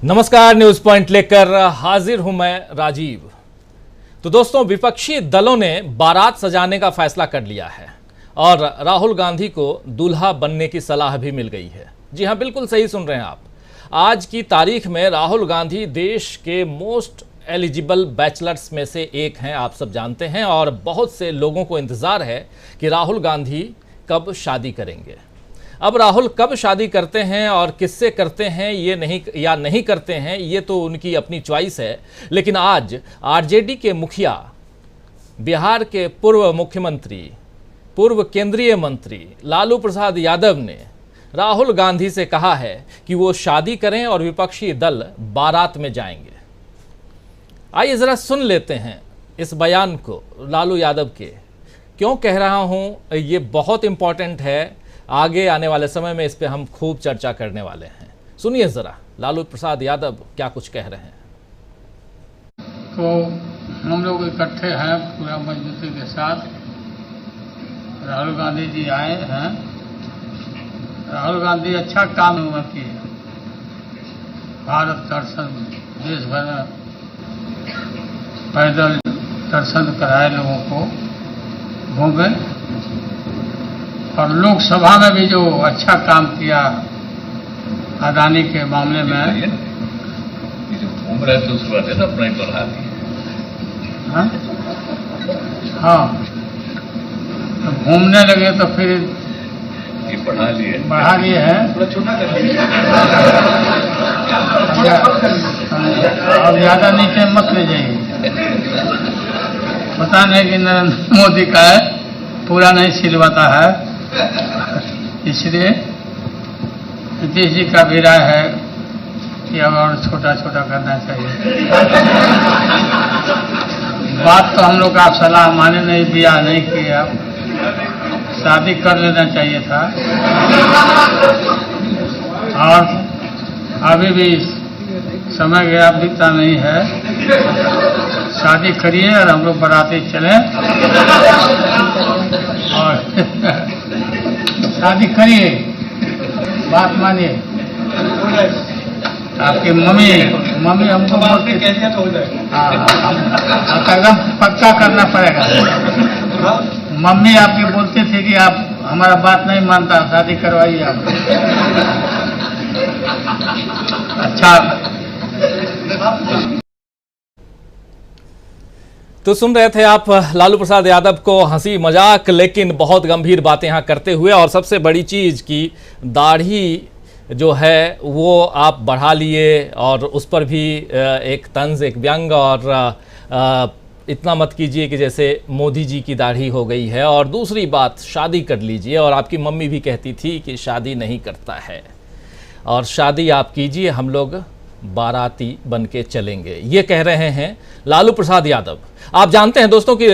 नमस्कार, news point लेकर हाजिर हूं मैं राजीव। तो दोस्तों, विपक्षी दलों ने बारात सजाने का फैसला कर लिया है और राहुल गांधी को दूल्हा बनने की सलाह भी मिल गई है। जी हां, बिल्कुल सही सुन रहे हैं आप। आज की तारीख में राहुल गांधी देश के मोस्ट एलिजिबल बैचलर्स में से एक हैं, आप सब जानते हैं, और बहुत से लोगों को इंतजार है कि राहुल गांधी कब शादी करेंगे। अब राहुल कब शादी करते हैं और किससे करते हैं ये नहीं करते हैं, ये तो उनकी अपनी चॉइस है। लेकिन आज आरजेडी के मुखिया, बिहार के पूर्व मुख्यमंत्री, पूर्व केंद्रीय मंत्री लालू प्रसाद यादव ने राहुल गांधी से कहा है कि वो शादी करें और विपक्षी दल बारात में जाएंगे। आइए जरा सुन लेते हैं इस बयान को लालू यादव के। क्यों कह रहा हूं, ये बहुत इंपॉर्टेंट है। आगे आने वाले समय में इस पे हम खूब चर्चा करने वाले हैं। सुनिए जरा लालू प्रसाद यादव क्या कुछ कह रहे हैं। तो हम लोग इकट्ठे हैं पूरा मजबूती के साथ। राहुल गांधी जी आए हैं। राहुल गांधी अच्छा काम किए। भारत दर्शन देश भर में पैदल दर्शन कराए, लोगों को घूमे, और लोकसभा में भी जो अच्छा काम किया अदानी के मामले में। ये जो घूम रहे थे उसके बाद है ना, अपना ही बढ़ा दिए। हाँ, तो घूमने लगे तो फिर ये बढ़ा लिए हैं। अब ज्यादा नीचे मत ले जाइए। पता नहीं कि नरेंद्र मोदी का है, पूरा नहीं सिलवाता है, इसलिए नीतीश जी का भी राय है कि अब और छोटा छोटा करना चाहिए। बात तो हम लोग का सलाह माने नहीं, दिया नहीं किया, शादी कर लेना चाहिए था। और अभी भी समय गया, बीता नहीं है। शादी करिए और हम लोग बाराती चलें और शादी करिए, बात मानिए। आपकी मम्मी हमको बोलती एकदम पक्का करना पड़ेगा। मम्मी आपकी बोलती थी कि आप हमारा बात नहीं मानता, शादी करवाइए आप। अच्छा, तो सुन रहे थे आप लालू प्रसाद यादव को हंसी मजाक लेकिन बहुत गंभीर बातें यहाँ करते हुए। और सबसे बड़ी चीज़ कि दाढ़ी जो है वो आप बढ़ा लिए और उस पर भी एक तंज, एक व्यंग, और इतना मत कीजिए कि जैसे मोदी जी की दाढ़ी हो गई है। और दूसरी बात, शादी कर लीजिए। और आपकी मम्मी भी कहती थी कि शादी नहीं करता है और शादी आप कीजिए, हम लोग बाराती बन के चलेंगे, ये कह रहे हैं लालू प्रसाद यादव। आप जानते हैं दोस्तों कि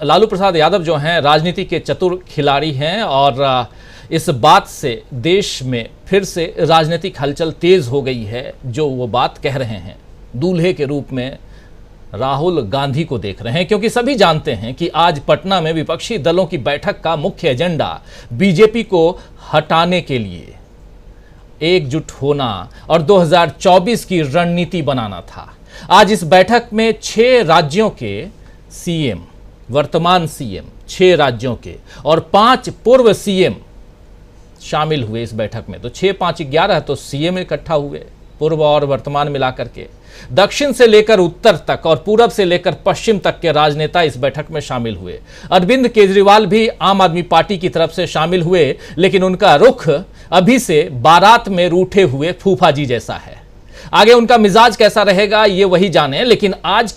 लालू प्रसाद यादव जो हैं राजनीति के चतुर खिलाड़ी हैं और इस बात से देश में फिर से राजनीतिक हलचल तेज हो गई है। जो वो बात कह रहे हैं, दूल्हे के रूप में राहुल गांधी को देख रहे हैं, क्योंकि सभी जानते हैं कि आज पटना में विपक्षी दलों की बैठक का मुख्य एजेंडा बीजेपी को हटाने के लिए एकजुट होना और 2024 की रणनीति बनाना था। आज इस बैठक में 6 राज्यों के सीएम, वर्तमान सीएम 6 राज्यों के और 5 पूर्व सीएम शामिल हुए इस बैठक में। तो 6, 5, 11 तो सीएम इकट्ठा हुए, पूर्व और वर्तमान मिलाकर के। दक्षिण से लेकर उत्तर तक और पूरब से लेकर पश्चिम तक के राजनेता इस बैठक में शामिल हुए। अरविंद केजरीवाल भी आम आदमी पार्टी की तरफ से शामिल हुए, लेकिन उनका रुख अभी से बारात में रूठे हुए फूफा जी जैसा है। आगे उनका मिजाज कैसा रहेगा ये वही जाने। लेकिन आज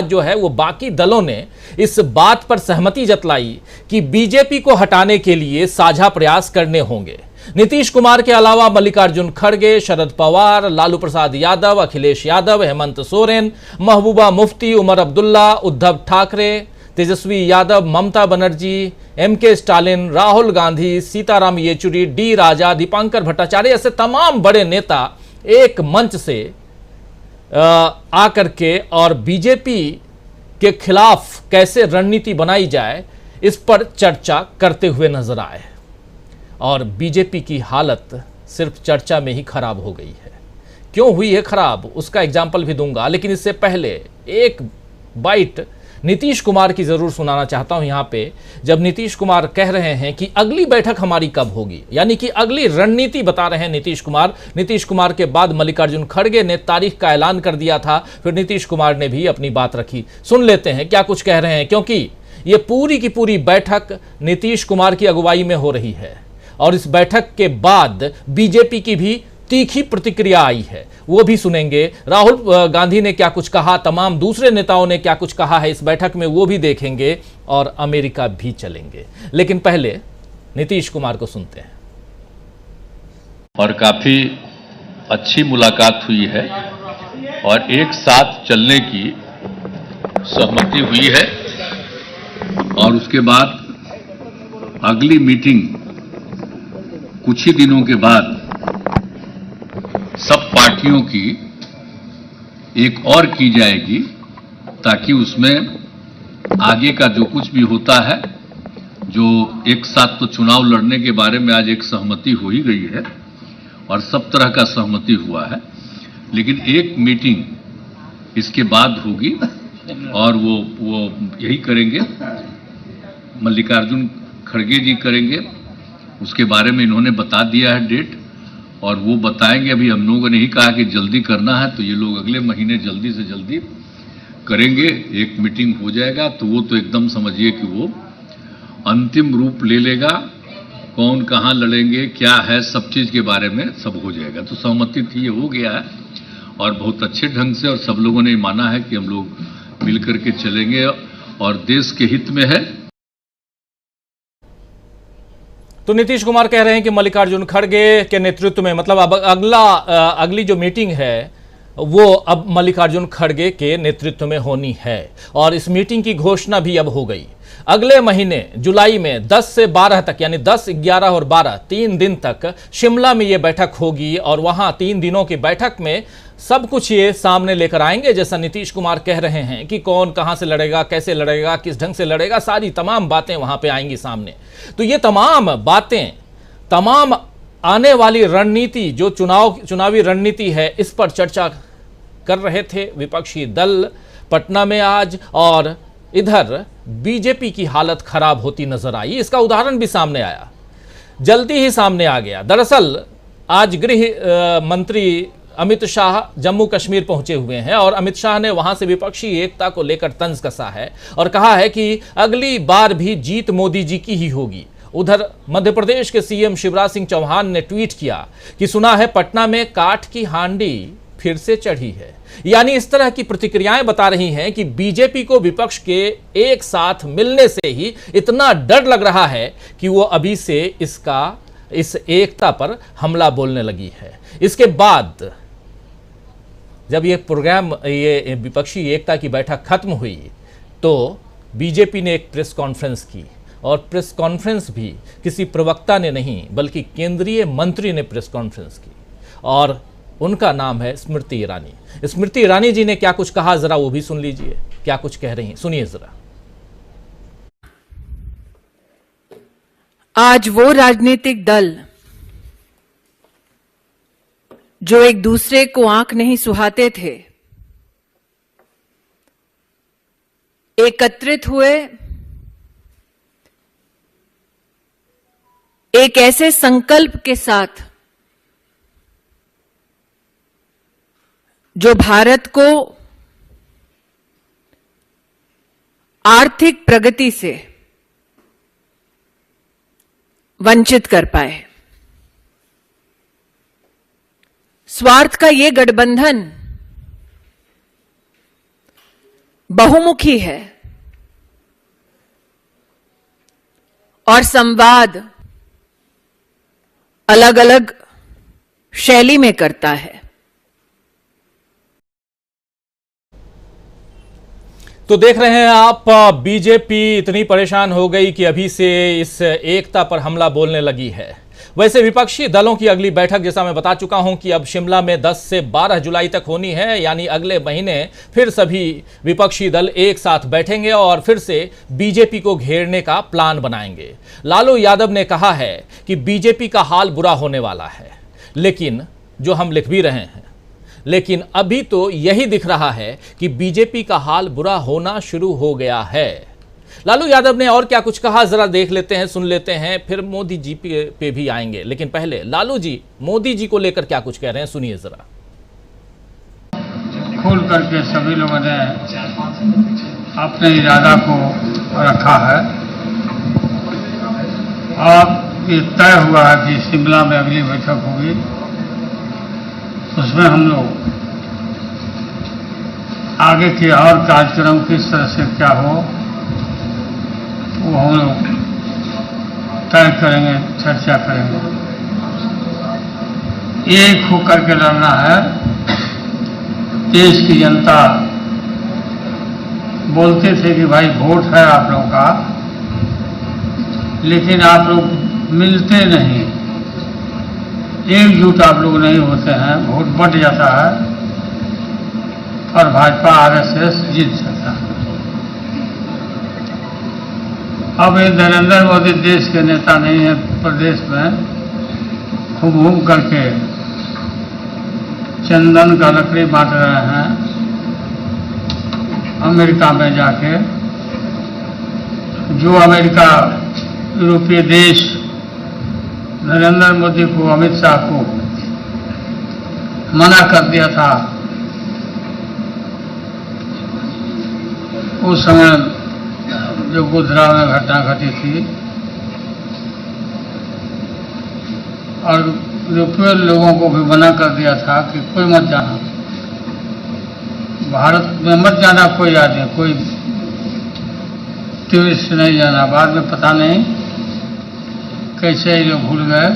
जो है वो बाकी दलों ने इस बात पर सहमति जतलाई कि बीजेपी को हटाने के लिए साझा प्रयास करने होंगे। नीतीश कुमार के अलावा मल्लिकार्जुन खड़गे, शरद पवार, लालू प्रसाद यादव, अखिलेश यादव, हेमंत सोरेन, महबूबा मुफ्ती, उमर अब्दुल्ला, उद्धव ठाकरे, तेजस्वी यादव, ममता बनर्जी, एमके स्टालिन, राहुल गांधी, सीताराम येचुरी, डी राजा, दीपांकर भट्टाचार्य ऐसे तमाम बड़े नेता एक मंच से आकर के और बीजेपी के खिलाफ कैसे रणनीति बनाई जाए इस पर चर्चा करते हुए नजर आए। और बीजेपी की हालत सिर्फ चर्चा में ही खराब हो गई है, क्यों हुई है खराब उसका एग्जाम्पल भी दूंगा, लेकिन इससे पहले एक बाइट नीतीश कुमार की जरूर सुनाना चाहता हूं यहां पे, जब नीतीश कुमार कह रहे हैं कि अगली बैठक हमारी कब होगी, यानी कि अगली रणनीति बता रहे हैं नीतीश कुमार। नीतीश कुमार के बाद मल्लिकार्जुन खड़गे ने तारीख का ऐलान कर दिया था, फिर नीतीश कुमार ने भी अपनी बात रखी। सुन लेते हैं क्या कुछ कह रहे हैं, क्योंकि ये पूरी की पूरी बैठक नीतीश कुमार की अगुवाई में हो रही है और इस बैठक के बाद बीजेपी की भी तीखी प्रतिक्रिया आई है, वो भी सुनेंगे। राहुल गांधी ने क्या कुछ कहा, तमाम दूसरे नेताओं ने क्या कुछ कहा है इस बैठक में, वो भी देखेंगे और अमेरिका भी चलेंगे। लेकिन पहले नीतीश कुमार को सुनते हैं। और काफी अच्छी मुलाकात हुई है और एक साथ चलने की सहमति हुई है और उसके बाद अगली मीटिंग कुछ ही दिनों के बाद सब पार्टियों की एक और की जाएगी, ताकि उसमें आगे का जो कुछ भी होता है, जो एक साथ तो चुनाव लड़ने के बारे में आज एक सहमति हो ही गई है और सब तरह का सहमति हुआ है, लेकिन एक मीटिंग इसके बाद होगी और वो यही करेंगे, मल्लिकार्जुन खड़गे जी करेंगे। उसके बारे में इन्होंने बता दिया है डेट और वो बताएंगे। अभी हम लोगों ने ही कहा कि जल्दी करना है, तो ये लोग अगले महीने जल्दी से जल्दी करेंगे, एक मीटिंग हो जाएगा। तो वो तो एकदम समझिए कि वो अंतिम रूप ले लेगा, कौन कहाँ लड़ेंगे, क्या है, सब चीज के बारे में सब हो जाएगा। तो सहमति थी, ये हो गया है और बहुत अच्छे ढंग से, और सब लोगों ने माना है कि हम लोग मिलकर के चलेंगे और देश के हित में है। तो नीतीश कुमार कह रहे हैं कि मल्लिकार्जुन खड़गे के नेतृत्व में, मतलब अब अगली जो मीटिंग है वो अब मल्लिकार्जुन खड़गे के नेतृत्व में होनी है और इस मीटिंग की घोषणा भी अब हो गई। अगले महीने जुलाई में 10 से 12 तक, यानी 10, 11 और 12, 3 दिन तक शिमला में ये बैठक होगी और वहां 3 दिनों की बैठक में सब कुछ ये सामने लेकर आएंगे, जैसा नीतीश कुमार कह रहे हैं कि कौन कहां से लड़ेगा, कैसे लड़ेगा, किस ढंग से लड़ेगा, सारी तमाम बातें वहां पे आएंगी सामने। तो ये तमाम बातें, तमाम आने वाली रणनीति, जो चुनावी रणनीति है, इस पर चर्चा कर रहे थे विपक्षी दल पटना में आज, और इधर बीजेपी की हालत खराब होती नजर आई। इसका उदाहरण भी सामने आया, जल्दी ही सामने आ गया। दरअसल आज गृह मंत्री अमित शाह जम्मू कश्मीर पहुंचे हुए हैं और अमित शाह ने वहां से विपक्षी एकता को लेकर तंज कसा है और कहा है कि अगली बार भी जीत मोदी जी की ही होगी। उधर मध्य प्रदेश के सीएम शिवराज सिंह चौहान ने ट्वीट किया कि सुना है पटना में काठ की हांडी फिर से चढ़ी है। यानी इस तरह की प्रतिक्रियाएं बता रही हैं कि बीजेपी को विपक्ष के एक साथ मिलने से ही इतना डर लग रहा है कि वो अभी से इस एकता पर हमला बोलने लगी है। इसके बाद जब ये विपक्षी एकता की बैठक खत्म हुई तो बीजेपी ने एक प्रेस कॉन्फ्रेंस की और प्रेस कॉन्फ्रेंस भी किसी प्रवक्ता ने नहीं बल्कि केंद्रीय मंत्री ने प्रेस कॉन्फ्रेंस की और उनका नाम है स्मृति ईरानी। स्मृति ईरानी जी ने क्या कुछ कहा, जरा वो भी सुन लीजिए, क्या कुछ कह रही हैं, सुनिए जरा। आज वो राजनीतिक दल जो एक दूसरे को आंख नहीं सुहाते थे, एकत्रित हुए एक ऐसे संकल्प के साथ जो भारत को आर्थिक प्रगति से वंचित कर पाए। स्वार्थ का ये गठबंधन बहुमुखी है और संवाद अलग अलग शैली में करता है। तो देख रहे हैं आप, बीजेपी इतनी परेशान हो गई कि अभी से इस एकता पर हमला बोलने लगी है। वैसे विपक्षी दलों की अगली बैठक, जैसा मैं बता चुका हूं कि अब शिमला में 10 से 12 जुलाई तक होनी है, यानी अगले महीने फिर सभी विपक्षी दल एक साथ बैठेंगे और फिर से बीजेपी को घेरने का प्लान बनाएंगे। लालू यादव ने कहा है कि बीजेपी का हाल बुरा होने वाला है, लेकिन जो हम लिख भी रहे हैं लेकिन अभी तो यही दिख रहा है कि बीजेपी का हाल बुरा होना शुरू हो गया है। लालू यादव ने और क्या कुछ कहा, जरा देख लेते हैं, सुन लेते हैं, फिर मोदी जी पे भी आएंगे। लेकिन पहले लालू जी मोदी जी को लेकर क्या कुछ कह रहे हैं, सुनिए जरा। खोल करके सभी लोगों ने अपने इरादा को रखा है और ये तय हुआ है कि शिमला में अगली बैठक होगी, उसमें हम लोग आगे के और कार्यक्रम किस तरह से क्या हो वो हम लोग तय करेंगे, चर्चा करेंगे। एक होकर के लड़ना है। देश की जनता बोलते थे कि भाई वोट है आप लोगों का, लेकिन आप लोग मिलते नहीं, एकजुट आप लोग नहीं होते हैं, वोट बट जाता है और भाजपा आरएसएस जीत जाता है। अब ये नरेंद्र मोदी देश के नेता नहीं है, प्रदेश में घूम घूम करके चंदन का लकड़ी बांट रहे हैं। अमेरिका में जाके जो अमेरिका यूरोपीय देश नरेंद्र मोदी को, अमित शाह को मना कर दिया था, उस समय जो गुजरात में घटना घटी थी और यूरोपीय लोगों को भी मना कर दिया था कि कोई मत जाना, भारत में मत जाना कोई आदमी, कोई टूरिस्ट नहीं जाना। बाद में पता नहीं कैसे ये लोग भूल गए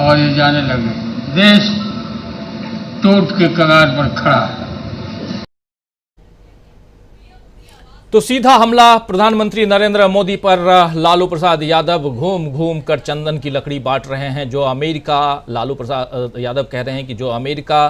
और ये जाने लगे। देश टूट के कगार पर खड़ा है। तो सीधा हमला प्रधानमंत्री नरेंद्र मोदी पर लालू प्रसाद यादव घूम घूम कर चंदन की लकड़ी बांट रहे हैं। जो अमेरिका, लालू प्रसाद यादव कह रहे हैं कि जो अमेरिका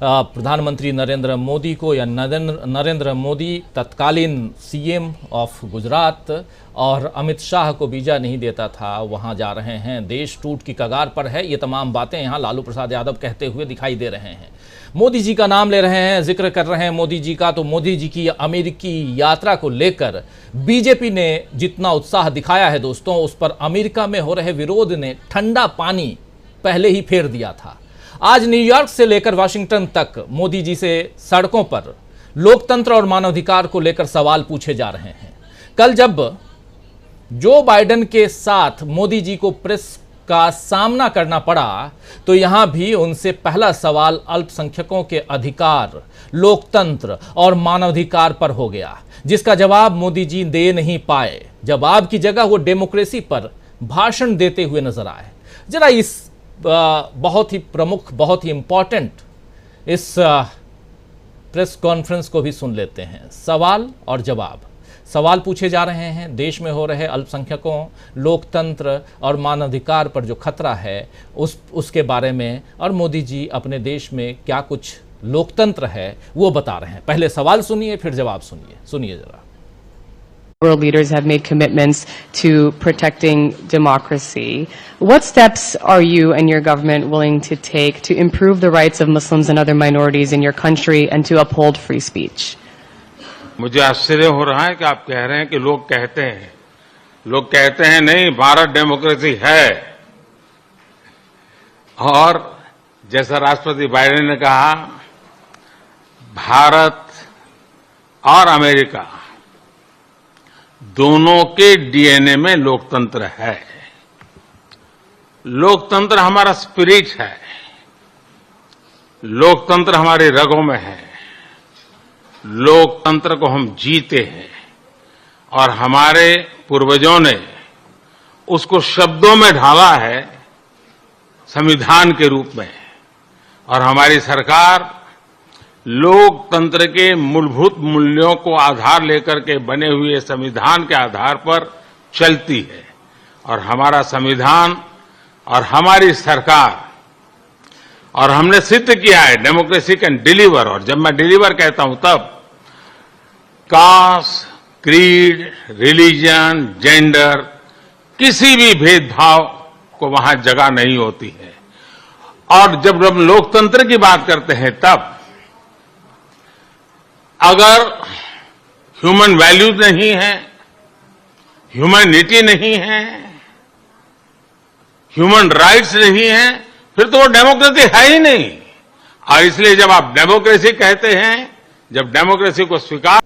प्रधानमंत्री नरेंद्र मोदी को या नरेंद्र मोदी तत्कालीन सीएम ऑफ गुजरात और अमित शाह को वीजा नहीं देता था, वहां जा रहे हैं। देश टूट की कगार पर है। ये तमाम बातें यहां लालू प्रसाद यादव कहते हुए दिखाई दे रहे हैं। मोदी जी का नाम ले रहे हैं, जिक्र कर रहे हैं मोदी जी का। तो मोदी जी की अमेरिकी यात्रा को लेकर बीजेपी ने जितना उत्साह दिखाया है दोस्तों, उस पर अमेरिका में हो रहे विरोध ने ठंडा पानी पहले ही फेर दिया था। आज न्यूयॉर्क से लेकर वाशिंगटन तक मोदी जी से सड़कों पर लोकतंत्र और मानवाधिकार को लेकर सवाल पूछे जा रहे हैं। कल जब जो बाइडेन के साथ मोदी जी को प्रेस का सामना करना पड़ा, तो यहां भी उनसे पहला सवाल अल्पसंख्यकों के अधिकार, लोकतंत्र और मानवाधिकार पर हो गया, जिसका जवाब मोदी जी दे नहीं पाए। जवाब की जगह वो डेमोक्रेसी पर भाषण देते हुए नजर आए। जरा इस बहुत ही प्रमुख, बहुत ही इंपॉर्टेंट इस प्रेस कॉन्फ्रेंस को भी सुन लेते हैं। सवाल और जवाब। सवाल पूछे जा रहे हैं देश में हो रहे अल्पसंख्यकों, लोकतंत्र और मानवाधिकार पर जो खतरा है उसके बारे में, और मोदी जी अपने देश में क्या कुछ लोकतंत्र है वो बता रहे हैं। पहले सवाल सुनिए, फिर जवाब सुनिए। सुनिए जरा। World leaders have made commitments to protecting democracy. What steps are you and your government willing to take to improve the rights of Muslims and other minorities in your country and to uphold free speech? मुझे आश्चर्य हो रहा है कि आप कह रहे हैं कि लोग कहते हैं नहीं, भारत डेमोक्रेसी है। और जैसा राष्ट्रपति बाइडेन ने कहा, भारत और अमेरिका दोनों के डीएनए में लोकतंत्र है। लोकतंत्र हमारा स्पिरिट है, लोकतंत्र हमारी रगों में है। लोकतंत्र को हम जीते हैं और हमारे पूर्वजों ने उसको शब्दों में ढाला है संविधान के रूप में। और हमारी सरकार लोकतंत्र के मूलभूत मूल्यों को आधार लेकर के बने हुए संविधान के आधार पर चलती है। और हमारा संविधान और हमारी सरकार, और हमने सिद्ध किया है डेमोक्रेसी कैन डिलीवर। और जब मैं डिलीवर कहता हूं तब कास्ट, क्रीड, रिलीजन, जेंडर, किसी भी भेदभाव को वहां जगह नहीं होती है। और जब हम लोकतंत्र की बात करते हैं तब अगर ह्यूमन वैल्यूज नहीं है, ह्यूमैनिटी नहीं है, ह्यूमन राइट्स नहीं है, फिर तो वो डेमोक्रेसी है ही नहीं। और इसलिए जब आप डेमोक्रेसी कहते हैं, जब डेमोक्रेसी को स्वीकार,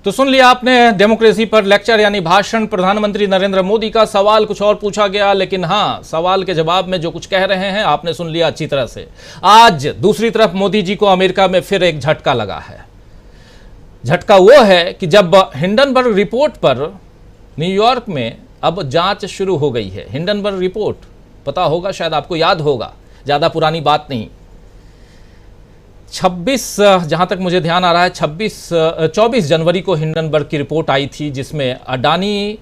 तो सुन लिया आपने डेमोक्रेसी पर लेक्चर यानी भाषण। प्रधानमंत्री नरेंद्र मोदी का सवाल कुछ और पूछा गया, लेकिन हां, सवाल के जवाब में जो कुछ कह रहे हैं आपने सुन लिया अच्छी तरह से। आज दूसरी तरफ मोदी जी को अमेरिका में फिर एक झटका लगा है। झटका वो है कि जब हिंडनबर्ग रिपोर्ट पर न्यूयॉर्क में अब जांच शुरू हो गई है। हिंडनबर्ग रिपोर्ट पता होगा, शायद आपको याद होगा, ज्यादा पुरानी बात नहीं। 26 जहां तक मुझे ध्यान आ रहा है 24 जनवरी को हिंडनबर्ग की रिपोर्ट आई थी, जिसमें अडानी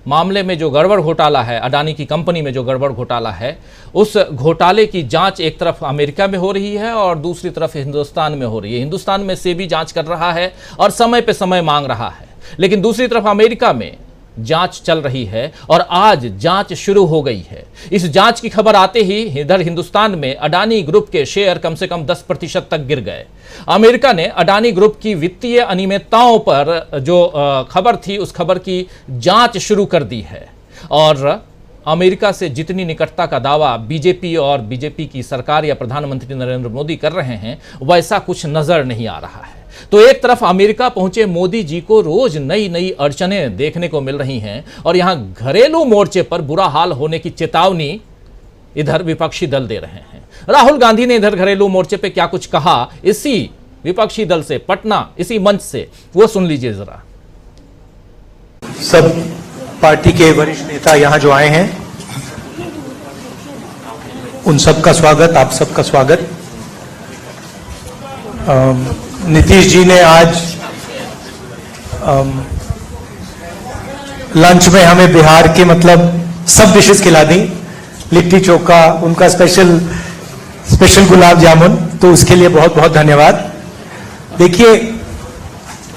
मामले में जो गड़बड़ घोटाला है, अडानी की कंपनी में जो गड़बड़ घोटाला है, उस घोटाले की जांच एक तरफ अमेरिका में हो रही है और दूसरी तरफ हिंदुस्तान में हो रही है। हिंदुस्तान में सेबी जांच कर रहा है और समय पे समय मांग रहा है, लेकिन दूसरी तरफ अमेरिका में जांच चल रही है और आज जांच शुरू हो गई है। इस जांच की खबर आते ही इधर हिंदुस्तान में अडानी ग्रुप के शेयर कम से कम 10% तक गिर गए। अमेरिका ने अडानी ग्रुप की वित्तीय अनियमितताओं पर जो खबर थी, उस खबर की जांच शुरू कर दी है और अमेरिका से जितनी निकटता का दावा बीजेपी और बीजेपी की सरकार या प्रधानमंत्री नरेंद्र मोदी कर रहे हैं, वैसा कुछ नजर नहीं आ रहा है। तो एक तरफ अमेरिका पहुंचे मोदी जी को रोज नई नई अड़चनें देखने को मिल रही हैं और यहां घरेलू मोर्चे पर बुरा हाल होने की चेतावनी इधर विपक्षी दल दे रहे हैं। राहुल गांधी ने इधर घरेलू मोर्चे पे क्या कुछ कहा इसी विपक्षी दल से, पटना, इसी मंच से, वो सुन लीजिए जरा। सब पार्टी के वरिष्ठ नेता यहां जो आए हैं, उन सबका स्वागत, आप सबका स्वागत। नीतीश जी ने आज लंच में हमें बिहार के मतलब सब डिशेस खिला दी, लिट्टी चोखा, उनका स्पेशल गुलाब जामुन, तो उसके लिए बहुत बहुत धन्यवाद। देखिए,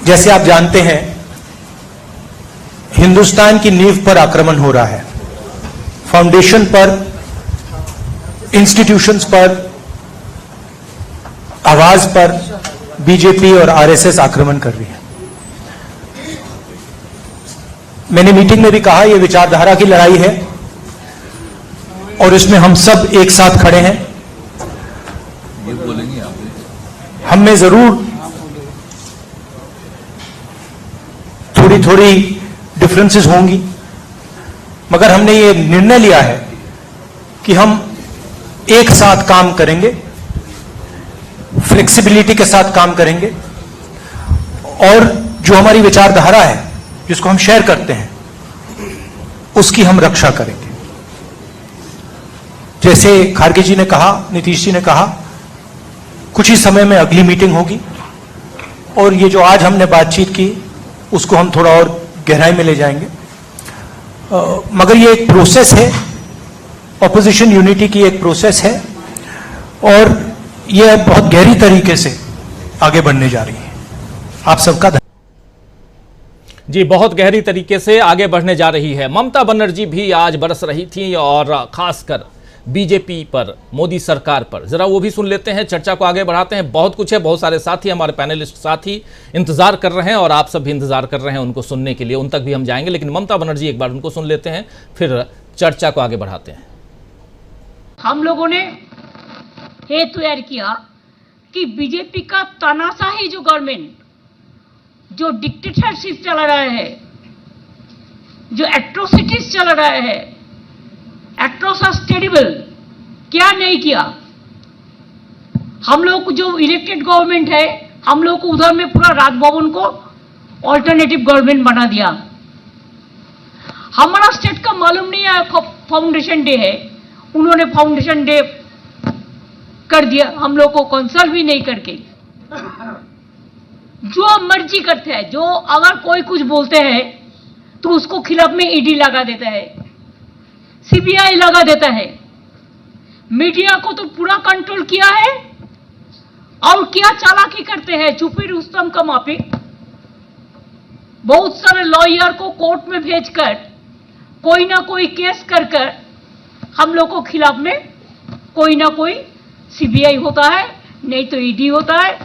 जैसे आप जानते हैं, हिंदुस्तान की नींव पर आक्रमण हो रहा है, फाउंडेशन पर, इंस्टीट्यूशंस पर, आवाज पर बीजेपी और आरएसएस आक्रमण कर रही है। मैंने मीटिंग में भी कहा, यह विचारधारा की लड़ाई है और इसमें हम सब एक साथ खड़े हैं। हम में जरूर थोड़ी थोड़ी डिफरेंसेस होंगी, मगर हमने ये निर्णय लिया है कि हम एक साथ काम करेंगे, फ्लेक्सिबिलिटी के साथ काम करेंगे और जो हमारी विचारधारा है, जिसको हम शेयर करते हैं, उसकी हम रक्षा करेंगे। जैसे खारगे जी ने कहा, नीतीश जी ने कहा, कुछ ही समय में अगली मीटिंग होगी और ये जो आज हमने बातचीत की उसको हम थोड़ा और गहराई में ले जाएंगे। मगर ये एक प्रोसेस है, ऑपोजिशन यूनिटी की एक प्रोसेस है और यह बहुत गहरी तरीके से आगे बढ़ने जा रही है। आप सबका जी, बहुत गहरी तरीके से आगे बढ़ने जा रही है। ममता बनर्जी भी आज बरस रही थी और खासकर बीजेपी पर, मोदी सरकार पर। जरा वो भी सुन लेते हैं, चर्चा को आगे बढ़ाते हैं। बहुत कुछ है, बहुत सारे साथी, हमारे पैनलिस्ट साथी इंतजार कर रहे हैं और आप सब भी इंतजार कर रहे हैं उनको सुनने के लिए, उन तक भी हम जाएंगे। लेकिन ममता बनर्जी, एक बार उनको सुन लेते हैं, फिर चर्चा को आगे बढ़ाते हैं। हम लोगों ने हेतु तैयार किया कि बीजेपी का तानाशाही जो गवर्नमेंट, जो डिक्टेटरशिप चला रहा है, जो एट्रोसिटीज चला रहा है, एट्रोसस टेरिबल, क्या नहीं किया। हम लोग जो इलेक्टेड गवर्नमेंट है, हम लोग को उधर में पूरा राजभवन को ऑल्टरनेटिव गवर्नमेंट बना दिया। हमारा स्टेट का मालूम नहीं है फाउंडेशन डे है, उन्होंने फाउंडेशन डे कर दिया, हम लोग को कंसल्ट भी नहीं करके। जो मर्जी करते हैं, जो अगर कोई कुछ बोलते हैं तो उसको खिलाफ में ईडी लगा देता है, सीबीआई लगा देता है। मीडिया को तो पूरा कंट्रोल किया है और क्या चालाकी करते हैं, छुपी रुस्तम का माफिक। बहुत सारे लॉयर को कोर्ट में भेजकर कोई ना कोई केस कर हम लोग को खिलाफ में कोई ना कोई सीबीआई होता है, नहीं तो ईडी होता है,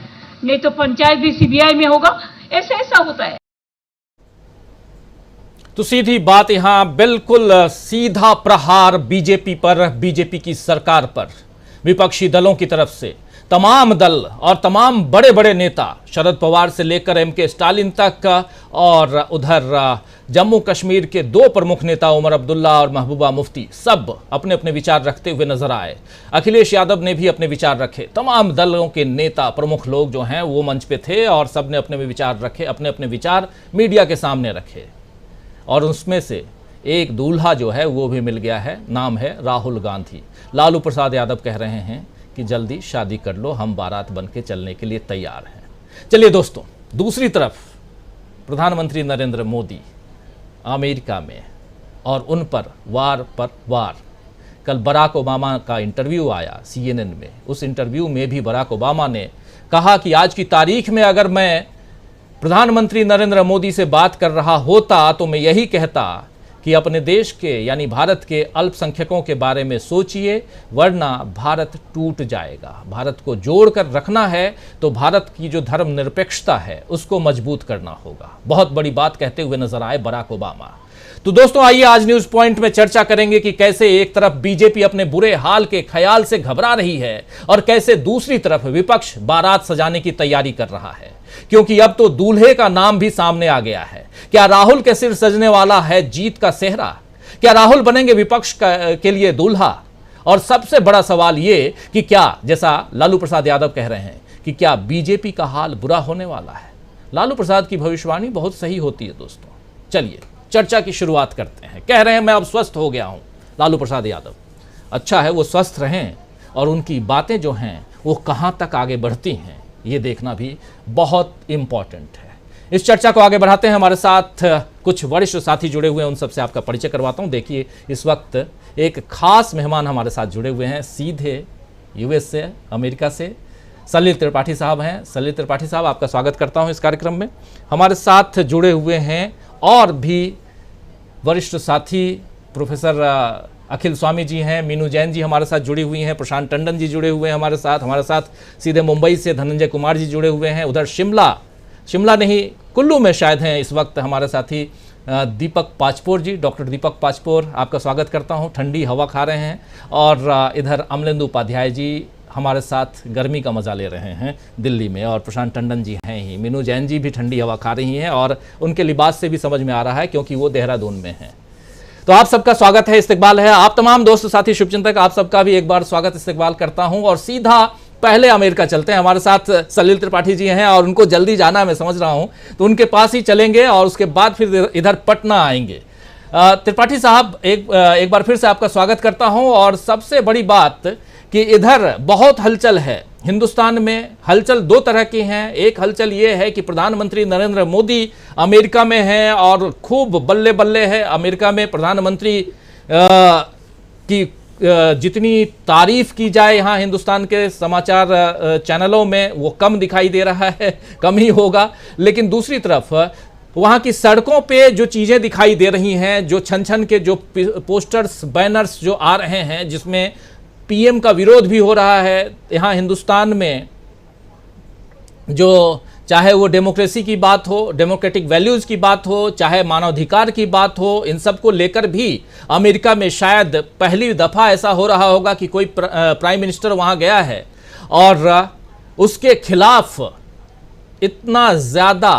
नहीं तो पंचायत भी सीबीआई में होगा, ऐसा होता है। तो सीधी बात यहां बिल्कुल सीधा प्रहार बीजेपी पर, बीजेपी की सरकार पर विपक्षी दलों की तरफ से तमाम दल और तमाम बड़े बड़े नेता, शरद पवार से लेकर एमके स्टालिन तक, और उधर जम्मू कश्मीर के दो प्रमुख नेता उमर अब्दुल्ला और महबूबा मुफ्ती, सब अपने अपने विचार रखते हुए नजर आए। अखिलेश यादव ने भी अपने विचार रखे। तमाम दलों के नेता, प्रमुख लोग जो हैं वो मंच पे थे और सब ने अपने विचार रखे, अपने अपने विचार मीडिया के सामने रखे। और उसमें से एक दूल्हा जो है वो भी मिल गया है, नाम है राहुल गांधी। लालू प्रसाद यादव कह रहे हैं कि जल्दी शादी कर लो, हम बारात बन के चलने के लिए तैयार हैं। चलिए दोस्तों, दूसरी तरफ प्रधानमंत्री नरेंद्र मोदी अमेरिका में, और उन पर वार। कल बराक ओबामा का इंटरव्यू आया CNN में। उस इंटरव्यू में भी बराक ओबामा ने कहा कि आज की तारीख में अगर मैं प्रधानमंत्री नरेंद्र मोदी से बात कर रहा होता तो मैं यही कहता कि अपने देश के यानी भारत के अल्पसंख्यकों के बारे में सोचिए, वरना भारत टूट जाएगा। भारत को जोड़कर रखना है तो भारत की जो धर्मनिरपेक्षता है उसको मजबूत करना होगा। बहुत बड़ी बात कहते हुए नजर आए बराक ओबामा। तो दोस्तों, आइए आज न्यूज पॉइंट में चर्चा करेंगे कि कैसे एक तरफ बीजेपी अपने बुरे हाल के ख्याल से घबरा रही है और कैसे दूसरी तरफ विपक्ष बारात सजाने की तैयारी कर रहा है, क्योंकि अब तो दूल्हे का नाम भी सामने आ गया है। क्या राहुल के सिर सजने वाला है जीत का सेहरा? क्या राहुल बनेंगे विपक्ष के लिए दूल्हा? और सबसे बड़ा सवाल ये कि क्या, जैसा लालू प्रसाद यादव कह रहे हैं, कि क्या बीजेपी का हाल बुरा होने वाला है? लालू प्रसाद की भविष्यवाणी बहुत सही होती है दोस्तों। चलिए चर्चा की शुरुआत करते हैं। कह रहे हैं मैं अब स्वस्थ हो गया हूं, लालू प्रसाद यादव। अच्छा है, वो स्वस्थ रहें और उनकी बातें जो हैं वो कहां तक आगे बढ़ती हैं, ये देखना भी बहुत इंपॉर्टेंट है। इस चर्चा को आगे बढ़ाते हैं। हमारे साथ कुछ वरिष्ठ साथी जुड़े हुए हैं, उन सबसे आपका परिचय करवाता हूं। देखिए, इस वक्त एक खास मेहमान हमारे साथ जुड़े हुए हैं, सीधे US से, अमेरिका से। सलिल त्रिपाठी साहब हैं। सलिल त्रिपाठी साहब, आपका स्वागत करता हूं इस कार्यक्रम में। हमारे साथ जुड़े हुए हैं और भी वरिष्ठ साथी, प्रोफेसर अखिल स्वामी जी हैं, मीनू जैन जी हमारे साथ जुड़ी हुई हैं, प्रशांत टंडन जी जुड़े हुए हैं हमारे साथ सीधे मुंबई से धनंजय कुमार जी जुड़े हुए हैं। उधर शिमला नहीं, कुल्लू में शायद हैं इस वक्त हमारे साथी दीपक पाचपोर जी, डॉक्टर दीपक पाचपोर, आपका स्वागत करता हूं। ठंडी हवा खा रहे हैं। और इधर अमलेंदु उपाध्याय जी हमारे साथ गर्मी का मजा ले रहे हैं दिल्ली में, और प्रशांत टंडन जी हैं ही। मीनू जैन जी भी ठंडी हवा खा रही हैं और उनके लिबास से भी समझ में आ रहा है क्योंकि वो देहरादून में हैं। तो आप सबका स्वागत है, इस्तकबाल है। आप तमाम दोस्त साथी शुभचिंतक, आप सबका भी एक बार स्वागत इस्तकबाल करता हूं। और सीधा पहले अमेरिका चलते हैं। हमारे साथ सलिल त्रिपाठी जी हैं और उनको जल्दी जाना है, मैं समझ रहा हूं, तो उनके पास ही चलेंगे और उसके बाद फिर इधर पटना आएंगे। त्रिपाठी साहब, एक बार फिर से आपका स्वागत करता हूं। और सबसे बड़ी बात कि इधर बहुत हलचल है, हिंदुस्तान में हलचल दो तरह की हैं। एक हलचल ये है कि प्रधानमंत्री नरेंद्र मोदी अमेरिका में हैं और खूब बल्ले बल्ले है। अमेरिका में प्रधानमंत्री की जितनी तारीफ की जाए यहाँ हिंदुस्तान के समाचार चैनलों में वो कम दिखाई दे रहा है, कम ही होगा। लेकिन दूसरी तरफ वहाँ की सड़कों पे जो चीज़ें दिखाई दे रही हैं, जो छन छन के जो पोस्टर्स, बैनर्स जो आ रहे हैं, जिसमें PM का विरोध भी हो रहा है यहाँ हिंदुस्तान में, जो चाहे वो डेमोक्रेसी की बात हो, डेमोक्रेटिक वैल्यूज़ की बात हो, चाहे मानवाधिकार की बात हो, इन सब को लेकर भी अमेरिका में शायद पहली दफ़ा ऐसा हो रहा होगा कि कोई प्राइम मिनिस्टर वहाँ गया है और उसके खिलाफ इतना ज़्यादा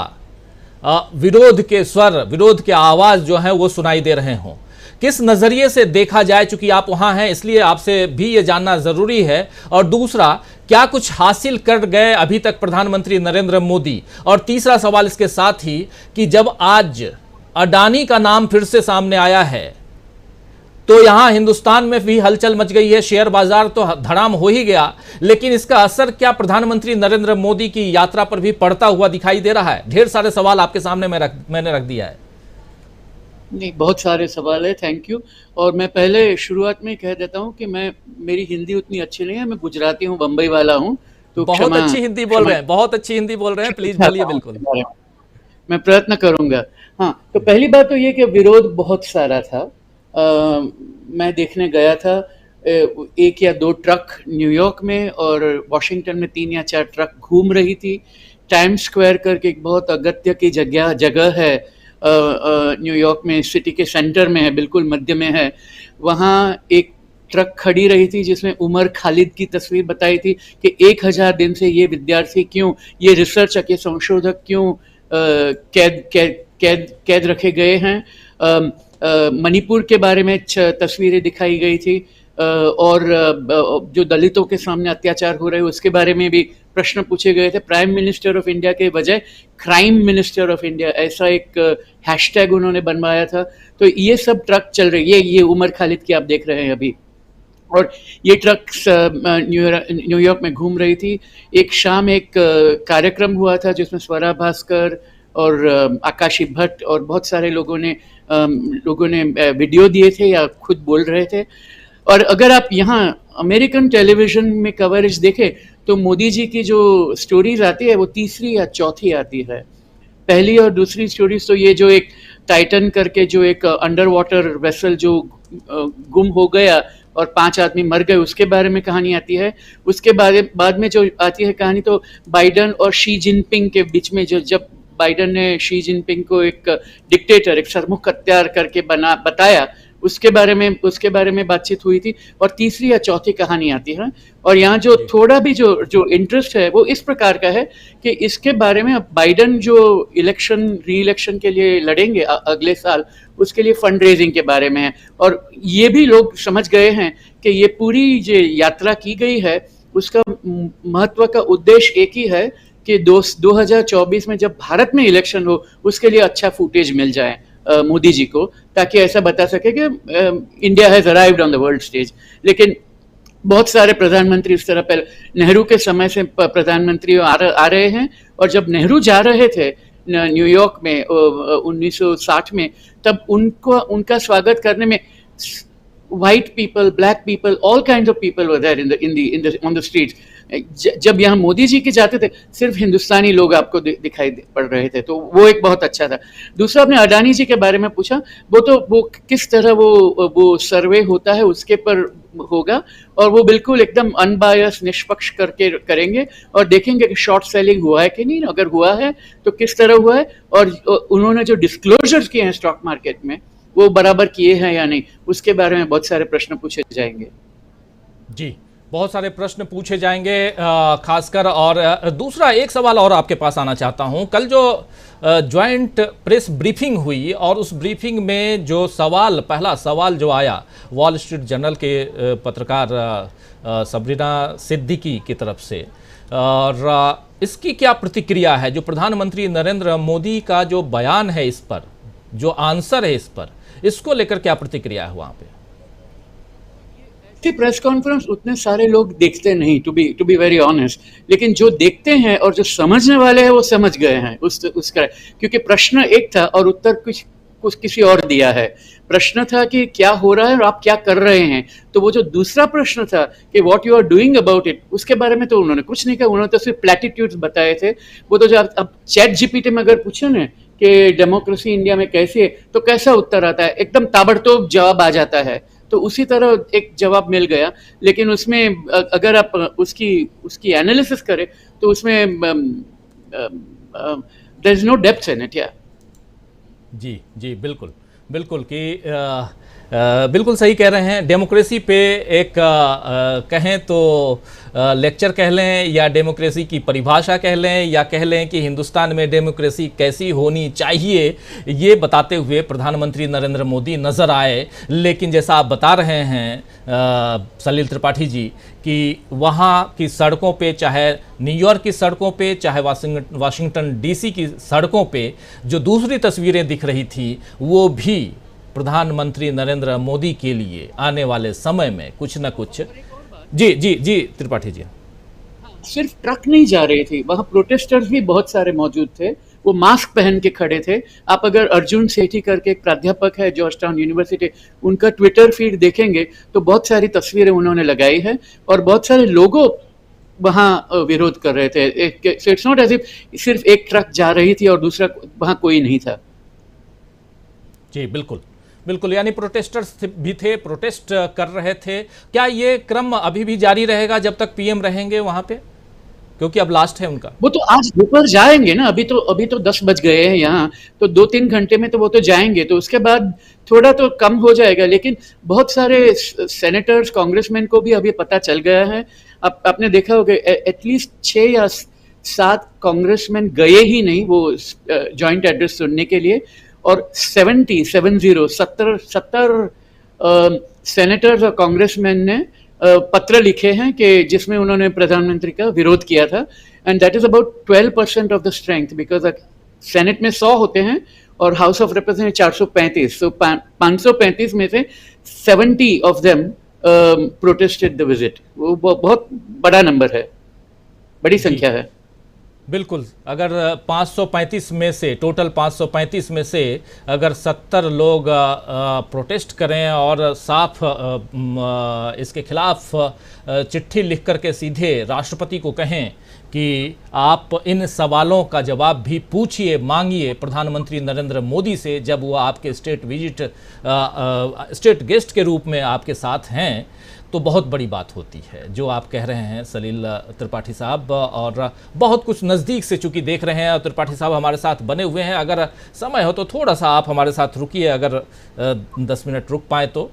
विरोध के स्वर, विरोध के आवाज़ जो हैं वो सुनाई दे रहे हों। किस नज़रिए से देखा जाए, चूंकि आप वहाँ हैं इसलिए आपसे भी ये जानना ज़रूरी है। और दूसरा, क्या कुछ हासिल कर गए अभी तक प्रधानमंत्री नरेंद्र मोदी? और तीसरा सवाल इसके साथ ही कि जब आज अडानी का नाम फिर से सामने आया है तो यहाँ हिंदुस्तान में भी हलचल मच गई है, शेयर बाजार तो धड़ाम हो ही गया, लेकिन इसका असर क्या प्रधानमंत्री नरेंद्र मोदी की यात्रा पर भी पड़ता हुआ दिखाई दे रहा है? ढेर सारे सवाल आपके सामने मैंने रख दिया है। नहीं, बहुत सारे सवाल है, थैंक यू। और मैं पहले शुरुआत में कह देता हूँ कि मेरी हिंदी उतनी अच्छी नहीं है, मैं गुजराती हूँ, बम्बई वाला हूँ, तो बहुत अच्छी हिंदी बोल रहे हैं, बहुत अच्छी हिंदी बोल रहे हैं, प्लीज बोलिए। बिल्कुल, मैं प्रयत्न करूंगा। हाँ, तो पहली बात तो ये कि विरोध बहुत सारा था। मैं देखने गया था 1 या 2 ट्रक न्यूयॉर्क में और वॉशिंगटन में 3 या 4 ट्रक घूम रही थी। टाइम्स स्क्वायर करके एक बहुत अगत्य की जगह है न्यूयॉर्क में, सिटी के सेंटर में है, बिल्कुल मध्य में है। वहाँ एक ट्रक खड़ी रही थी जिसमें उमर खालिद की तस्वीर बताई थी कि 1000 दिन से ये विद्यार्थी क्यों, ये रिसर्चर, ये संशोधक क्यों कैद रखे गए हैं। मणिपुर के बारे में तस्वीरें दिखाई गई थी और जो दलितों के सामने अत्याचार हो रहे हैं उसके बारे में भी प्रश्न पूछे गए थे। प्राइम मिनिस्टर ऑफ इंडिया के बजाय क्राइम मिनिस्टर ऑफ इंडिया ऐसा एक हैशटैग उन्होंने बनवाया था। तो ये सब ट्रक चल रही है, ये उमर खालिद की आप देख रहे हैं अभी, और ये ट्रक न्यूयॉर्क में घूम रही थी। एक शाम एक कार्यक्रम हुआ था जिसमें स्वरा भास्कर और आकाशी भट्ट और बहुत सारे लोगों ने वीडियो दिए थे या खुद बोल रहे थे। और अगर आप यहाँ अमेरिकन टेलीविज़न में कवरेज देखें तो मोदी जी की जो स्टोरीज आती है वो तीसरी या चौथी आती है। पहली और दूसरी स्टोरीज तो ये जो एक टाइटन करके जो एक अंडर वाटर वेसल जो गुम हो गया और 5 आदमी मर गए उसके बारे में कहानी आती है। उसके बाद में जो आती है कहानी तो बाइडन और शी जिनपिंग के बीच में, जो जब बाइडन ने शी जिनपिंग को एक डिक्टेटर, एक सरमुख हत्यार करके बताया, उसके बारे में बातचीत हुई थी। और तीसरी या चौथी कहानी आती है। और यहाँ जो थोड़ा भी जो इंटरेस्ट है वो इस प्रकार का है कि इसके बारे में अब बाइडन जो री इलेक्शन के लिए लड़ेंगे अगले साल, उसके लिए फंड रेजिंग के बारे में है। और ये भी लोग समझ गए हैं कि ये पूरी जो यात्रा की गई है उसका महत्व का उद्देश्य एक ही है कि 2024 में जब भारत में इलेक्शन हो उसके लिए अच्छा फुटेज मिल जाए मोदी जी को, ताकि ऐसा बता सके कि India has arrived on the world stage. लेकिन बहुत सारे प्रधानमंत्री इस तरह, पहले नेहरू के समय से प्रधानमंत्री आ रहे हैं, और जब नेहरू जा रहे थे न्यूयॉर्क में 1960 में, तब उनका स्वागत करने में white people, black people, all kinds of people were there on the streets. जब यहाँ मोदी जी के जाते थे सिर्फ हिंदुस्तानी लोग आपको दिखाई पड़ रहे थे, तो वो एक बहुत अच्छा था। दूसरा, आपने अडानी जी के बारे में पूछा, वो किस तरह वो सर्वे होता है उसके पर होगा, और वो बिल्कुल एकदम अनबायस, निष्पक्ष करके करेंगे और देखेंगे कि शॉर्ट सेलिंग हुआ है कि नहीं, अगर हुआ है तो किस तरह हुआ है, और उन्होंने जो डिस्क्लोजर्स किए हैं स्टॉक मार्केट में वो बराबर किए हैं या नहीं, उसके बारे में बहुत सारे प्रश्न पूछे जाएंगे। जी, बहुत सारे प्रश्न पूछे जाएंगे खासकर। और दूसरा एक सवाल और आपके पास आना चाहता हूं। कल जो ज्वाइंट प्रेस ब्रीफिंग हुई और उस ब्रीफिंग में जो पहला सवाल जो आया वॉल स्ट्रीट जर्नल के पत्रकार सबरीना सिद्दीकी की तरफ से, और इसकी क्या प्रतिक्रिया है? जो प्रधानमंत्री नरेंद्र मोदी का जो बयान है इस पर, जो आंसर है इस पर, इसको लेकर क्या प्रतिक्रिया है वहां पे? प्रेस कॉन्फ्रेंस उतने सारे लोग देखते नहीं, टू बी वेरी ऑनेस्ट, लेकिन जो देखते हैं और जो समझने वाले हैं वो समझ गए हैं उसका, क्योंकि प्रश्न एक था और उत्तर कुछ किसी और दिया है। प्रश्न था कि क्या हो रहा है और आप क्या कर रहे हैं, तो वो जो दूसरा प्रश्न था कि what you are doing about it, उसके बारे में तो उन्होंने कुछ नहीं कहा। उन्होंने तो सिर्फ प्लेटिट्यूड्स बताए थे। वो तो जब अब चैट जीपीटी में अगर पूछे ना कि डेमोक्रेसी इंडिया में कैसी है, तो कैसा उत्तर आता है, एकदम ताबड़तोड़ जवाब आ जाता है। तो उसी तरह एक जवाब मिल गया, लेकिन उसमें अगर आप उसकी एनालिसिस करें तो उसमें there is no depth in it. या जी बिल्कुल कि बिल्कुल सही कह रहे हैं। डेमोक्रेसी पे एक कहें तो लेक्चर कह लें, या डेमोक्रेसी की परिभाषा कह लें, या कह लें कि हिंदुस्तान में डेमोक्रेसी कैसी होनी चाहिए, ये बताते हुए प्रधानमंत्री नरेंद्र मोदी नज़र आए। लेकिन जैसा आप बता रहे हैं सलील त्रिपाठी जी, कि वहाँ की सड़कों पे, चाहे न्यूयॉर्क की सड़कों पे, चाहे वाशिंगटन डीसी की सड़कों पे जो दूसरी तस्वीरें दिख रही थी, वो भी प्रधानमंत्री नरेंद्र मोदी के लिए आने वाले समय में कुछ न कुछ। जी त्रिपाठी जी, सिर्फ ट्रक नहीं जा रही थी, वहां प्रोटेस्टर्स भी बहुत सारे मौजूद थे, वो मास्क पहन के खड़े थे। आप अगर अर्जुन सेठी करके एक प्राध्यापक है जॉर्ज टाउन यूनिवर्सिटी, उनका ट्विटर फीड देखेंगे तो बहुत सारी तस्वीरें उन्होंने लगाई है और बहुत सारे लोगों वहाँ विरोध कर रहे थे। इट्स नॉट एज इफ सिर्फ एक ट्रक जा रही थी और दूसरा वहाँ कोई नहीं था। जी बिल्कुल बिल्कुल, यानी प्रोटेस्टर्स भी थे, प्रोटेस्ट कर रहे थे। क्या ये क्रम अभी भी जारी रहेगा जब तक पीएम रहेंगे वहां पे, क्योंकि अब लास्ट है उनका? वो तो आज दोपहर जाएंगे ना, अभी तो 10 बज गए हैं यहाँ, तो 2-3 घंटे में तो वो तो जाएंगे, तो उसके बाद थोड़ा तो कम हो जाएगा। लेकिन बहुत सारे सेनेटर्स, कांग्रेसमैन को भी अभी पता चल गया है। आपने देखा होगा एटलीस्ट 6 या 7 कांग्रेसमैन गए ही नहीं वो जॉइंट एड्रेस सुनने के लिए, और 70 सेनेटर्स और कांग्रेसमैन ने पत्र लिखे हैं कि जिसमें उन्होंने प्रधानमंत्री का विरोध किया था, and that is about 12% of the strength, because senate में 100 होते हैं और हाउस ऑफ रिप्रेजेंटेटिव 435, तो 535 में से 70 of them protested the visit. वो बहुत बड़ा नंबर है, बड़ी संख्या है। बिल्कुल, अगर 535 में से, टोटल 535 में से अगर 70 लोग प्रोटेस्ट करें और साफ इसके खिलाफ चिट्ठी लिख करके सीधे राष्ट्रपति को कहें कि आप इन सवालों का जवाब भी पूछिए, मांगिए प्रधानमंत्री नरेंद्र मोदी से जब वो आपके स्टेट गेस्ट के रूप में आपके साथ हैं, तो बहुत बड़ी बात होती है जो आप कह रहे हैं सलील त्रिपाठी साहब। और बहुत कुछ नज़दीक से चूंकि देख रहे हैं, और त्रिपाठी साहब हमारे साथ बने हुए हैं। अगर समय हो तो थोड़ा सा आप हमारे साथ रुकिए, अगर 10 मिनट रुक पाए तो।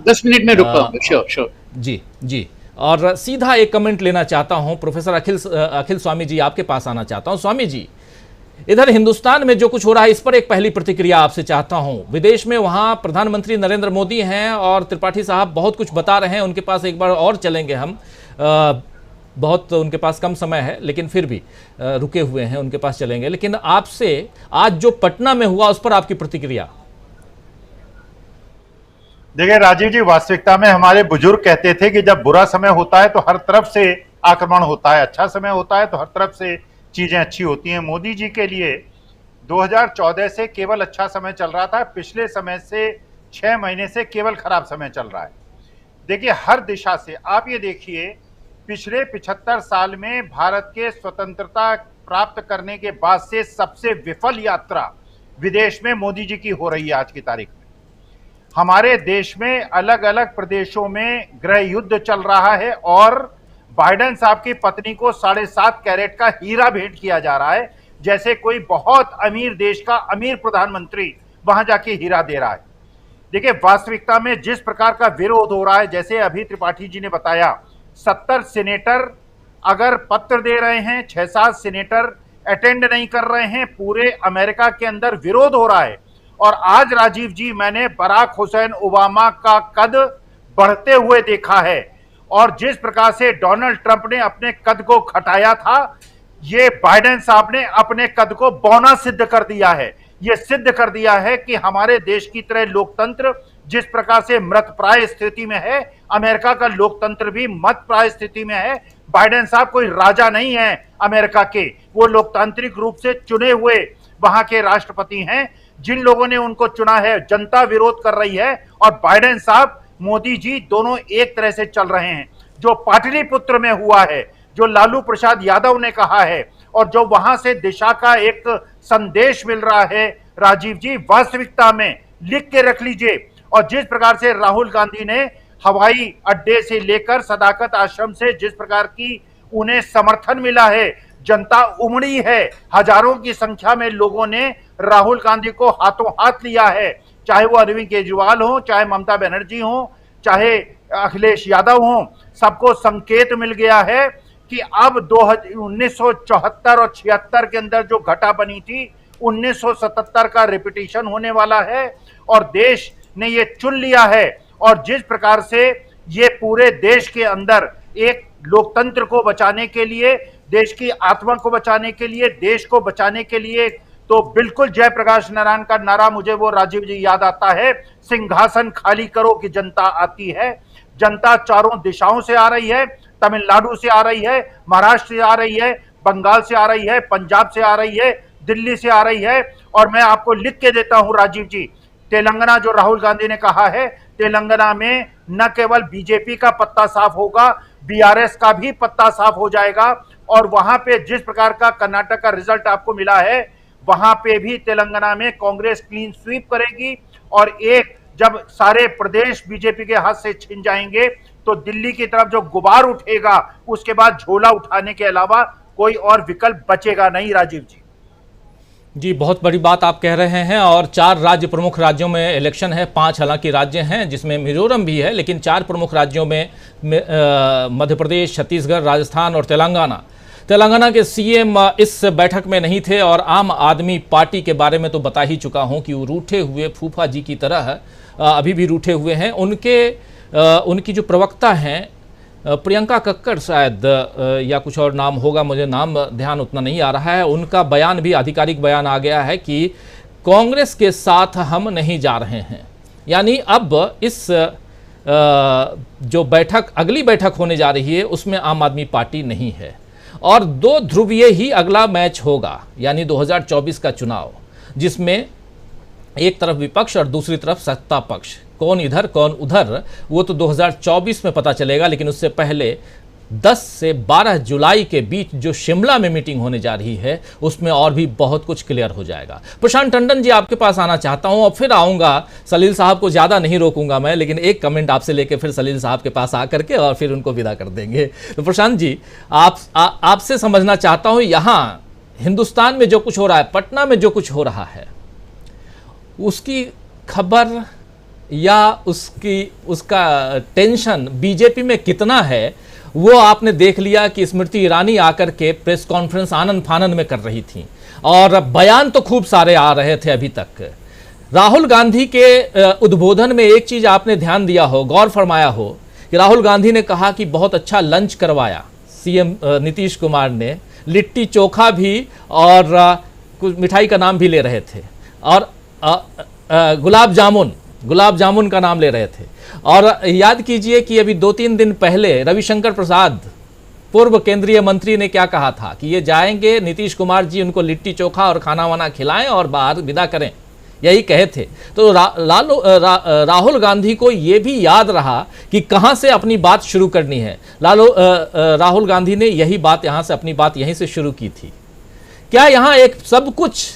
10 मिनट में रुक पाऊंगा, श्योर। जी जी। और सीधा एक कमेंट लेना चाहता हूं, प्रोफेसर अखिल स्वामी जी, आपके पास आना चाहता हूं। स्वामी जी, इधर हिंदुस्तान में जो कुछ हो रहा है इस पर एक पहली प्रतिक्रिया आपसे चाहता हूं। विदेश में वहां प्रधानमंत्री नरेंद्र मोदी हैं और त्रिपाठी साहब बहुत कुछ बता रहे हैं, उनके पास एक बार और चलेंगे हम। बहुत उनके पास कम समय है लेकिन फिर भी रुके हुए हैं, उनके पास चलेंगे। लेकिन आपसे आज जो पटना में हुआ उस पर आपकी प्रतिक्रिया। देखिए राजीव जी, वास्तविकता में हमारे बुजुर्ग कहते थे कि जब बुरा समय होता है तो हर तरफ से आक्रमण होता है, अच्छा समय होता है तो हर तरफ से चीजें अच्छी होती हैं। मोदी जी के लिए 2014 से केवल अच्छा समय चल रहा था, पिछले समय से 6 महीने से केवल खराब समय चल रहा है। देखिए हर दिशा से आप ये देखिए, पिछले 75 साल में भारत के स्वतंत्रता प्राप्त करने के बाद से सबसे विफल यात्रा विदेश में मोदी जी की हो रही है आज की तारीख में। हमारे देश में अलग अलग प्रदेशों में गृह युद्ध चल रहा है और बाइडेन साहब की पत्नी को 7.5 कैरेट का हीरा भेंट किया जा रहा है, जैसे कोई बहुत अमीर देश का अमीर प्रधानमंत्री वहां जाके हीरा दे रहा है। देखिए वास्तविकता में जिस प्रकार का विरोध हो रहा है, जैसे अभी त्रिपाठी जी ने बताया, 70 सीनेटर अगर पत्र दे रहे हैं, 6-7 सीनेटर अटेंड नहीं कर रहे हैं, पूरे अमेरिका के अंदर विरोध हो रहा है। और आज राजीव जी, मैंने बराक हुसैन ओबामा का कद बढ़ते हुए देखा है, और जिस प्रकार से डोनाल्ड ट्रंप ने अपने कद को घटाया था, ये बाइडेन साहब ने अपने कद को बौना सिद्ध कर दिया है। ये सिद्ध कर दिया है कि हमारे देश की तरह लोकतंत्र जिस प्रकार से मृतप्राय स्थिति में है, अमेरिका का लोकतंत्र भी मृतप्राय स्थिति में है। बाइडेन साहब कोई राजा नहीं है अमेरिका के, वो लोकतांत्रिक रूप से चुने हुए वहां के राष्ट्रपति हैं। जिन लोगों ने उनको चुना है, जनता विरोध कर रही है, और बाइडेन साहब, मोदी जी दोनों एक तरह से चल रहे हैं। जो पाटलिपुत्र में हुआ है, जो लालू प्रसाद यादव ने कहा है, और जो वहां से दिशा का एक संदेश मिल रहा है राजीव जी, वास्तविकता में लिख के रख लीजिए। और जिस प्रकार से राहुल गांधी ने हवाई अड्डे से लेकर सदाकत आश्रम से जिस प्रकार की उन्हें समर्थन मिला है, जनता उमड़ी है, हजारों की संख्या में लोगों ने राहुल गांधी को हाथों हाथ लिया है, चाहे वो अरविंद केजरीवाल हो, चाहे ममता बनर्जी हो, चाहे अखिलेश यादव हो। सबको संकेत मिल गया है कि अब 1974 और 76 के अंदर जो घटा बनी थी, 1977 का रिपीटिशन होने वाला है, और देश ने ये चुन लिया है। और जिस प्रकार से ये पूरे देश के अंदर एक लोकतंत्र को बचाने के लिए, देश की आत्मा को बचाने के लिए, देश को बचाने के लिए, तो बिल्कुल जयप्रकाश नारायण का नारा मुझे वो राजीव जी याद आता है, सिंहासन खाली करो कि जनता आती है। जनता चारों दिशाओं से आ रही है, तमिलनाडु से आ रही है, महाराष्ट्र से आ रही है, बंगाल से आ रही है, पंजाब से आ रही है, दिल्ली से आ रही है। और मैं आपको लिख के देता हूं राजीव जी, तेलंगाना जो राहुल गांधी ने कहा है, तेलंगाना में न केवल बीजेपी का पत्ता साफ होगा, बीआरएस का भी पत्ता साफ हो जाएगा। और वहां पे जिस प्रकार का कर्नाटक का रिजल्ट आपको मिला है, वहां पे भी तेलंगाना में कांग्रेस क्लीन स्वीप करेगी और एक जब सारे प्रदेश बीजेपी के हाथ से छिन जाएंगे तो दिल्ली की तरफ जो गुबार उठेगा उसके बाद झोला उठाने के अलावा कोई और विकल्प बचेगा नहीं। राजीव जी जी, बहुत बड़ी बात आप कह रहे हैं। और 4 राज्य प्रमुख राज्यों में इलेक्शन है, 5 हालांकि राज्य हैं जिसमें मिजोरम भी है, लेकिन 4 प्रमुख राज्यों में मध्य प्रदेश, छत्तीसगढ़, राजस्थान और तेलंगाना के सीएम इस बैठक में नहीं थे। और आम आदमी पार्टी के बारे में तो बता ही चुका हूं कि वो रूठे हुए फूफा जी की तरह अभी भी रूठे हुए हैं। उनकी जो प्रवक्ता हैं प्रियंका कक्कड़ शायद या कुछ और नाम होगा, मुझे नाम ध्यान उतना नहीं आ रहा है, उनका बयान भी आधिकारिक बयान आ गया है कि कांग्रेस के साथ हम नहीं जा रहे हैं। यानी अब इस जो अगली बैठक होने जा रही है उसमें आम आदमी पार्टी नहीं है। और 2 ध्रुवीय ही अगला मैच होगा, यानी 2024 का चुनाव, जिसमें एक तरफ विपक्ष और दूसरी तरफ सत्ता पक्ष। कौन इधर कौन उधर वो तो 2024 में पता चलेगा, लेकिन उससे पहले 10 से 12 जुलाई के बीच जो शिमला में मीटिंग होने जा रही है उसमें और भी बहुत कुछ क्लियर हो जाएगा। प्रशांत टंडन जी, आपके पास आना चाहता हूं और फिर आऊंगा सलील साहब को, ज़्यादा नहीं रोकूंगा मैं, लेकिन एक कमेंट आपसे लेके फिर सलील साहब के पास आकर के और फिर उनको विदा कर देंगे। तो प्रशांत जी, आपसे समझना चाहता हूँ, यहाँ हिंदुस्तान में जो कुछ हो रहा है, पटना में जो कुछ हो रहा है, उसकी खबर या उसका टेंशन बीजेपी में कितना है वो आपने देख लिया कि स्मृति ईरानी आकर के प्रेस कॉन्फ्रेंस आनन फानन में कर रही थी और बयान तो खूब सारे आ रहे थे अभी तक। राहुल गांधी के उद्बोधन में एक चीज आपने ध्यान दिया हो, गौर फरमाया हो कि राहुल गांधी ने कहा कि बहुत अच्छा लंच करवाया सीएम नीतीश कुमार ने, लिट्टी चोखा भी और कुछ मिठाई का नाम भी ले रहे थे और गुलाब जामुन का नाम ले रहे थे। और याद कीजिए कि अभी 2-3 दिन पहले रविशंकर प्रसाद, पूर्व केंद्रीय मंत्री, ने क्या कहा था कि ये जाएंगे नीतीश कुमार जी उनको लिट्टी चोखा और खाना वाना खिलाएं और बाहर विदा करें, यही कहे थे। तो राहुल गांधी को ये भी याद रहा कि कहां से अपनी बात शुरू करनी है। राहुल गांधी ने यही बात अपनी बात यहीं से शुरू की थी। क्या यहाँ एक सब कुछ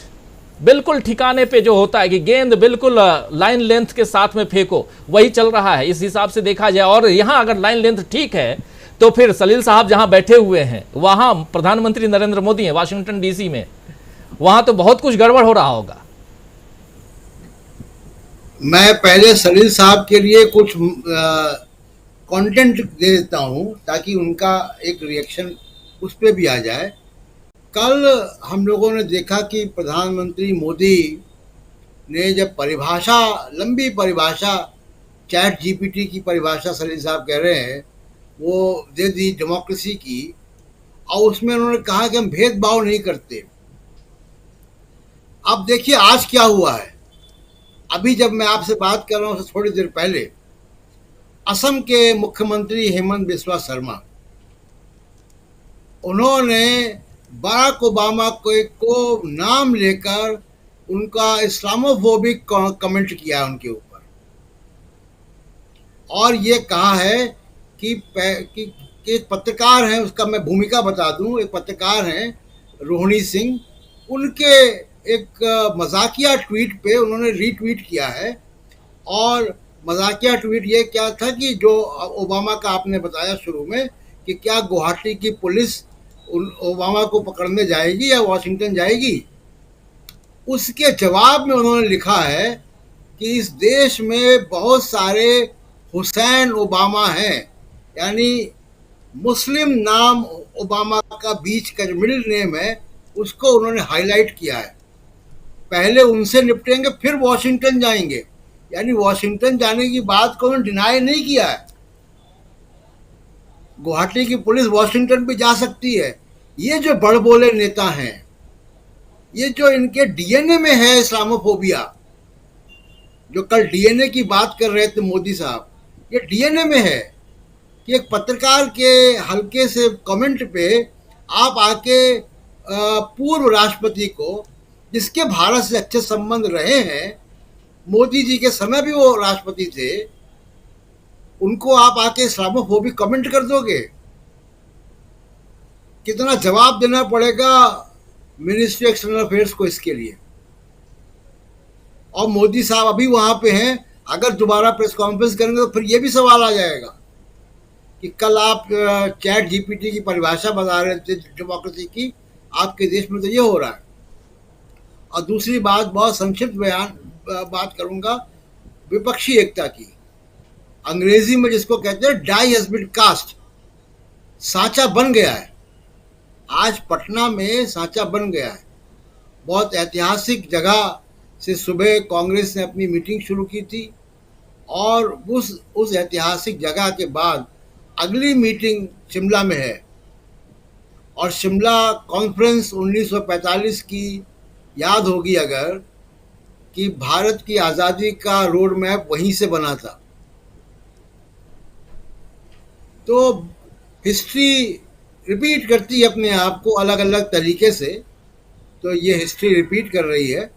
बिल्कुल ठिकाने पे जो होता है कि गेंद बिल्कुल लाइन लेंथ के साथ में फेंको, वही चल रहा है इस हिसाब से देखा जाए? और यहाँ अगर लाइन लेंथ ठीक है तो फिर सलील साहब जहां बैठे हुए हैं वहां प्रधानमंत्री नरेंद्र मोदी हैं वाशिंगटन डीसी में, वहां तो बहुत कुछ गड़बड़ हो रहा होगा। मैं पहले सलील साहब के लिए कुछ कंटेंट दे देता हूं ताकि उनका एक रिएक्शन उस पर भी आ जाए। कल हम लोगों ने देखा कि प्रधानमंत्री मोदी ने जब लंबी परिभाषा, चैट जीपीटी की परिभाषा सलील साहब कह रहे हैं, वो दे दी डेमोक्रेसी की, और उसमें उन्होंने कहा कि हम भेदभाव नहीं करते। अब देखिए आज क्या हुआ है। अभी जब मैं आपसे बात कर रहा हूं थोड़ी देर पहले, असम के मुख्यमंत्री हेमंत बिस्वा शर्मा, उन्होंने बराक ओबामा को नाम लेकर उनका इस्लामोफोबिक कमेंट किया उनके ऊपर, और ये कहा है कि एक पत्रकार हैं, उसका मैं भूमिका बता दूं, एक पत्रकार हैं रोहिणी सिंह, उनके एक मजाकिया ट्वीट पे उन्होंने रीट्वीट किया है। और मजाकिया ट्वीट ये क्या था कि जो ओबामा का आपने बताया शुरू में कि क्या गुवाहाटी की पुलिस ओबामा को पकड़ने जाएगी या वॉशिंगटन जाएगी, उसके जवाब में उन्होंने लिखा है कि इस देश में बहुत सारे हुसैन ओबामा हैं, यानी मुस्लिम नाम ओबामा का बीच का जो मिडिल नेम है उसको उन्होंने हाईलाइट किया है। पहले उनसे निपटेंगे फिर वॉशिंगटन जाएंगे, यानी वॉशिंगटन जाने की बात को उन्होंने डिनाई नहीं किया है। गुवाहाटी की पुलिस वॉशिंगटन भी जा सकती है। ये जो बड़बोले नेता हैं, ये जो इनके डीएनए में है इस्लामोफोबिया, जो कल डीएनए की बात कर रहे थे मोदी साहब, ये डीएनए में है कि एक पत्रकार के हल्के से कमेंट पे आप आके पूर्व राष्ट्रपति को, जिसके भारत से अच्छे संबंध रहे हैं, मोदी जी के समय भी वो राष्ट्रपति थे, उनको आप आके इस्लामोफोबिक कमेंट कर दोगे। कितना जवाब देना पड़ेगा मिनिस्ट्री एक्सटर्नल अफेयर्स को इसके लिए। और मोदी साहब अभी वहां पे हैं, अगर दोबारा प्रेस कॉन्फ्रेंस करेंगे तो फिर ये भी सवाल आ जाएगा कि कल आप चैट जीपीटी की परिभाषा बता रहे थे डेमोक्रेसी की, आपके देश में तो ये हो रहा है। और दूसरी बात, बहुत संक्षिप्त बात करूंगा विपक्षी एकता की। अंग्रेजी में जिसको कहते हैं डाई हैज बीन कास्ट, सांचा बन गया है। आज पटना में सांचा बन गया है। बहुत ऐतिहासिक जगह से सुबह कांग्रेस ने अपनी मीटिंग शुरू की थी और उस ऐतिहासिक जगह के बाद अगली मीटिंग शिमला में है। और शिमला कॉन्फ्रेंस 1945 की याद होगी अगर, कि भारत की आज़ादी का रोड मैप वहीं से बना था। तो हिस्ट्री रिपीट करती है अपने आप को अलग अलग तरीके से, तो ये हिस्ट्री रिपीट कर रही है।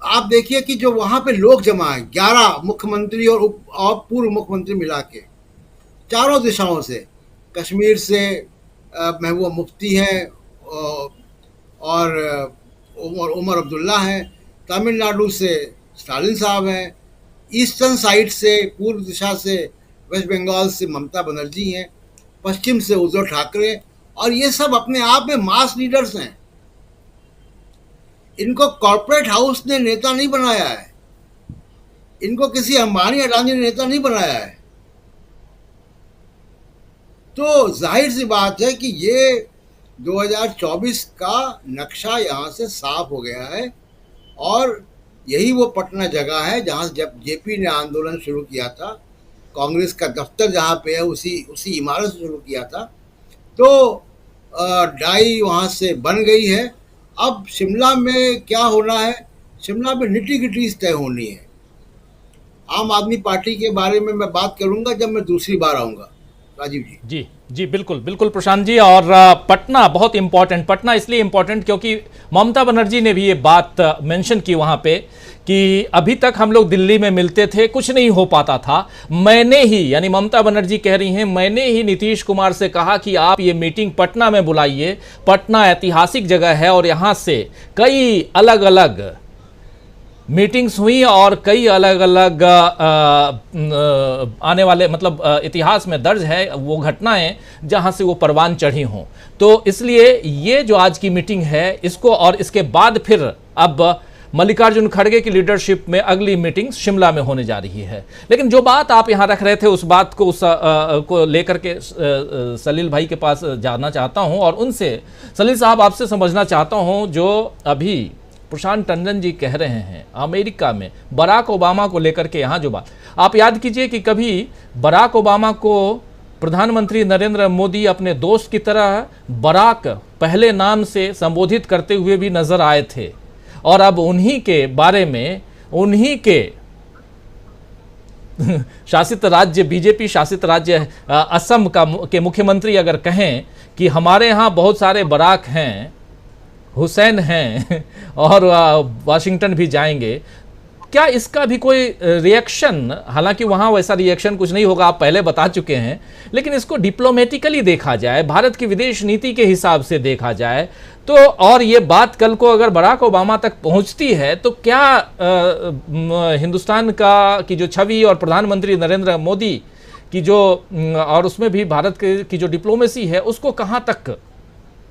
आप देखिए कि जो वहां पे लोग जमा है, 11 मुख्यमंत्री और पूर्व मुख्यमंत्री मिला के, चारों दिशाओं से, कश्मीर से महबूबा मुफ्ती हैं और उमर अब्दुल्ला हैं, तमिलनाडु से स्टालिन साहब हैं, ईस्टर्न साइड से पूर्व दिशा से वेस्ट बंगाल से ममता बनर्जी हैं, पश्चिम से उद्धव ठाकरे, और ये सब अपने आप में मास लीडर्स हैं। इनको कॉर्पोरेट हाउस ने नेता नहीं बनाया है, इनको किसी अंबानी अडानी ने नेता नहीं बनाया है। तो जाहिर सी बात है कि ये 2024 का नक्शा यहाँ से साफ हो गया है। और यही वो पटना जगह है जहाँ जब जेपी ने आंदोलन शुरू किया था, कांग्रेस का दफ्तर जहाँ पे है उसी इमारत से शुरू किया था। तो डाई वहाँ से बन गई है। अब शिमला में क्या होना है, शिमला में निटी गिटीज तय होनी है। आम आदमी पार्टी के बारे में मैं बात करूंगा जब मैं दूसरी बार आऊंगा। राजीव जी। जी जी बिल्कुल बिल्कुल प्रशांत जी। और पटना बहुत इंपॉर्टेंट, पटना इसलिए इंपॉर्टेंट क्योंकि ममता बनर्जी ने भी ये बात मेंशन की वहाँ पे कि अभी तक हम लोग दिल्ली में मिलते थे, कुछ नहीं हो पाता था। मैंने ही, यानी ममता बनर्जी कह रही हैं, मैंने ही नीतीश कुमार से कहा कि आप ये मीटिंग पटना में बुलाइए। पटना ऐतिहासिक जगह है और यहाँ से कई अलग अलग मीटिंग्स हुई और कई अलग अलग आने वाले, मतलब इतिहास में दर्ज है वो घटनाएं जहां से वो परवान चढ़ी हों। तो इसलिए ये जो आज की मीटिंग है इसको, और इसके बाद फिर अब मल्लिकार्जुन खड़गे की लीडरशिप में अगली मीटिंग शिमला में होने जा रही है। लेकिन जो बात आप यहाँ रख रहे थे उस बात को को लेकर के सलील भाई के पास जाना चाहता हूँ और उनसे, सलील साहब, आपसे समझना चाहता हूँ जो अभी प्रशांत टंडन जी कह रहे हैं अमेरिका में बराक ओबामा को लेकर के, यहाँ जो बात आप याद कीजिए कि कभी बराक ओबामा को प्रधानमंत्री नरेंद्र मोदी अपने दोस्त की तरह बराक पहले नाम से संबोधित करते हुए भी नजर आए थे। और अब उन्हीं के बारे में, उन्हीं के शासित राज्य, बीजेपी शासित राज्य असम के मुख्यमंत्री अगर कहें कि हमारे यहाँ बहुत सारे बराक हैं, हुसैन हैं और वाशिंगटन भी जाएंगे, क्या इसका भी कोई रिएक्शन, हालांकि वहाँ वैसा रिएक्शन कुछ नहीं होगा, आप पहले बता चुके हैं, लेकिन इसको डिप्लोमेटिकली देखा जाए, भारत की विदेश नीति के हिसाब से देखा जाए तो, और ये बात कल को अगर बराक ओबामा तक पहुँचती है तो क्या हिंदुस्तान की जो छवि और प्रधानमंत्री नरेंद्र मोदी की जो, और उसमें भी भारत की जो डिप्लोमेसी है उसको कहाँ तक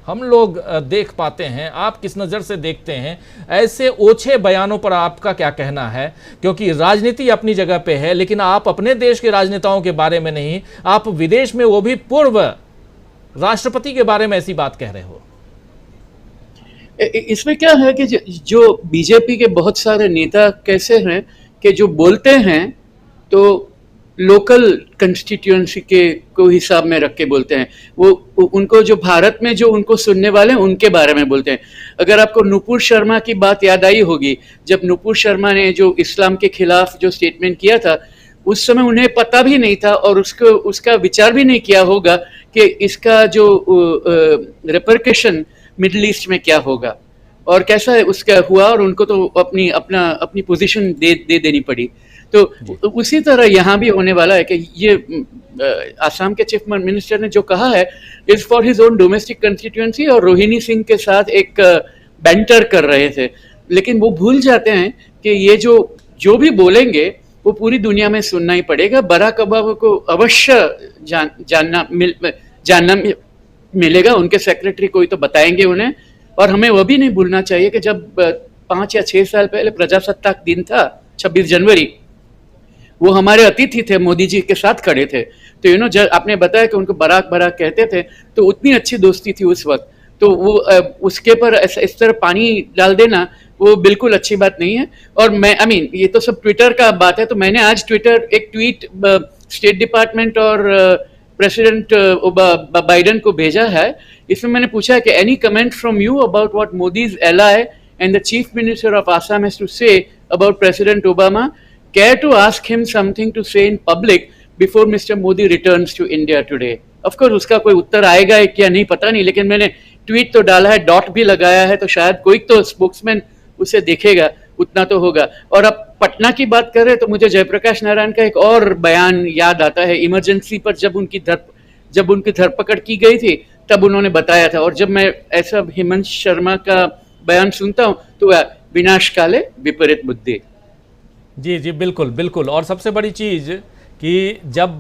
हम लोग देख पाते हैं? आप किस नज़र से देखते हैं? ऐसे ओछे बयानों पर आपका क्या कहना है? क्योंकि राजनीति अपनी जगह पे है, लेकिन आप अपने देश के राजनेताओं के बारे में नहीं, आप विदेश में, वो भी पूर्व राष्ट्रपति के बारे में ऐसी बात कह रहे हो। इसमें क्या है कि जो बीजेपी के बहुत सारे नेता कैसे हैं कि जो बोलते हैं तो लोकल कंस्टिट्यूएंसी के को हिसाब में रख के बोलते हैं। वो उनको जो भारत में जो उनको सुनने वाले हैं उनके बारे में बोलते हैं। अगर आपको नुपुर शर्मा की बात याद आई होगी, जब नुपुर शर्मा ने जो इस्लाम के खिलाफ जो स्टेटमेंट किया था, उस समय उन्हें पता भी नहीं था और उसका विचार भी नहीं किया होगा कि इसका जो रिपरकशन मिडिल ईस्ट में क्या होगा। और कैसा उसका हुआ, और उनको तो अपनी पोजीशन दे देनी पड़ी। तो उसी तरह यहाँ भी होने वाला है कि ये आसाम के चीफ मिनिस्टर ने जो कहा है is for his own domestic constituency, और रोहिणी सिंह के साथ एक बैंटर कर रहे थे, लेकिन वो भूल जाते हैं कि ये जो भी बोलेंगे वो पूरी दुनिया में सुनना ही पड़ेगा। बराक ओबामा को अवश्य जानना मिलेगा, उनके सेक्रेटरी कोई तो बताएंगे उन्हें। और हमें वो भी नहीं भूलना चाहिए कि जब 5 या 6 साल पहले प्रजासत्ताक दिन था 26 जनवरी, वो हमारे अतिथि थे, मोदी जी के साथ खड़े थे। तो जब आपने बताया कि उनको बराक कहते थे, तो उतनी अच्छी दोस्ती थी उस वक्त, तो वो उसके पर इस तरह पानी डाल देना वो बिल्कुल अच्छी बात नहीं है। और मैं ये तो सब ट्विटर का बात है, तो मैंने आज एक ट्वीट स्टेट डिपार्टमेंट और प्रेसिडेंट बाइडेन को भेजा है। इसमें मैंने पूछा है कि any comment from you about what Modi's ally and the chief minister of Assam has to say about president Obama, care to ask him something to say in public before Mr Modi returns to India today. Of course उसका कोई उत्तर आएगा क्या नहीं पता नहीं, लेकिन मैंने tweet तो डाला है, डॉट भी लगाया है, तो शायद कोई तो स्पोक्समैन उसे देखेगा, उतना तो होगा। और अब पटना की बात कर रहे हैं तो मुझे जयप्रकाश नारायण का एक और बयान याद आता है। इमरजेंसी पर जब उनकी धरपकड़ की गई थी तब उन्होंने बताया था, और जब मैं ऐसा हेमंत शर्मा का बयान सुनता हूँ तो विनाश काले विपरीत बुद्धि। जी बिल्कुल बिल्कुल। और सबसे बड़ी चीज़ कि जब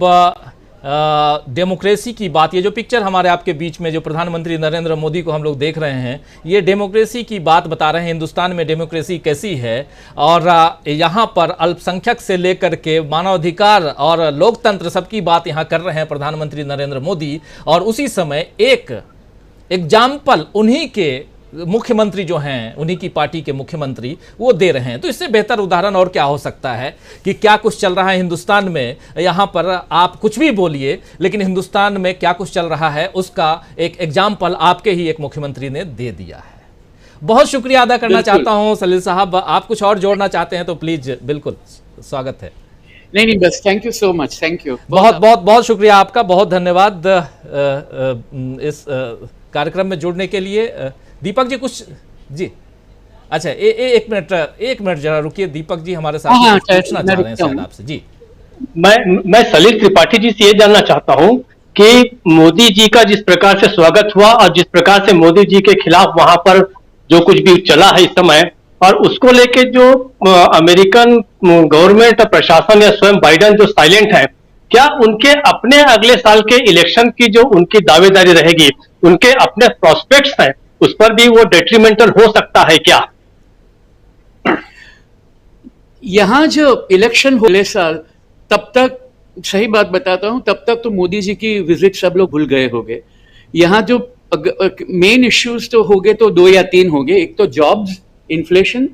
डेमोक्रेसी की बात, ये जो पिक्चर हमारे आपके बीच में जो प्रधानमंत्री नरेंद्र मोदी को हम लोग देख रहे हैं, ये डेमोक्रेसी की बात बता रहे हैं, हिंदुस्तान में डेमोक्रेसी कैसी है। और यहाँ पर अल्पसंख्यक से लेकर के मानवाधिकार और लोकतंत्र सबकी बात यहाँ कर रहे हैं प्रधानमंत्री नरेंद्र मोदी। और उसी समय एक एग्जाम्पल उन्हीं के मुख्यमंत्री जो हैं, उन्हीं की पार्टी के मुख्यमंत्री वो दे रहे हैं। तो इससे बेहतर उदाहरण और क्या हो सकता है कि क्या कुछ चल रहा है हिंदुस्तान में। यहाँ पर आप कुछ भी बोलिए, लेकिन हिंदुस्तान में क्या कुछ चल रहा है उसका एक एग्जाम्पल आपके ही एक मुख्यमंत्री ने दे दिया है। बहुत शुक्रिया अदा करना चाहता हूँ सलील साहब। आप कुछ और जोड़ना चाहते हैं तो प्लीज, बिल्कुल स्वागत है। नहीं बस thank you so much, thank you. बहुत शुक्रिया आपका, बहुत धन्यवाद इस कार्यक्रम में जुड़ने के लिए। दीपक जी कुछ जी, अच्छा एक मिनट जरा रुकिए। दीपक जी हमारे साथ पूछना चाह रहे हैं शायद आपसे। जी मैं सलील त्रिपाठी जी से ये जानना चाहता हूं कि मोदी जी का जिस प्रकार से स्वागत हुआ और जिस प्रकार से मोदी जी के खिलाफ वहां पर जो कुछ भी चला है इस समय, और उसको लेके जो अमेरिकन गवर्नमेंट और प्रशासन या स्वयं बाइडेन जो साइलेंट है, क्या उनके अपने अगले साल के इलेक्शन की जो उनकी दावेदारी रहेगी, उनके अपने प्रोस्पेक्ट्स हैं, उस पर भी वो डेट्रीमेंटल हो सकता है क्या? यहाँ जो इलेक्शन होने साल, तब तक सही बात बताता हूँ, तब तक तो मोदी जी की विजिट सब लोग भूल गए होंगे। यहाँ जो मेन इश्यूज तो हो गए, तो 2 या 3 हो गए। एक तो जॉब्स, इन्फ्लेशन,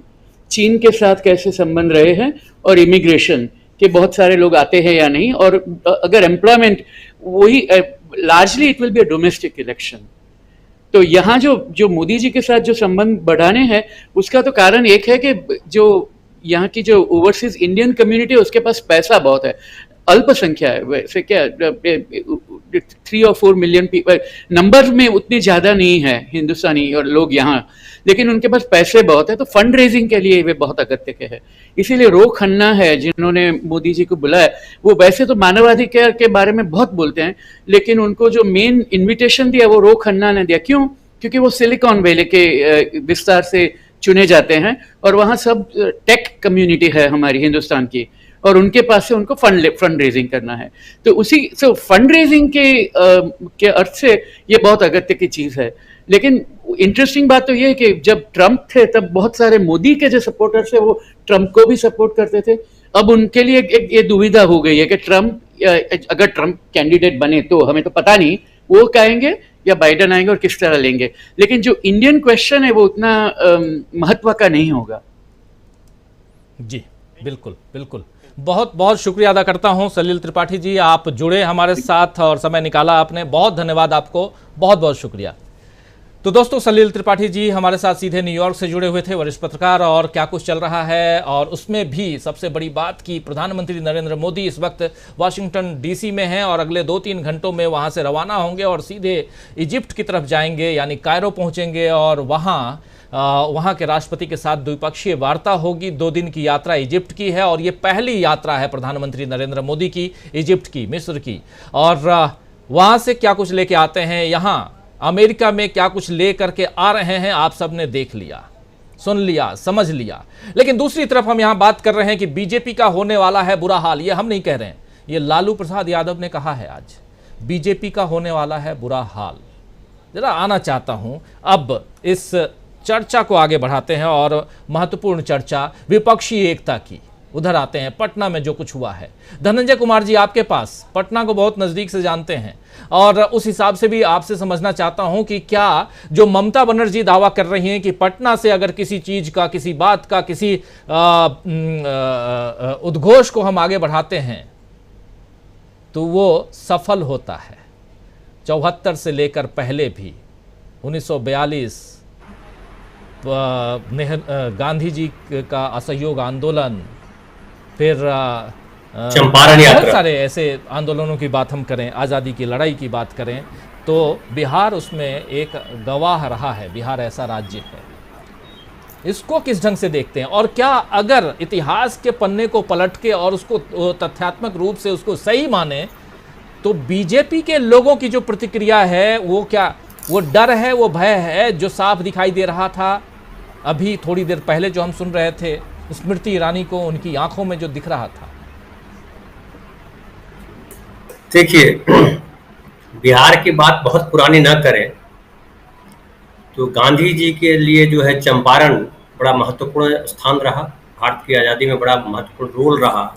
चीन के साथ कैसे संबंध रहे हैं, और इमिग्रेशन के बहुत सारे लोग आते हैं या नहीं, और अगर एम्प्लॉयमेंट, वही largely it will be a domestic election. तो यहाँ जो मोदी जी के साथ जो संबंध बढ़ाने हैं, उसका तो कारण एक है कि जो यहाँ की जो ओवरसीज इंडियन कम्युनिटी है उसके पास पैसा बहुत है, अल्पसंख्या है। वैसे क्या 3 और 4 मिलियन नंबर में उतनी ज़्यादा नहीं है हिंदुस्तानी और लोग यहाँ, लेकिन उनके पास पैसे बहुत है, तो फंड रेजिंग के लिए वे बहुत अगत्य के हैं। इसीलिए रो खन्ना है जिन्होंने मोदी जी को बुलाया, वो वैसे तो मानवाधिकार के बारे में बहुत बोलते हैं, लेकिन उनको जो मेन इन्विटेशन दिया वो रो खन्ना ने दिया। क्यों? क्योंकि वो सिलिकॉन वैली के विस्तार से चुने जाते हैं, और वहाँ सब टेक कम्युनिटी है हमारी हिंदुस्तान की, और उनके पास से उनको फंड रेजिंग करना है। तो उसी फंड रेजिंग के अर्थ से ये बहुत अगत्य की चीज़ है। लेकिन इंटरेस्टिंग बात तो ये है कि जब ट्रंप थे तब बहुत सारे मोदी के जो सपोर्टर्स थे वो ट्रंप को भी सपोर्ट करते थे। अब उनके लिए ये दुविधा हो गई है कि अगर ट्रंप कैंडिडेट बने तो हमें तो पता नहीं वो कहेंगे या बाइडेन आएंगे और किस तरह लेंगे, लेकिन जो इंडियन क्वेश्चन है वो उतना महत्व का नहीं होगा। जी बिल्कुल बिल्कुल। बहुत शुक्रिया अदा करता हूं सलील त्रिपाठी जी, आप जुड़े हमारे साथ और समय निकाला आपने, बहुत धन्यवाद आपको, बहुत शुक्रिया। तो दोस्तों, सलील त्रिपाठी जी हमारे साथ सीधे न्यूयॉर्क से जुड़े हुए थे, वरिष्ठ पत्रकार, और क्या कुछ चल रहा है, और उसमें भी सबसे बड़ी बात कि प्रधानमंत्री नरेंद्र मोदी इस वक्त वाशिंगटन डीसी में हैं और अगले 2-3 घंटों में वहां से रवाना होंगे और सीधे इजिप्ट की तरफ जाएंगे, यानी कायरो पहुंचेंगे, और वहां वहाँ के राष्ट्रपति के साथ द्विपक्षीय वार्ता होगी। 2 दिन की यात्रा इजिप्ट की है और ये पहली यात्रा है प्रधानमंत्री नरेंद्र मोदी की इजिप्ट की, मिस्र की। और वहाँ से क्या कुछ लेके आते हैं, यहाँ अमेरिका में क्या कुछ ले करके आ रहे हैं, आप सब ने देख लिया, सुन लिया, समझ लिया। लेकिन दूसरी तरफ हम यहाँ बात कर रहे हैं कि बीजेपी का होने वाला है बुरा हाल। ये हम नहीं कह रहे हैं, ये लालू प्रसाद यादव ने कहा है आज, बीजेपी का होने वाला है बुरा हाल। जरा आना चाहता हूं, अब इस चर्चा को आगे बढ़ाते हैं और महत्वपूर्ण चर्चा विपक्षी एकता की। उधर आते हैं, पटना में जो कुछ हुआ है। धनंजय कुमार जी, आपके पास, पटना को बहुत नजदीक से जानते हैं और उस हिसाब से भी आपसे समझना चाहता हूं कि क्या जो ममता बनर्जी दावा कर रही हैं कि पटना से अगर किसी चीज का, किसी बात का, किसी उद्घोष को हम आगे बढ़ाते हैं तो वो सफल होता है। 74 से लेकर पहले भी 1942 गांधी जी का असहयोग आंदोलन, फिर चंपारण यात्रा, बहुत सारे ऐसे आंदोलनों की बात हम करें, आज़ादी की लड़ाई की बात करें, तो बिहार उसमें एक गवाह रहा है। बिहार ऐसा राज्य है। इसको किस ढंग से देखते हैं और क्या अगर इतिहास के पन्ने को पलट के और उसको तथ्यात्मक रूप से उसको सही माने तो बीजेपी के लोगों की जो प्रतिक्रिया है वो क्या, वो डर है, वो भय है जो साफ दिखाई दे रहा था अभी थोड़ी देर पहले जो हम सुन रहे थे स्मृति ईरानी को, उनकी आंखों में जो दिख रहा था? देखिए, बिहार की बात बहुत पुरानी ना करें तो गांधी जी के लिए जो है चंपारण बड़ा महत्वपूर्ण स्थान रहा, भारत की आज़ादी में बड़ा महत्वपूर्ण रोल रहा